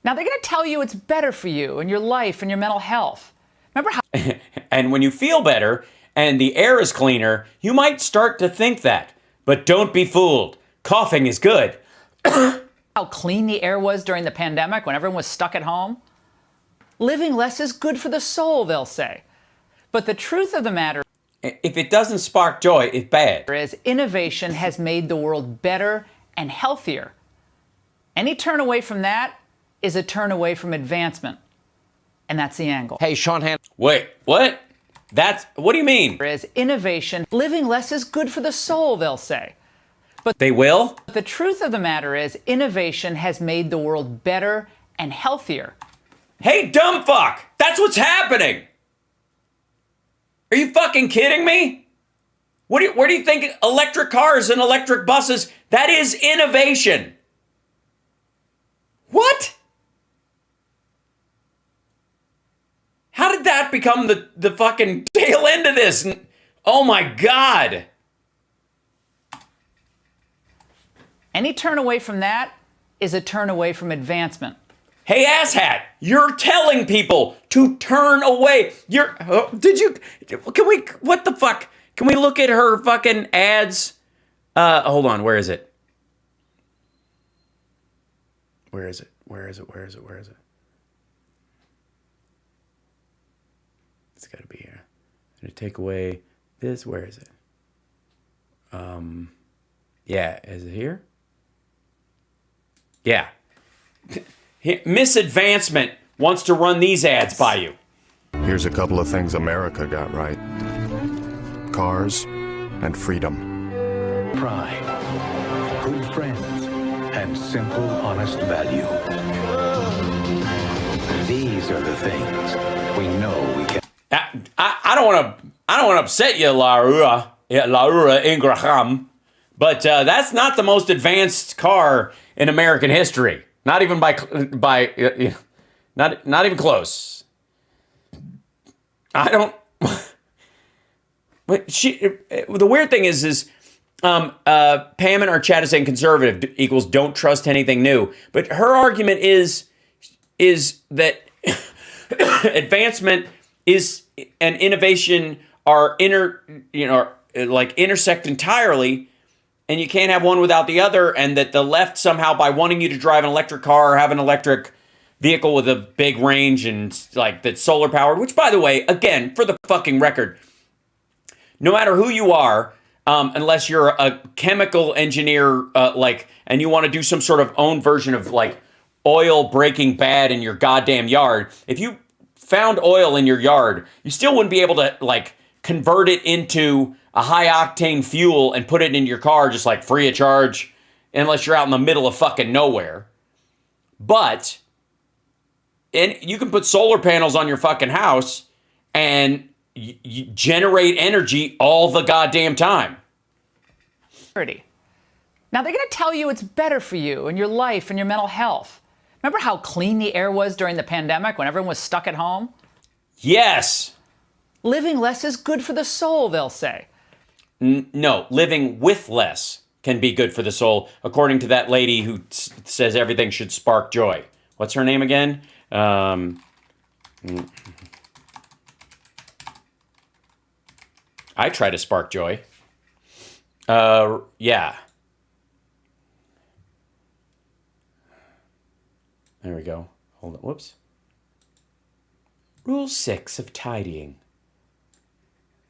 S12: Now they're going to tell you it's better for you and your life and your mental health. Remember how
S1: And when you feel better and the air is cleaner, you might start to think that. But don't be fooled. Coughing is good.
S12: how clean the air was during the pandemic when everyone was stuck at home? Living less is good for the soul, they'll say. But the truth of the matter
S1: if it doesn't spark joy, it's bad.
S12: Is innovation has made the world better and healthier. Any turn away from that is a turn away from advancement. And that's the angle.
S2: Hey, Sean Han.
S1: Wait, what? What do you mean?
S12: Is innovation. Living less is good for the soul, they'll say. But
S1: they will?
S12: The truth of the matter is innovation has made the world better and healthier.
S1: Hey, dumb fuck! That's what's happening! Are you fucking kidding me? Where do you think electric cars and electric buses, that is innovation? What? How did that become the fucking tail end of this? Oh my God.
S12: Any turn away from that is a turn away from advancement.
S1: Hey, asshat, you're telling people to turn away. What the fuck? Can we look at her fucking ads? Hold on, where is it? Where is it? It's gotta be here. To take away this, where is it? Yeah, is it here? Yeah. Misadvancement wants to run these ads by you.
S16: Here's a couple of things America got right. Cars and freedom.
S17: Pride, good friends, and simple, honest value. These are the things we know we can.
S1: I don't want to upset you, Laura Ingraham, but that's not the most advanced car in American history. Not even not even close. I don't. But the weird thing is Pam in our chat is saying conservative equals don't trust anything new. But her argument is that advancement is and innovation are intersect entirely. And you can't have one without the other, and that the left somehow, by wanting you to drive an electric car or have an electric vehicle with a big range and like that's solar powered, which, by the way, again, for the fucking record, no matter who you are, unless you're a chemical engineer, and you want to do some sort of own version of like oil Breaking Bad in your goddamn yard, if you found oil in your yard, you still wouldn't be able to like convert it into a high-octane fuel and put it in your car just like free of charge unless you're out in the middle of fucking nowhere. But you can put solar panels on your fucking house and you generate energy all the goddamn time.
S12: Now they're going to tell you it's better for you and your life and your mental health. Remember how clean the air was during the pandemic when everyone was stuck at home?
S1: Yes.
S12: Living less is good for the soul, they'll say.
S1: No, living with less can be good for the soul, according to that lady who says everything should spark joy. What's her name again? I try to spark joy. Yeah. There we go. Hold on. Whoops. Rule 6 of tidying.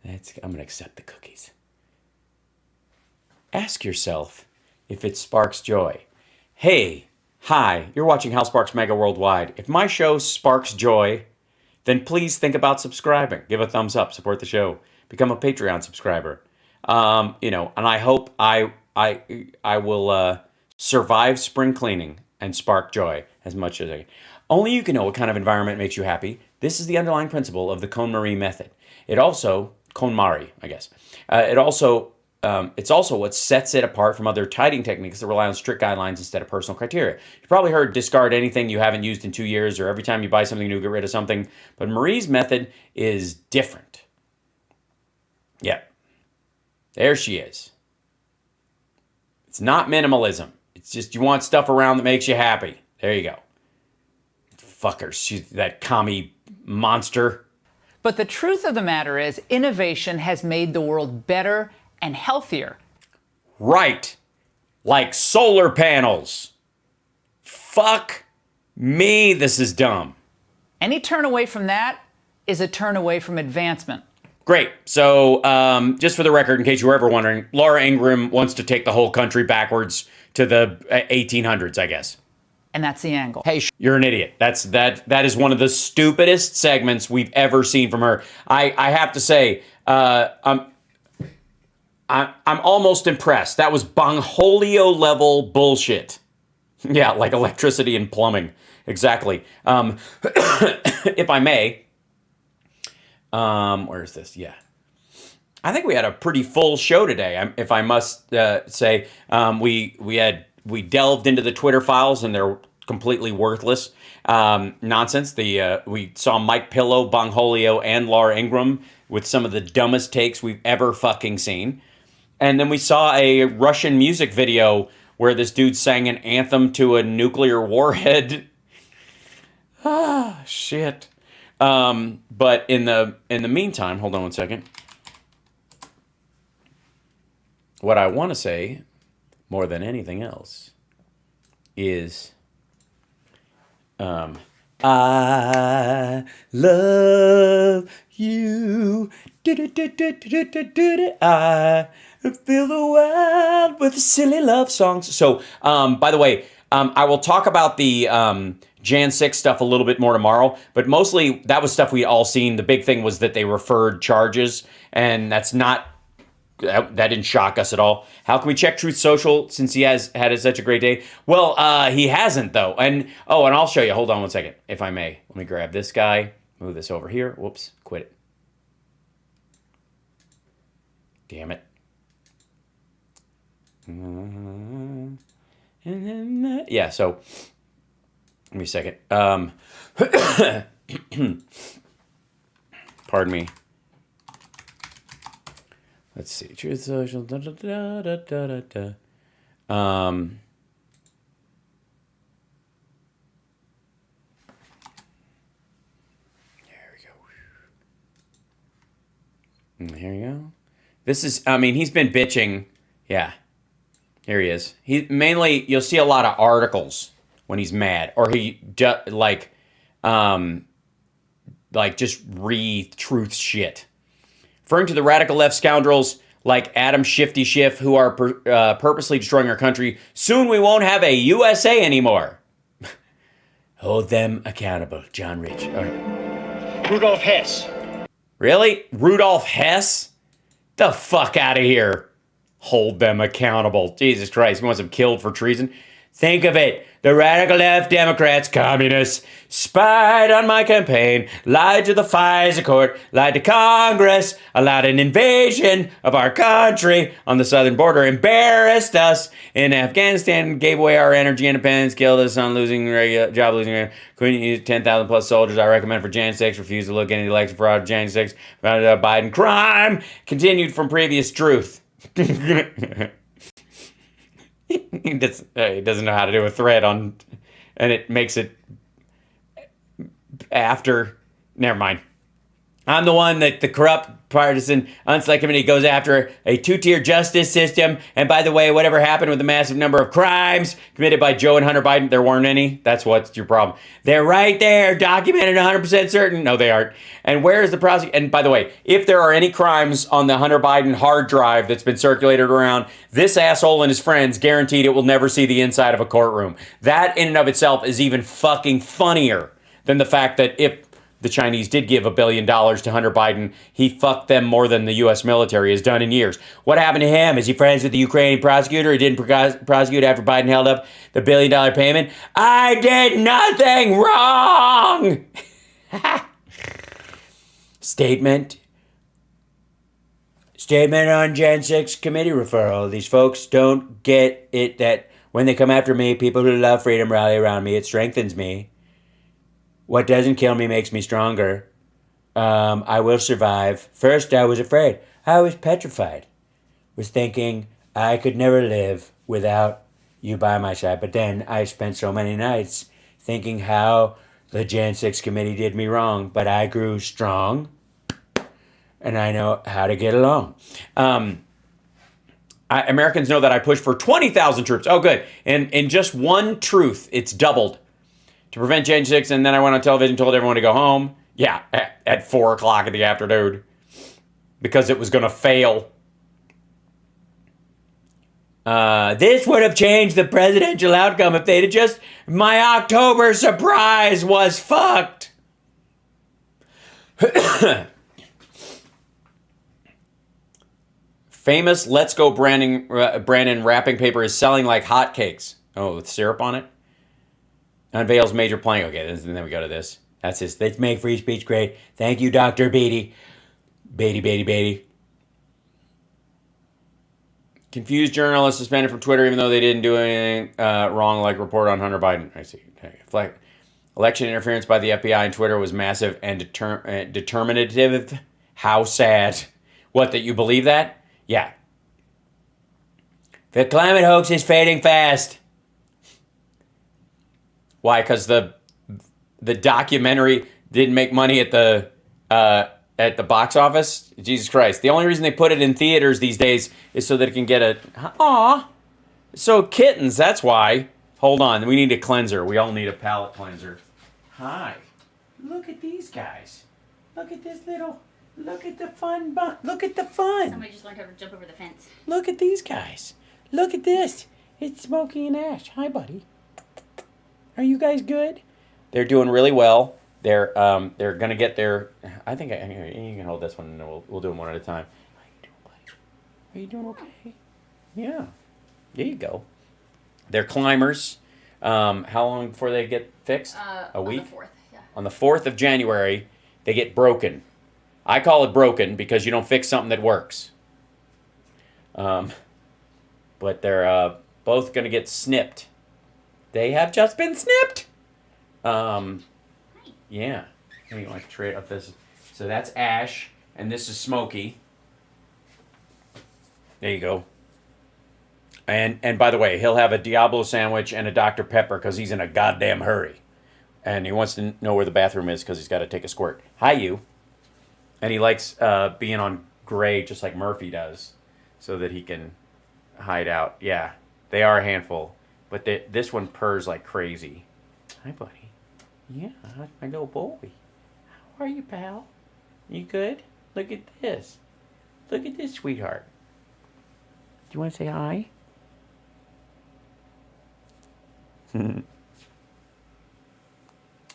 S1: I'm going to accept the cookies. Ask yourself if it sparks joy. Hey, hi, you're watching HAL Sparks Mega Worldwide. If my show sparks joy, then please think about subscribing. Give a thumbs up, support the show, become a Patreon subscriber. And I hope I will survive spring cleaning and spark joy as much as I can. Only you can know what kind of environment makes you happy. This is the underlying principle of the KonMari method. It also, KonMari, I guess. It's also what sets it apart from other tidying techniques that rely on strict guidelines instead of personal criteria. You probably heard discard anything you haven't used in 2 years, or every time you buy something new, get rid of something. But Marie's method is different. Yeah. There she is. It's not minimalism. It's just you want stuff around that makes you happy. There you go. Fuckers. She's that commie monster.
S12: But the truth of the matter is, innovation has made the world better and healthier.
S1: Right. Like solar panels. Fuck me, this is dumb.
S12: Any turn away from that is a turn away from advancement.
S1: Great. So, just for the record, in case you were ever wondering, Laura Ingraham wants to take the whole country backwards to the 1800s, I guess.
S12: And that's the angle.
S1: Hey, you're an idiot. That is one of the stupidest segments we've ever seen from her. I have to say, I'm almost impressed. That was Bongholio level bullshit. Yeah, like electricity and plumbing. Exactly. If I may, where is this? Yeah. I think we had a pretty full show today. If I must say, we delved into the Twitter files, and they're completely worthless nonsense. We saw Mike Pillow, Bongholio, and Laura Ingraham with some of the dumbest takes we've ever fucking seen. And then we saw a Russian music video where this dude sang an anthem to a nuclear warhead. Ah, shit. But in the meantime, hold on one second. What I want to say, more than anything else, is I love you. I fill the world with silly love songs. So, by the way, I will talk about the Jan 6 stuff a little bit more tomorrow, but mostly that was stuff we all seen. The big thing was that they referred charges, and that didn't shock us at all. How can we check Truth Social since he has had such a great day? Well, he hasn't, though. And I'll show you. Hold on one second, if I may. Let me grab this guy, move this over here. Whoops, quit it. Damn it. Yeah, so, give me a second. Pardon me. Let's see. Truth Social. There we go. Here you go. This is, he's been bitching. Yeah. Here he is. You'll see a lot of articles when he's mad, or just re-truth shit. Referring to the radical left scoundrels like Adam Shifty Schiff, who are purposely destroying our country. Soon we won't have a USA anymore. Hold them accountable, John Rich.
S20: Rudolf Hess.
S1: Really? Rudolf Hess? The fuck out of here. Hold them accountable. Jesus Christ, he wants them killed for treason. Think of it. The radical left Democrats, communists, spied on my campaign, lied to the FISA court, lied to Congress, allowed an invasion of our country on the southern border, embarrassed us in Afghanistan, gave away our energy independence, killed us on job losing, couldn't use 10,000 plus soldiers I recommend for Jan 6, refused to look into the election fraud of Jan 6, found out Biden crime, continued from previous truth. He doesn't know how to do a thread on, and it makes it after. Never mind. I'm the one that the corrupt bipartisan unselect committee goes after a two-tier justice system. And by the way, whatever happened with the massive number of crimes committed by Joe and Hunter Biden, there weren't any. That's what's your problem. They're right there, documented, 100% certain. No, they aren't. And where is the prosecution? And by the way, if there are any crimes on the Hunter Biden hard drive that's been circulated around, this asshole and his friends guaranteed it will never see the inside of a courtroom. That in and of itself is even fucking funnier than the fact that if the Chinese did give $1 billion to Hunter Biden, he fucked them more than the U.S. military has done in years. What happened to him? Is he friends with the Ukrainian prosecutor who didn't prosecute after Biden held up the $1 billion payment? I did nothing wrong! Statement on Jan 6 committee referral. These folks don't get it that when they come after me, people who love freedom rally around me. It strengthens me. What doesn't kill me makes me stronger. I will survive. First, I was afraid. I was petrified. Was thinking I could never live without you by my side. But then I spent so many nights thinking how the Jan 6 committee did me wrong. But I grew strong, and I know how to get along. Americans know that I pushed for 20,000 troops. Oh, good. And in just one truth, it's doubled. To prevent Jan 6, and then I went on television and told everyone to go home. Yeah, at 4 o'clock in the afternoon. Because it was going to fail. This would have changed the presidential outcome if they'd have just... My October surprise was fucked. Famous Let's Go Brandon wrapping paper is selling like hotcakes. Oh, with syrup on it? Unveils major plan. Okay, and then we go to this. That's his. Let's make free speech great. Thank you, Dr. Beatty. Beatty. Confused journalists suspended from Twitter even though they didn't do anything wrong, like report on Hunter Biden. I see. Okay. Election interference by the FBI and Twitter was massive and determinative. How sad. What, that you believe that? Yeah. The climate hoax is fading fast. Why? Because the documentary didn't make money at the box office? Jesus Christ. The only reason they put it in theaters these days is so that it can get a... Aw! So kittens, that's why. Hold on, we need a cleanser. We all need a palate cleanser. Hi. Look at these guys. Look at this little... Look at the fun... Look at the fun.
S21: Somebody just learned how to jump over the fence.
S1: Look at these guys. Look at this. It's Smokey and Ash. Hi, buddy. Are you guys good? They're doing really well. They're gonna get their. I think you can hold this one, and we'll do them one at a time. How you doing, buddy? Are you doing okay? Yeah. There you go. They're climbers. How long before they get fixed? A week.
S21: On the 4th. Yeah.
S1: On the 4th of January, they get broken. I call it broken because you don't fix something that works. But they're both gonna get snipped. They have just been snipped. Yeah. Here you want to trade up this. So that's Ash, and this is Smokey. There you go. And by the way, he'll have a Diablo sandwich and a Dr. Pepper because he's in a goddamn hurry, and he wants to know where the bathroom is because he's got to take a squirt. Hi, you. And he likes being on gray just like Murphy does, so that he can hide out. Yeah, they are a handful. But this one purrs like crazy. Hi, buddy. Yeah, my little boy. How are you, pal? You good? Look at this. Look at this, sweetheart. Do you want to say hi?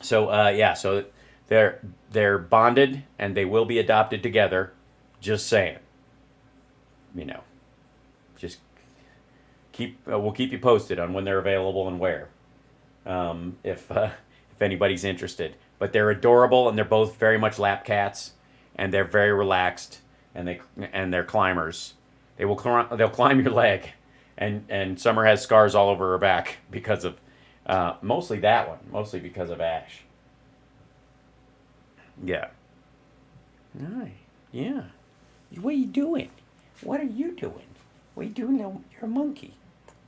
S1: So they're bonded and they will be adopted together. Just saying. You know, just we'll keep you posted on when they're available and where, if anybody's interested. But they're adorable and they're both very much lap cats, and they're very relaxed, and they're climbers. They'll climb your leg, and Summer has scars all over her back because of mostly that one, mostly because of Ash. Yeah. Hi. Yeah. What are you doing? What are you doing? What are you doing? You're a monkey.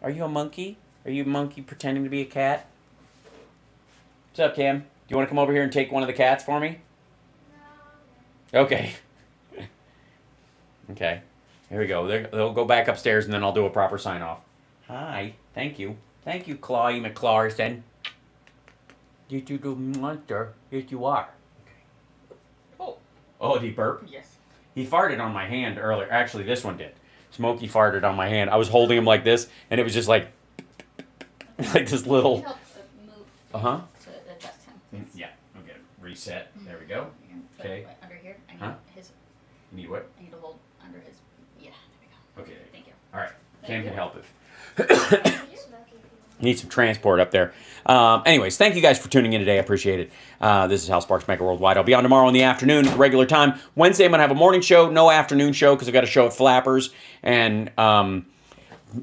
S1: Are you a monkey? Are you a monkey pretending to be a cat? What's up, Cam? Do you want to come over here and take one of the cats for me? No. Okay. Okay. Here we go. They'll go back upstairs, and then I'll do a proper sign-off. Hi. Thank you. Thank you, Clawy McClarson. Did you do monster? Yes, you are. Okay. Oh, did he burp?
S21: Yes.
S1: He farted on my hand earlier. Actually, this one did. Smokey farted on my hand. I was holding him like this, and it was just like this little.
S21: Help move
S1: Uh-huh.
S21: to adjust him.
S1: Yeah. Okay. Reset. There we go. Okay.
S21: Under here. I need
S1: Huh?
S21: his.
S1: You need what?
S21: I need to hold under his. Yeah. There we go.
S1: Okay.
S21: Thank you.
S1: All right. Cam
S21: Thank
S1: can
S21: you.
S1: help it. Need some transport up there. Anyways, thank you guys for tuning in today. I appreciate it. This is HAL Sparks Mega Worldwide. I'll be on tomorrow in the afternoon at the regular time. Wednesday, I'm going to have a morning show, no afternoon show because I've got a show at Flappers. And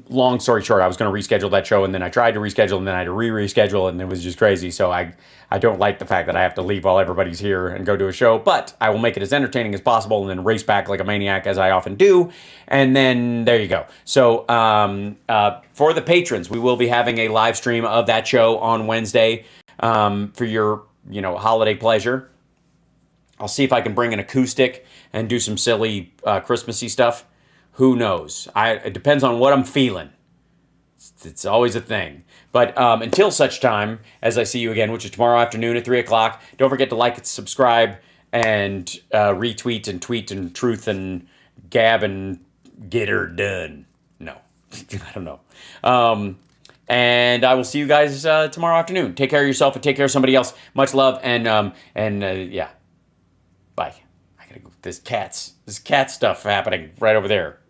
S1: long story short, I was going to reschedule that show, and then I tried to reschedule, and then I had to reschedule, and it was just crazy. So I don't like the fact that I have to leave while everybody's here and go to a show, but I will make it as entertaining as possible and then race back like a maniac, as I often do. And then there you go. So for the patrons, we will be having a live stream of that show on Wednesday for your holiday pleasure. I'll see if I can bring an acoustic and do some silly Christmassy stuff. Who knows? It depends on what I'm feeling. It's always a thing. But until such time as I see you again, which is tomorrow afternoon at 3 o'clock, don't forget to like and subscribe and retweet and tweet and truth and gab and get her done. No, I don't know. And I will see you guys tomorrow afternoon. Take care of yourself and take care of somebody else. Much love and yeah. Bye. I gotta go. There's cat stuff happening right over there.